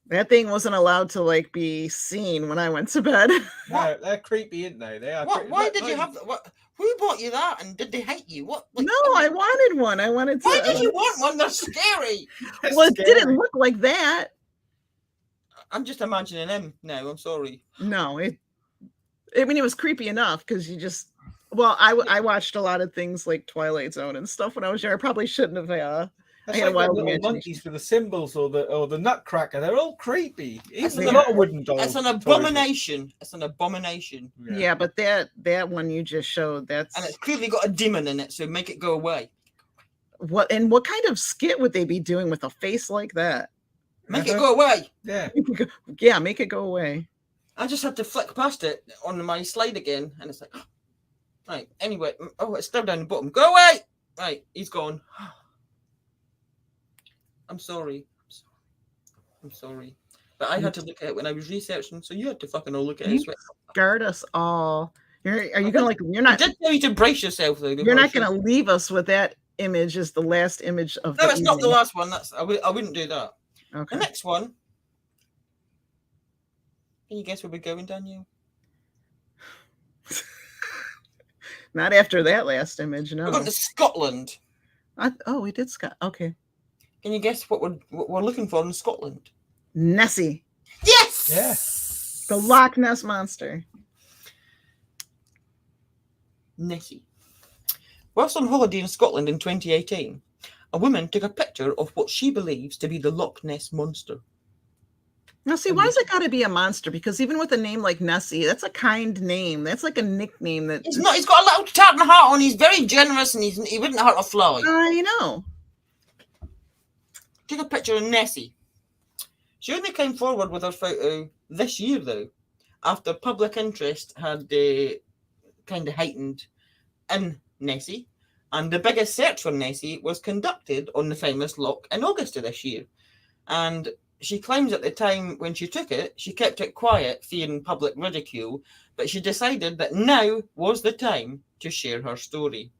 That thing wasn't allowed to like be seen when I went to bed. No, they're creepy, aren't they? They are. What? Why did you have that? What? Who bought you that? And did they hate you? What? Like, No, I wanted one. I wanted to. Why did you want one? They're scary. Well, it didn't look like that. I'm just imagining him now. I'm sorry. No, I mean, it was creepy enough because you just. Well, I watched a lot of things like Twilight Zone and stuff when I was younger. I probably shouldn't have. That's I had like a wild little imagination. monkeys with the symbols or the Nutcracker. They're all creepy. Even Yeah. a lot of wooden dolls. It's an abomination. It's an abomination. Yeah, but that one you just showed, And it's clearly got a demon in it, so make it go away. what kind of skit would they be doing with a face like that? Make it go away. Yeah. Yeah, make it go away. I just had to flick past it on my slide again, and it's like, right. Anyway, oh, it's still down the bottom. Go away. Right, he's gone. I'm sorry. I'm sorry. But I had to look at it when I was researching, so you had to fucking all look at it. You scared us all. Are you gonna like? You're not. I did tell you to brace yourself, though. You're not gonna leave us with that image as the last image of. No, the it's not the evening. last one. I wouldn't do that. Okay. The next one. Can you guess where we're going, Danielle? Not after that last image, no. We're going to Scotland. We did Scott. Okay. Can you guess what we're looking for in Scotland? Nessie. Yes. Yeah. The Loch Ness monster. Nessie. Whilst on holiday in Scotland in 2018, a woman took a picture of what she believes to be the Loch Ness monster. Now, see, why does it got to be a monster? Because even with a name like Nessie, that's a kind name. That's like a nickname that. He's not. He's got a little tartan heart on. He's very generous, and he wouldn't hurt a fly. I know. Took a picture of Nessie. She only came forward with her photo this year, though, after public interest had kind of heightened in Nessie, and the biggest search for Nessie was conducted on the famous loch in August of this year. And she claims at the time when she took it, she kept it quiet, fearing public ridicule, but she decided that now was the time to share her story.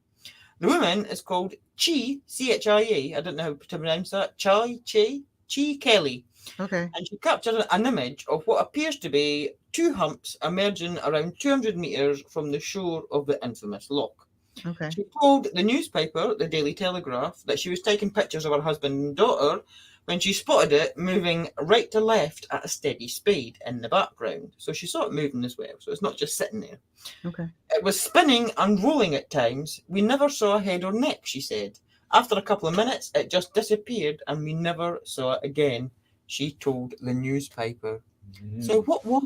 The woman is called Chi, C-H-I-E, I don't know how to pronounce that, Chi Kelly. Okay. And she captured an image of what appears to be two humps emerging around 200 metres from the shore of the infamous loch. Okay. She told the newspaper, the Daily Telegraph, that she was taking pictures of her husband and daughter when she spotted it moving right to left at a steady speed in the background. So she saw it moving as well. So it's not just sitting there. Okay. It was spinning and rolling at times. We never saw a head or neck, she said. After a couple of minutes, it just disappeared and we never saw it again, she told the newspaper. So what was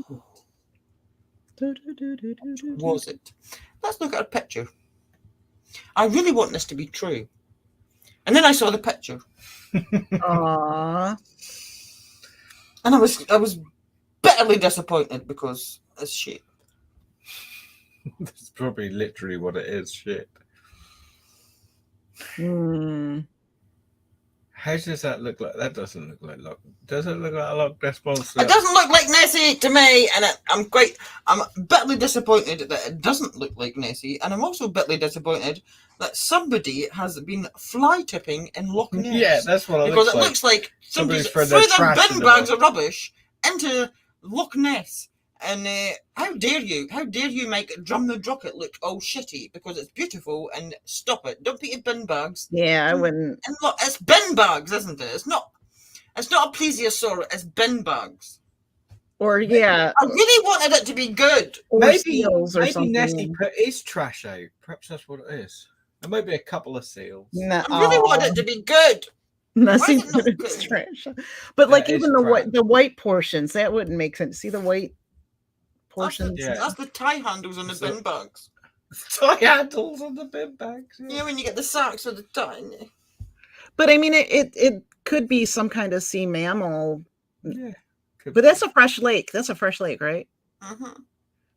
it? Was it? Let's look at a picture. I really want this to be true. And then I saw the picture. Aww. And I was bitterly disappointed because it's shit. That's probably literally what it is. Shit. How does that look like? That doesn't look like Loch. Does it look like a Loch Ness monster? It doesn't look like Nessie to me, and I'm bitterly disappointed that it doesn't look like Nessie, and I'm also bitterly disappointed that somebody has been fly tipping in Loch Ness. Yeah, that's what it because looks it like. looks like somebody's threw threw their their trash bin in bags there. of rubbish into Loch Ness. And how dare you? How dare you make Drum the Drucket look all shitty because it's beautiful and stop it. Don't put your bin bags. Yeah, I wouldn't. And look, it's bin bags, isn't it? It's not a plesiosaur, it's bin bags. Or yeah. I really wanted it to be good. Or Maybe seals or maybe something. Nessie put his trash out. Perhaps that's what it is. And maybe a couple of seals. No, I really wanted it to be good. Nessie Why is it not put good? his trash. But like That even is the white portions, that wouldn't make sense. See the white portions? That's the tie handles on the So- bin bags. Tie handles on the bin bags. Yeah, when you get the sacks of the tie. But I mean, it could be some kind of sea mammal. Yeah. But that's a fresh lake. That's a fresh lake, right? Mm-hmm.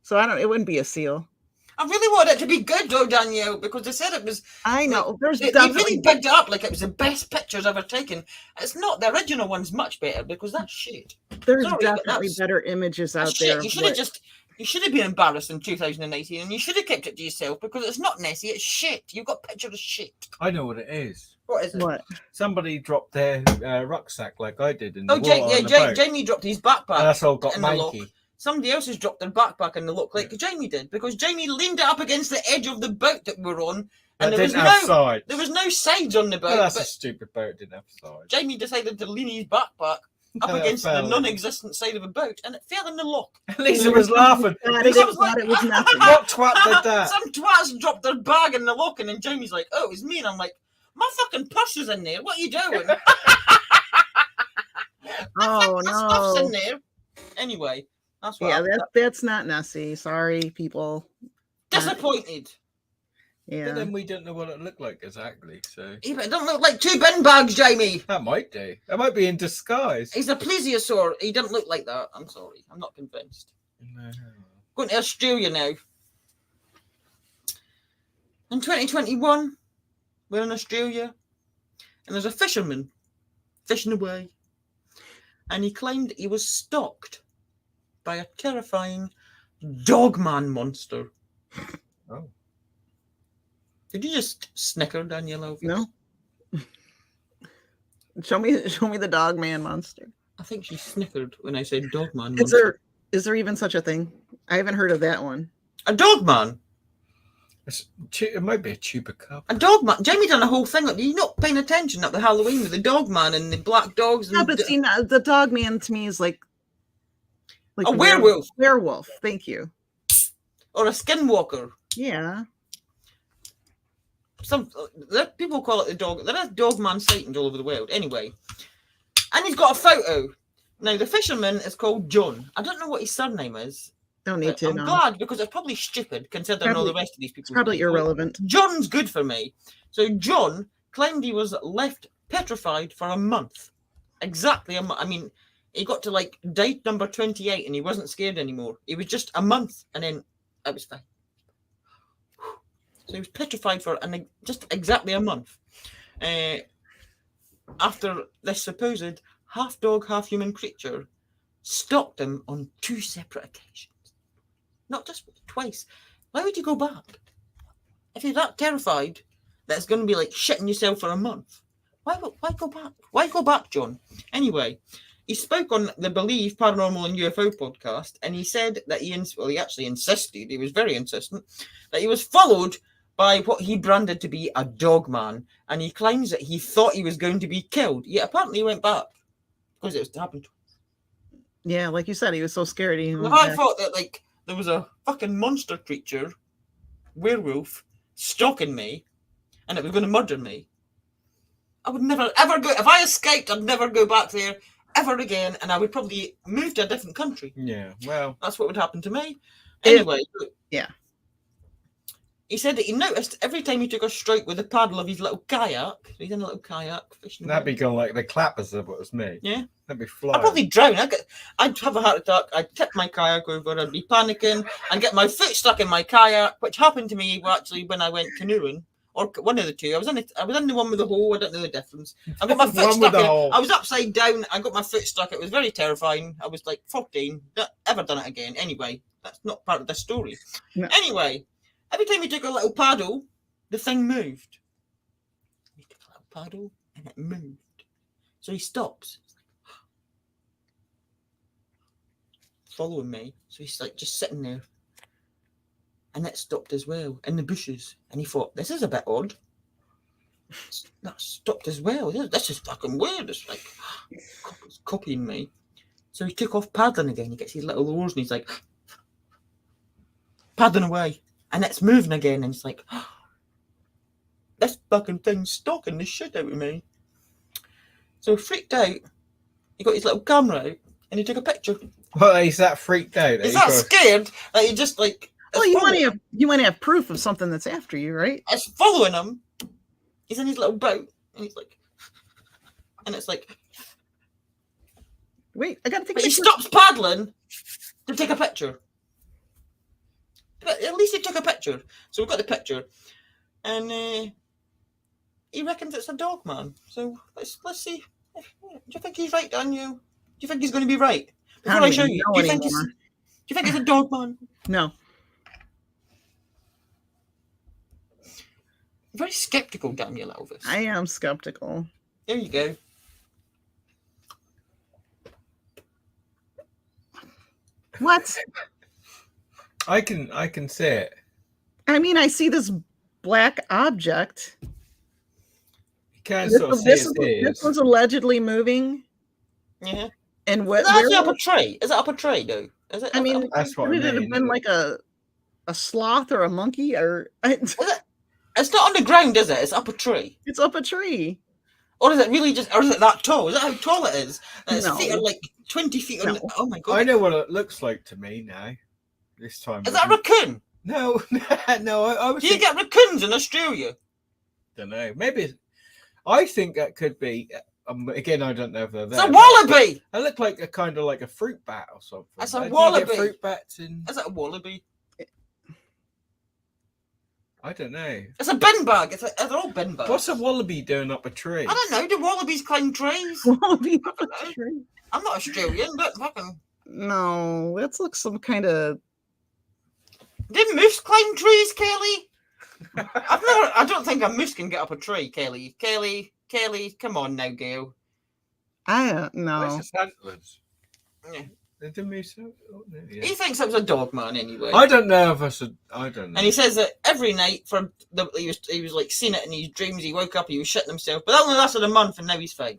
So it wouldn't be a seal. I really wanted it to be good, though, Danielle, because they said it was. I know. There's They definitely really bigged it up like it was the best pictures ever taken. It's not. The original one's much better because that's shit. there's Sorry, but definitely that's- better images out That's there. shit. You should have been embarrassed in 2018 and you should have kept it to yourself because it's not Nessie, it's shit. You've got pictures of shit. I know what it is. What is it? What? Somebody dropped their rucksack like I did in the Oh, water on the boat. Jamie dropped his backpack. And that's all got in the lock. manky. Somebody else has dropped their backpack in the lock like Jamie did, because Jamie leaned it up against the edge of the boat that we're on, and there was no sides on the boat. Well, that's a stupid boat. It didn't have sides. Jamie decided to lean his backpack up against the non-existent side of a boat, and it fell in the lock. Lisa was laughing. Lisa was like, it was nothing. What twat did that? Some twats dropped their bag in the lock, and then Jamie's like, "Oh, it's me," and I'm like, "My fucking purse is in there. What are you doing?" Oh My stuff's in no! there. Anyway, that's what. Yeah, that's not Nessie. Sorry, people. Disappointed. But Yeah. then we don't know what it looked like exactly. So Yeah, but it don't look like 2 bin bags, Jamie. that might do. It might be in disguise. He's a plesiosaur. He doesn't look like that. I'm sorry. I'm not convinced. No. Going to Australia now. In 2021, we're in Australia, and there's a fisherman fishing away, and he claimed he was stalked by a terrifying dogman monster. Oh. Did you just snicker, Danielle? No. Show me the dog man monster. I think she snickered when I said dogman monster. Is there even such a thing? I haven't heard of that one. A dogman? It might be a chupacabra. A dogman? Jamie done a whole thing. Are you not paying attention at the Halloween with the dogman and the black dogs? And No, but see, the dog man to me is like a werewolf. Werewolf. Thank you. Or a skinwalker. Yeah. People call it the dog. There are dogman sightings all over the world. Anyway, and he's got a photo. Now the fisherman is called John. I don't know what his surname is. Don't need to. I'm No. glad, because it's probably stupid considering all the rest of these people. It's probably irrelevant. John's good for me. So John claimed he was left petrified for a month. Exactly a month. I mean, he got to like date number 28 and he wasn't scared anymore. It was just a month, and then it was fine. So he was petrified for just exactly a month. After this supposed half dog, half human creature stalked him on 2 separate occasions. Not just twice. Why would you go back? If you're that terrified that it's going to be like shitting yourself for a month, why go back? Why go back, John? Anyway, he spoke on the Believe Paranormal and UFO podcast, and he said that he actually insisted, he was very insistent, that he was followed by what he branded to be a dog man, and he claims that he thought he was going to be killed, yet apparently he went back because it was happened. Yeah, like you said, he was so scared. I thought that like there was a fucking monster creature, werewolf, stalking me, and it was going to murder me. I would never ever go. If I escaped, I'd never go back there ever again, and I would probably move to a different country. Yeah, well, that's what would happen to me. Anyway, yeah. He said that he noticed every time he took a stroke with the paddle of his little kayak. He's in a little kayak fishing. That'd be going like the clappers of what was me. Yeah, that'd be flying. I'd probably drown. I'd have a heart attack. I'd tip my kayak over. I'd be panicking. I'd get my foot stuck in my kayak, which happened to me actually when I went canoeing, or one of the two. I was in the one with the hole. I don't know the difference. I got my foot stuck in. I was upside down. I got my foot stuck. It was very terrifying. I was like 14. Not ever done it again. Anyway, that's not part of the story. No. Anyway. Every time he took a little paddle, the thing moved. He took a little paddle and it moved. So he stops. Following me. So he's like just sitting there. And it stopped as well in the bushes. And he thought, this is a bit odd. That stopped as well. This is fucking weird. It's like it's copying me. So he took off paddling again. He gets his little oars and he's like paddling away. And it's moving again, and it's like, oh, this fucking thing's stalking the shit out of me. So freaked out, he got his little camera out, and he took a picture. Well, he's that freaked out. He's that scared that he just like. Well, you want to have proof of something that's after you, right? It's following him. He's in his little boat, and he's like, and it's like. Wait, I gotta take. But he stops paddling to take a picture. But at least he took a picture. So we've got the picture. And he reckons it's a dog man. So let's see. Do you think he's right, Daniel? Do you think he's going to be right? Before I show you, do you think it's a dog man? No. Very skeptical, Danielle Elvis. I am skeptical. There you go. What? I can see it. I mean, I see this black object. You can This, sort of see this, its this ears. was allegedly moving. Yeah. And Is where? that actually up a tree? Is it up a tree, though? Is it? I mean, That's what I would it have mean. been like a sloth or a monkey or? Is it? It's not on the ground, is it? It's up a tree. It's up a tree. Or is it really just? Or is it that tall? Is that how tall it is? And its No. feet are like 20 feet. No. Oh my god! I know what it looks like to me now. This time. Is that a raccoon? No, no. I would Do you get raccoons in Australia? Don't know. Maybe. I think that could be. Again, I don't know if they're there. It's a wallaby. It looked like a kind of like a fruit bat or something. It's a Do you get wallaby. fruit bats in. Is it a wallaby? I don't know. It's a bin bag. They're all bin bags. What's a wallaby doing up a tree? I don't know. Do wallabies climb trees? Wallaby I up a don't know. tree. I'm not Australian, but fucking. No, let's look some kind of. Did moose climb trees, Kelly? I don't think a moose can get up a tree, Kelly. Kelly, come on now, girl. I don't know. Where's his antlers? Yeah. Did the moose? Oh, no, yeah. He thinks it was a dog man anyway. I don't know if I should. I don't know. And he says that every night he was like seeing it in his dreams. He woke up, he was shitting himself, but that only lasted a month, and now he's fine.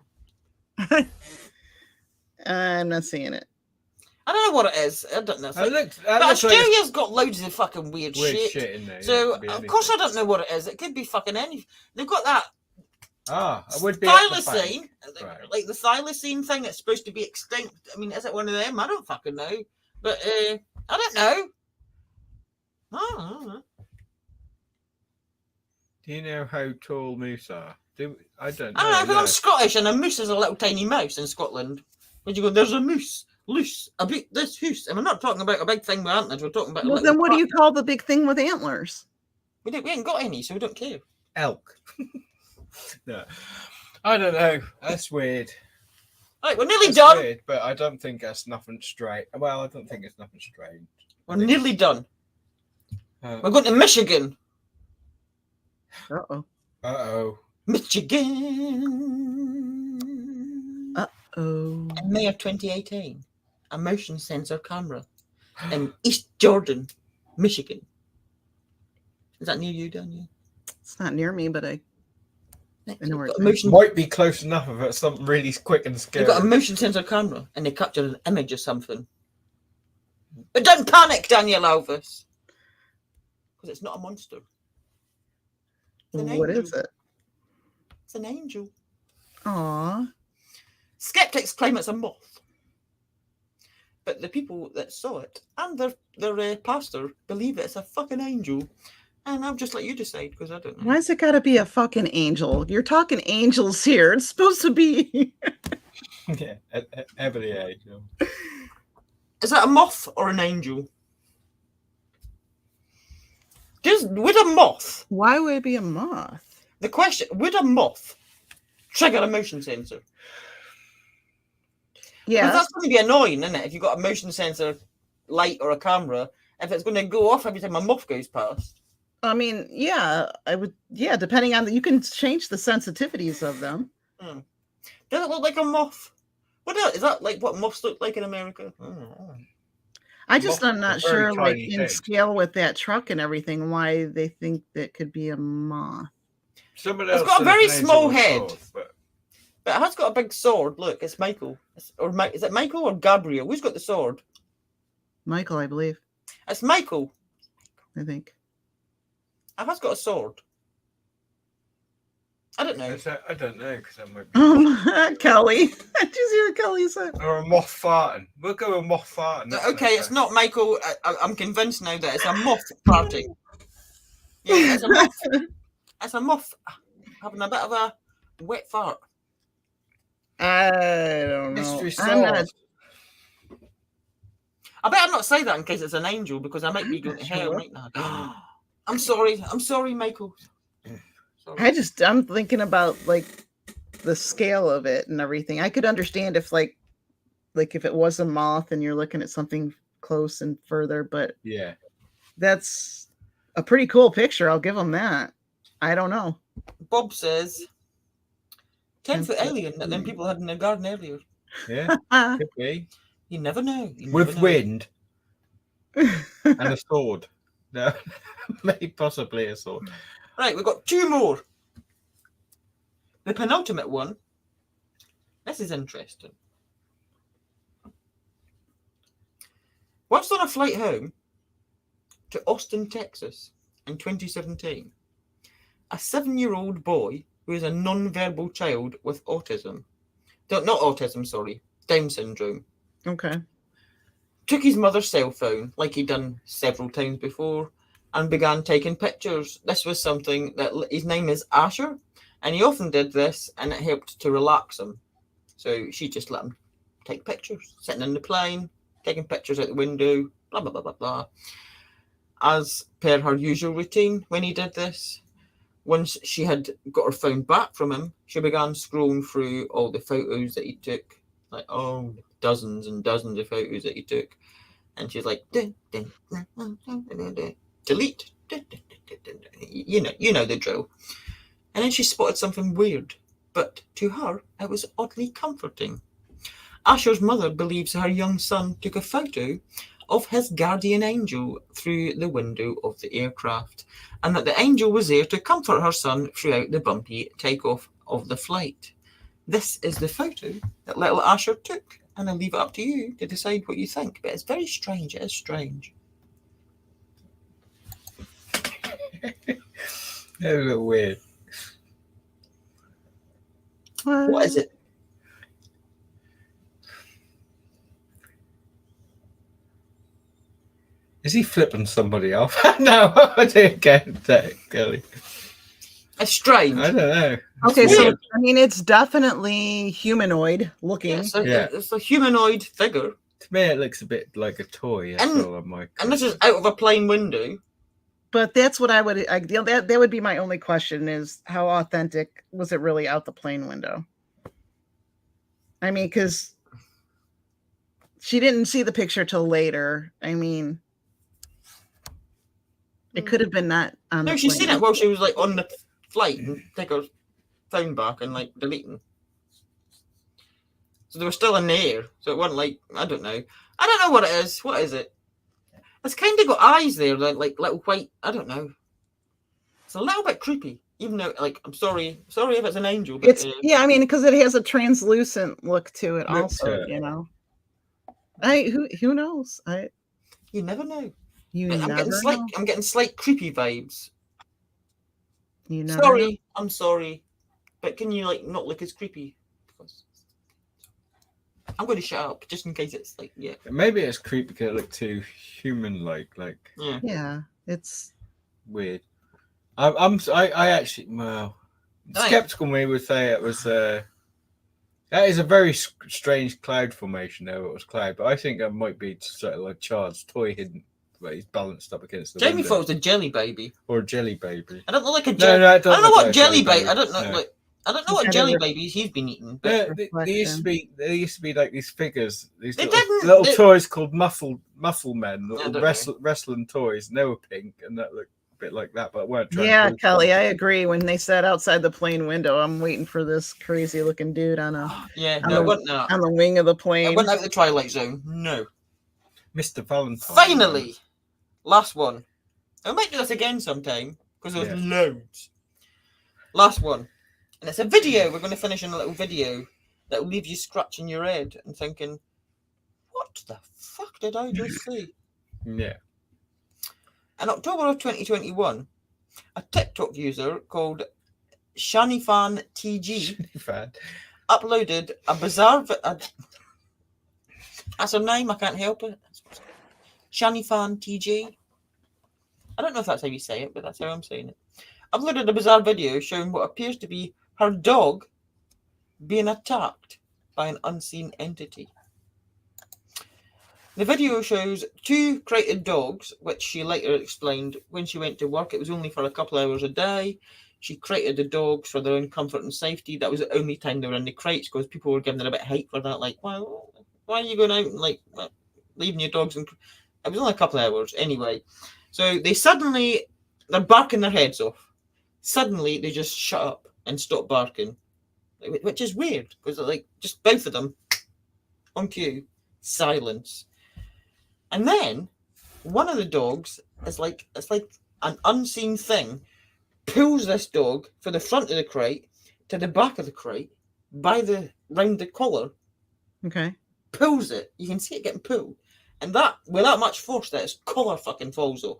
I'm not seeing it. I don't know what it is. I don't know. That But looks like Australia's got loads of fucking weird shit. in there. So yeah, it could of be course I anything. don't know what it is. It could be fucking anything. They've got that It would be up the thylacine, Right. like the thylacine thing that's supposed to be extinct. I mean, is it one of them? I don't fucking know. But I don't know. I don't know. Do you know how tall moose are? I don't know. I don't know, because no. I'm Scottish and a moose is a little tiny mouse in Scotland. When you go, there's a moose, loose, a big, this hoose. And we're not talking about a big thing with antlers, we're talking about a Well, little then what do you pup. call the big thing with antlers? We ain't got any, so we don't care. Elk. No. I don't know. That's weird. All right, we're nearly That's done. weird, but I don't think that's nothing straight. Well, I don't think it's nothing strange. We're nearly done. Uh We're going to Michigan. Uh-oh. oh. Michigan. Uh-oh. In May of 2018, a motion sensor camera in East Jordan, Michigan. Is that near you, Danielle? It's not near me, but I know where Got it's a motion, Might be close enough if it's something really quick and they've scary. got a motion sensor camera and they captured an image of something. But don't panic, Danielle Elvis. Because it's not a monster. It's an What angel. is it? It's an angel. Aw. Skeptics claim it's a moth. But the people that saw it and their pastor believe it's a fucking angel. And I'll just let you decide because I don't know. Why's it gotta be a fucking angel? You're talking angels here. It's supposed to be. Yeah, Ebony Angel. Is that a moth or an angel? Would a moth, Why would it be a moth? the question, would a moth trigger a motion sensor? Yeah. Because that's going to be annoying, isn't it? If you've got a motion sensor light or a camera, if it's going to go off every time a moth goes past. I mean, yeah, I would. Yeah, depending on you can change the sensitivities of them. Does it look like a moth? What else? Is that like what moths look like in America? I just Moths am are not very sure, like tiny in things. scale with that truck and everything, why they think that could be a moth. Someone It's else got a said very an angel small was head. sword, but But it has got a big sword. Look, it's Michael. Is it Michael or Gabriel? Who's got the sword? Michael, I believe. It's Michael. I think. It has got a sword. I don't know. I don't know because that might be. Kelly. Did you hear what Kelly said? Or a moth farting. We'll go with moth farting. that's Okay, it's not Michael. I'm convinced now that it's a moth farting. Yeah, it's a moth. It's a moth having a bit of a wet fart. I don't know. Mystery I'm not. sword. I better not say that in case it's an angel because I might be going to hell right now. I'm sorry, Michael. Sorry. I'm thinking about like the scale of it and everything. I could understand if like if it was a moth and you're looking at something close and further, but Yeah. that's a pretty cool picture. I'll give them that. I don't know. Bob says 10-foot alien that them people had in their garden earlier. Yeah, could be. You never know. You With never know. wind and a sword. No, maybe possibly a sword. Right, we've got 2 more. The penultimate one. This is interesting. Once on a flight home to Austin, Texas in 2017, a 7-year-old boy who is a non-verbal child with autism, not autism, sorry, Down syndrome, Okay. took his mother's cell phone, like he'd done several times before, and began taking pictures. This was something that his name is Asher, and he often did this, and it helped to relax him. So she just let him take pictures, sitting in the plane, taking pictures out the window, blah, blah, blah, blah, blah. As per her usual routine when he did this, once she had got her phone back from him, she began scrolling through all the photos that he took, like, dozens and dozens of photos that he took. And she's like, delete. You know the drill. And then she spotted something weird, but to her, it was oddly comforting. Asher's mother believes her young son took a photo of his guardian angel through the window of the aircraft, and that the angel was there to comfort her son throughout the bumpy takeoff of the flight. This is the photo that little Asher took, and I'll leave it up to you to decide what you think. But it's very strange. It is strange. That's a little weird. What is it? Is he flipping somebody off? No, I didn't get that, Kelly. It's strange. I don't know. Okay, so I mean, it's definitely humanoid looking. Yeah, it's a humanoid figure. To me, it looks a bit like a toy. That's all I'm like. And this is out of a plane window. But that's what I would. That would be my only question: is how authentic was it really out the plane window? I mean, because she didn't see the picture till later. I mean, it could have been not on. No, she's seen it while she was like on the flight and take her phone back and like deleting. So they were still in the air. So it wasn't like, I don't know what it is. What is it? It's kind of got eyes there, like little white. I don't know. It's a little bit creepy, even though, like, I'm sorry if it's an angel. But, it's yeah, I mean, because it has a translucent look to it, also. You know, who knows? You never know. I'm getting slight creepy vibes. You know. Sorry, I'm sorry, but can you like not look as creepy? Because I'm going to shut up just in case it's like Maybe it's creepy because it looked too human-like. Yeah, it's weird. I actually skeptical me would say it was that is a very strange cloud formation. Though it was cloud, but I think that might be sort of like Child's toy hidden. Where he's balanced up against the Jamie window. thought it was a jelly baby. Or a jelly baby. I don't know, like a jelly. No, I don't know what jelly baby. baby. I don't know. No. I don't know what jelly babies he's been eating. But there used to be like these figures, these little toys called muffle men, little wrestling toys, and they were pink, and that looked a bit like that, but weren't. Kelly, I agree. When they sat outside the plane window, I'm waiting for this crazy looking dude on the wing of the plane. I went out the Twilight Zone. No, Mr. Valentine. Finally. Last one. I might do this again sometime because there was loads. Last one. And it's a video. We're going to finish in a little video that will leave you scratching your head and thinking, what the fuck did I just see? Yeah. In October of 2021, a TikTok user called Shanifan TG uploaded a bizarre... That's her name. I can't help it. Shanifan TG. I don't know if that's how you say it, but that's how I'm saying it. Uploaded a bizarre video showing what appears to be her dog being attacked by an unseen entity. The video shows 2 crated dogs, which she later explained when she went to work. It was only for a couple hours a day. She crated the dogs for their own comfort and safety. That was the only time they were in the crates because people were giving her a bit of hate for that. Like, why are you going out and like leaving your dogs in... It was only a couple of hours anyway. So they're barking their heads off. suddenly they just shut up and stop barking, which is weird because like just both of them on cue, silence, and then one of the dogs is like it's like an unseen thing pulls this dog from the front of the crate to the back of the crate round the collar. Okay. Pulls it. You can see it getting pulled, and that with that much force, that its collar fucking falls off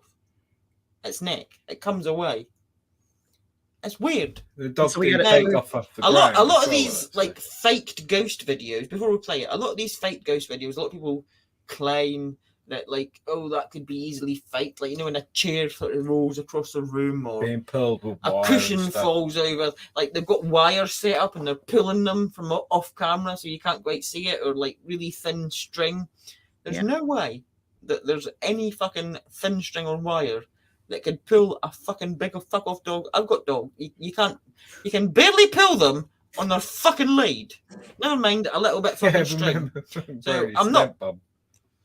its neck. It comes away. It's weird. The dog So we didn't gotta- take off the A lot ground of as well, these so. like faked ghost videos. Before we play it, a lot of these fake ghost videos. A lot of people claim that like, oh, that could be easily faked. Like, you know, when a chair sort of rolls across the room, or being pulled with a wire cushion and stuff. falls over. Like they've got wires set up and they're pulling them from off camera, so you can't quite see it, or like really thin string. There's no way that there's any fucking thin string or wire that could pull a fucking big fuck off dog. I've got dog. You can't. You can barely pull them on their fucking lead. Never mind a little bit fucking string. So I'm not.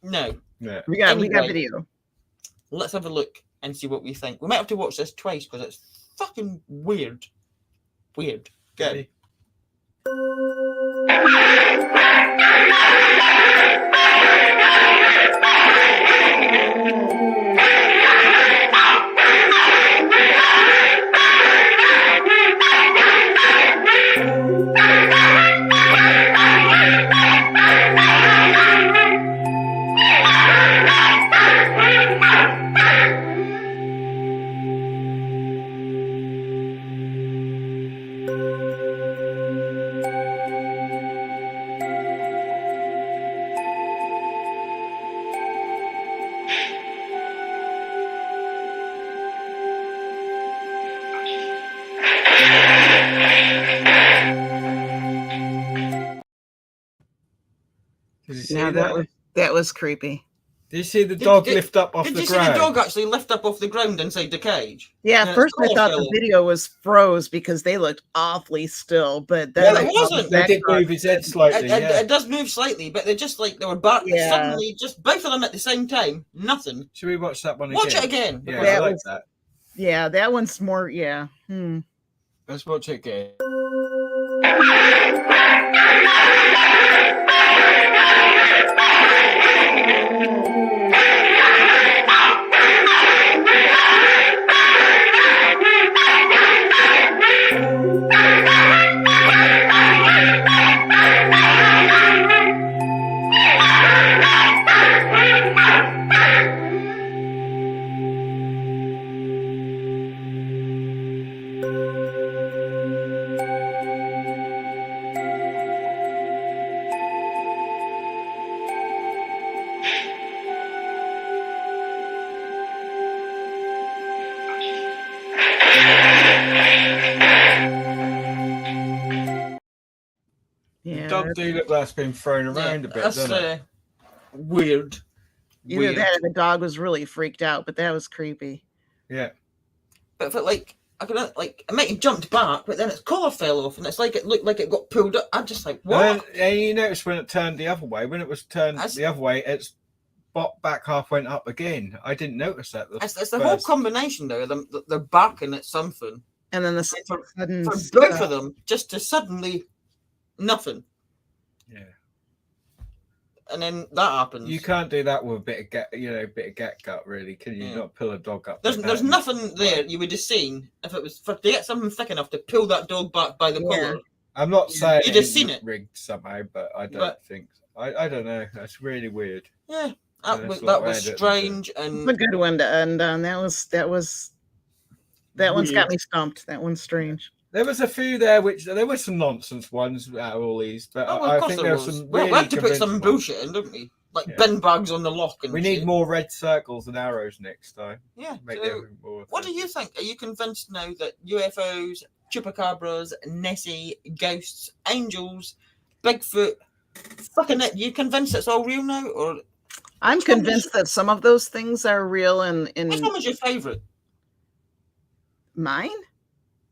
No. Yeah. We got Anyway. video. Let's have a look and see what we think. We might have to watch this twice because it's fucking weird. Weird. Go. Did you see Now that was creepy. Did you see the dog lift up off the Did you ground? see the dog actually lift up off the ground inside the cage? Yeah, And at its first I collar thought fell the off. video was froze because they looked awfully still, but then Well, I it saw the wasn't. They did backdrop. move his head slightly. It does move slightly, but they're just like they were barking Yeah. suddenly, just both of them at the same time. Nothing. Should we watch that one again? Watch it again. Yeah, That I like was- that. Yeah, that one's more. Yeah. Let's watch it again. Yeah. Dog do look like it's been thrown around a bit, That's doesn't it? weird. Either Weird. that or the dog was really freaked out, but that was creepy. Yeah. But if it like I could like it might have jumped back, but then its collar fell off, and it's like it looked like it got pulled up. I'm just like, what? And you notice when it turned the other way, when it was turned the other way, its back half went up again. I didn't notice that. It's the whole combination though. They're barking at something, And then the for sudden both stuff. of them just to suddenly nothing, Yeah. and then that happens. You can't do that with a bit of get gut, really, can you? Yeah. Not pull a dog up. There's like there's that. nothing there you would have seen if it was to get something thick enough to pull that dog back by the collar. I'm not saying You'd have seen it. rigged somehow, but I don't But- think. I don't know. That's really weird. Yeah, Yeah, that was that's what I did. strange It's and a good one to end on. That one's Weird. got me stumped. That one's strange. There was a few there, there were some nonsense ones out of all these, but Oh, I of course think there there were was. some Well, really we have to put some convincing ones. bullshit in, don't we? Like Yeah. bin bags on the lock and We shit. need more red circles and arrows next time. Yeah. Make So, them more what do you think? Are you convinced now that UFOs, chupacabras, Nessie, ghosts, angels, Bigfoot, fucking it? You convinced it's all real now, or I'm Which one convinced that some of those things are real and which one was your favourite? mine.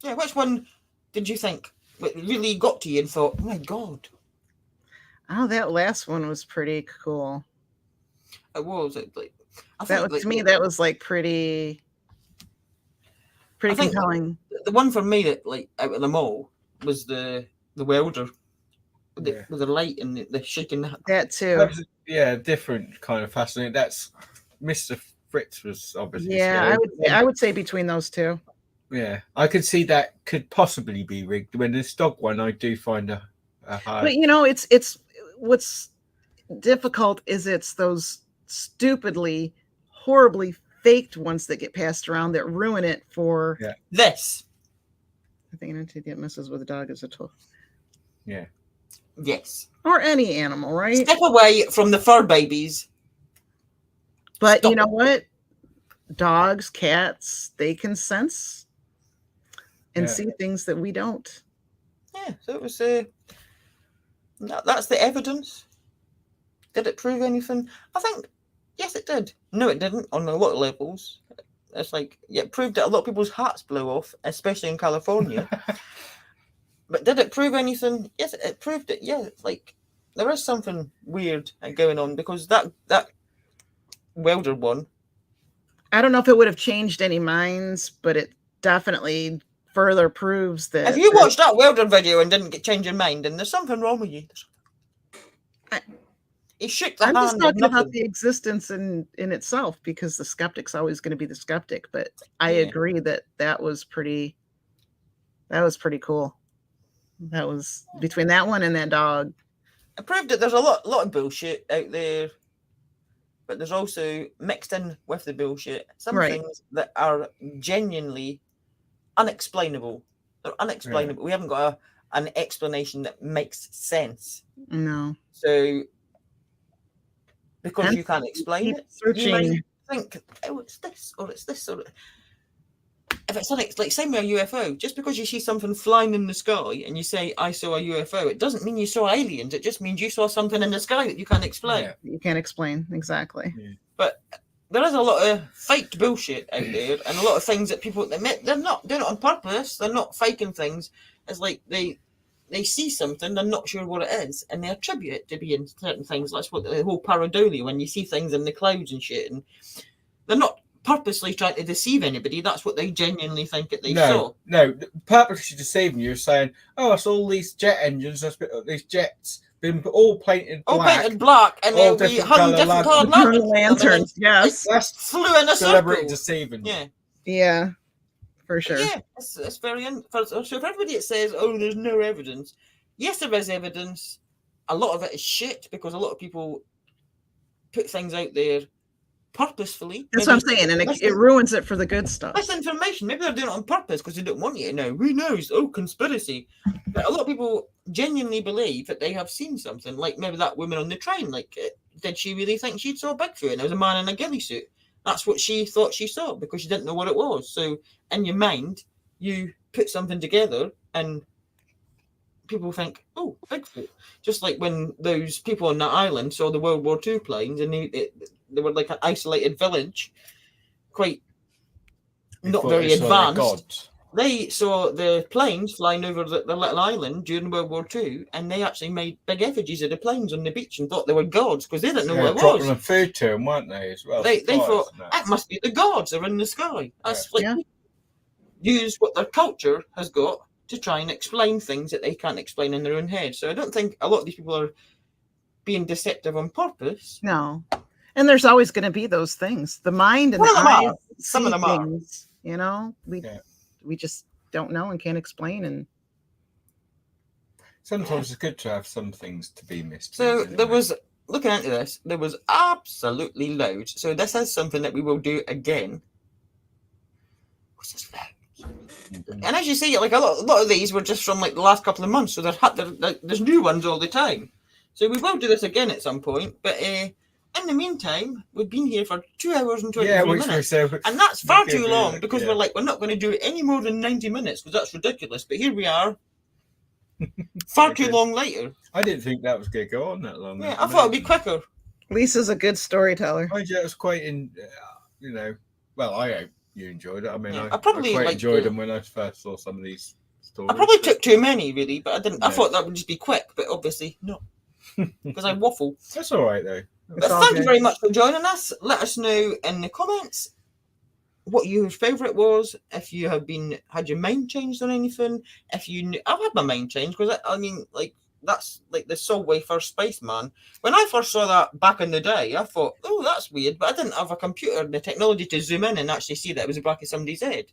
Yeah, which one did you think really got to you and thought, oh my god, Oh, that last one was pretty cool. it was it like I That think was, to me, that was like pretty. pretty I think compelling. the one for me that like out of them all was the welder with the light and the shaking. That too. That was, different kind of fascinating. That's Mr. Fritz was obviously Yeah, scary. I would say between those two. Yeah, I could see that could possibly be rigged. When this dog one, I do find a hard. But you know, it's what's difficult is it's those stupidly, horribly faked ones that get passed around that ruin it for this. I think I need to get messes with a dog as a tool. Yeah. Yes. Or any animal, right? Step away from the fur babies. But you know what? Dogs, cats, they can sense and see things that we don't. Yeah, so it was that's the evidence. Did it prove anything? I think yes, it did. No, it didn't on a lot of levels. It's like it proved that a lot of people's hearts blew off, especially in California. But did it prove anything? Yes, it proved it. Yeah, like there is something weird going on because that welder one. I don't know if it would have changed any minds, but it definitely further proves that. If you watched that welder video and didn't change your mind, then there's something wrong with you. He shook the I'm hand. just talking about the existence in itself because the skeptic's always going to be the skeptic. But I agree that was pretty cool. That was between that one and that dog. It proved that there's a lot of bullshit out there, but there's also mixed in with the bullshit some things that are genuinely unexplainable. They're unexplainable. We haven't got an explanation that makes sense. No. So because you can't explain it, you might think, oh, it's this or it's this or if it's like same with a UFO, just because you see something flying in the sky and you say I saw a UFO, it doesn't mean you saw aliens. It just means you saw something in the sky that you can't explain. Yeah, you can't explain exactly. Yeah. But there is a lot of faked bullshit out there, and a lot of things that people admit they're not doing it on purpose. They're not faking things. It's like they see something, they're not sure what it is, and they attribute it to being certain things. That's what the whole pareidolia, when you see things in the clouds and shit, and they're not purposely trying to deceive anybody. That's what they genuinely think that they saw. No, purposely deceiving you, saying, "Oh, it's all these jet engines, these jets been all painted black, and they'll be hung different coloured lanterns." Yes, that's flew in a celebrity circle. Deceiving. Yeah, for sure. Yeah, it's very so for everybody that says, "Oh, there's no evidence," yes, there is evidence. A lot of it is shit because a lot of people put things out there purposefully. That's what I'm saying, and it ruins it for the good stuff. Misinformation. Maybe they're doing it on purpose because they don't want you to know. Who knows? Oh, conspiracy. But a lot of people genuinely believe that they have seen something. Like maybe that woman on the train. Like, did she really think she saw Bigfoot? And there was a man in a ghillie suit. That's what she thought she saw because she didn't know what it was. So in your mind, you put something together and people think, oh, Bigfoot. Just like when those people on that island saw the World War II planes and they were like an isolated village, quite not very advanced. They saw the planes flying over the little island during World War II, and they actually made big effigies of the planes on the beach and thought they were gods because they didn't know what it was. Dropping food to them, weren't they, as well? They thought, that must be the gods are in the sky. That's use what their culture has got to try and explain things that they can't explain in their own head. So I don't think a lot of these people are being deceptive on purpose. No. And there's always going to be those things. The mind and the eyes some of them things, you know, we just don't know and can't explain. And sometimes it's good to have some things to be missed. So there was, looking into this, there was absolutely loads. So this is something that we will do again. What's this loads? And as you see, like a lot of these were just from like the last couple of months. So there's new ones all the time. So we will do this again at some point. But in the meantime, we've been here for 2 hours and 23 minutes. And that's far too long because we're not going to do it any more than 90 minutes because that's ridiculous. But here we are, far too long later. I didn't think that was going to go on that long. Yeah, I thought it'd be quicker. Lisa's a good storyteller. It was quite well, I hope you enjoyed it. I mean, I probably quite enjoyed them when I first saw some of these stories. I probably took too many, really, but I didn't. I thought that would just be quick, but obviously not, because I waffle. That's all right, though. But thank you very much for joining us. Let us know in the comments what your favourite was, if you have had your mind changed on anything, if you knew. I've had my mind changed because I mean, like, that's like the Subway First Spaceman. When I first saw that back in the day, I thought, oh, that's weird, but I didn't have a computer and the technology to zoom in and actually see that it was the back of somebody's head.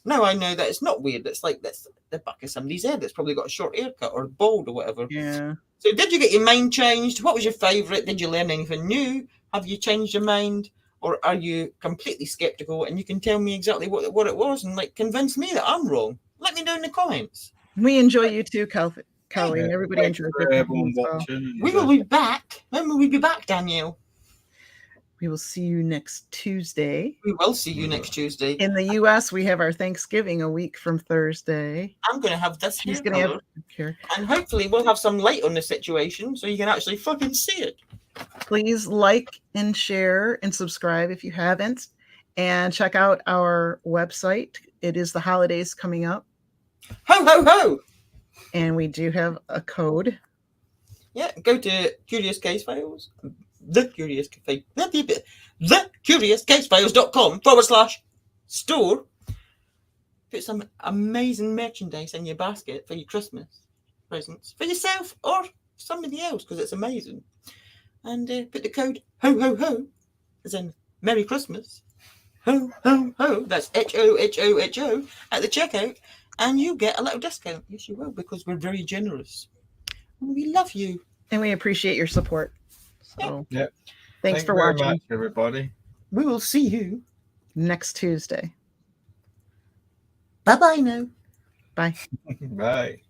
Now I know that it's not weird. It's like that's the back of somebody's head that's probably got a short haircut or bald or whatever. Yeah. So did you get your mind changed? What was your favourite? Did you learn anything new? Have you changed your mind? Or are you completely skeptical and you can tell me exactly what it was and like convince me that I'm wrong? Let me know in the comments. We enjoy you too, Kelly. Yeah. Everybody enjoys for everyone watching. We will be back. When will we be back, Danielle? We will see you next Tuesday. We will see you next Tuesday. In the US, we have our Thanksgiving a week from Thursday. I'm going to have this He's hair going to colour, have and hopefully we'll have some light on the situation so you can actually fucking see it. Please like and share and subscribe if you haven't. And check out our website. It is the holidays coming up. Ho, ho, ho! And we do have a code. Yeah, go to Curious Casefiles. thecuriouscasefiles.com/store. Put some amazing merchandise in your basket for your Christmas presents for yourself or somebody else because it's amazing. And put the code ho ho ho, as in Merry Christmas. Ho ho ho. That's HOHOHO at the checkout, and you get a little discount. Yes, you will, because we're very generous. And we love you. And we appreciate your support. So Yep. Thanks for very watching. much, everybody. We will see you next Tuesday. Bye-bye now. Bye. Bye.